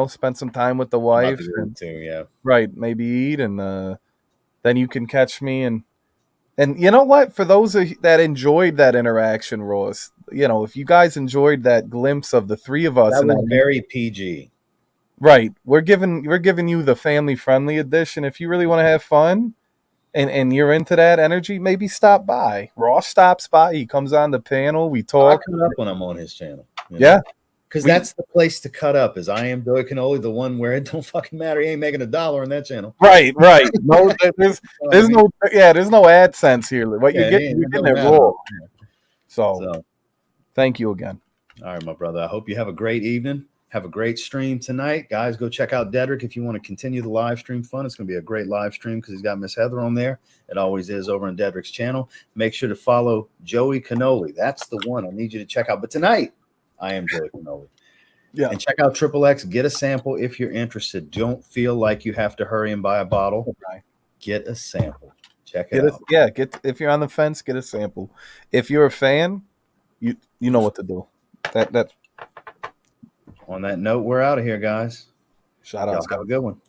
spend some time with the wife. Yeah. Right, maybe eat, and then you can catch me. And you know what? For those that enjoyed that interaction, Ross, if you guys enjoyed that glimpse of the three of us, that was very PG. Right, we're giving you the family friendly edition. If you really want to have fun, and you're into that energy, maybe stop by. Ross stops by. He comes on the panel. We talk. I cut up when I'm on his channel. Yeah. Because that's the place to cut up. Is I am Joey Cannoli, the one where it don't fucking matter. He ain't making $1 on that channel. Right. No, there's no AdSense here. What you're getting it raw. So, thank you again. All right, my brother. I hope you have a great evening. Have a great stream tonight. Guys, go check out Dedrick if you want to continue the live stream fun. It's going to be a great live stream because he's got Miss Heather on there. It always is over on Dedrick's channel. Make sure to follow Joey Cannoli. That's the one I need you to check out. But tonight, I am Joey Cannoli. Yeah. And check out XXX. Get a sample if you're interested. Don't feel like you have to hurry and buy a bottle. Okay. Get a sample. Check it out. If you're on the fence, get a sample. If you're a fan, you know what to do. That. On that note, we're out of here, guys. Shout out. Have a good one.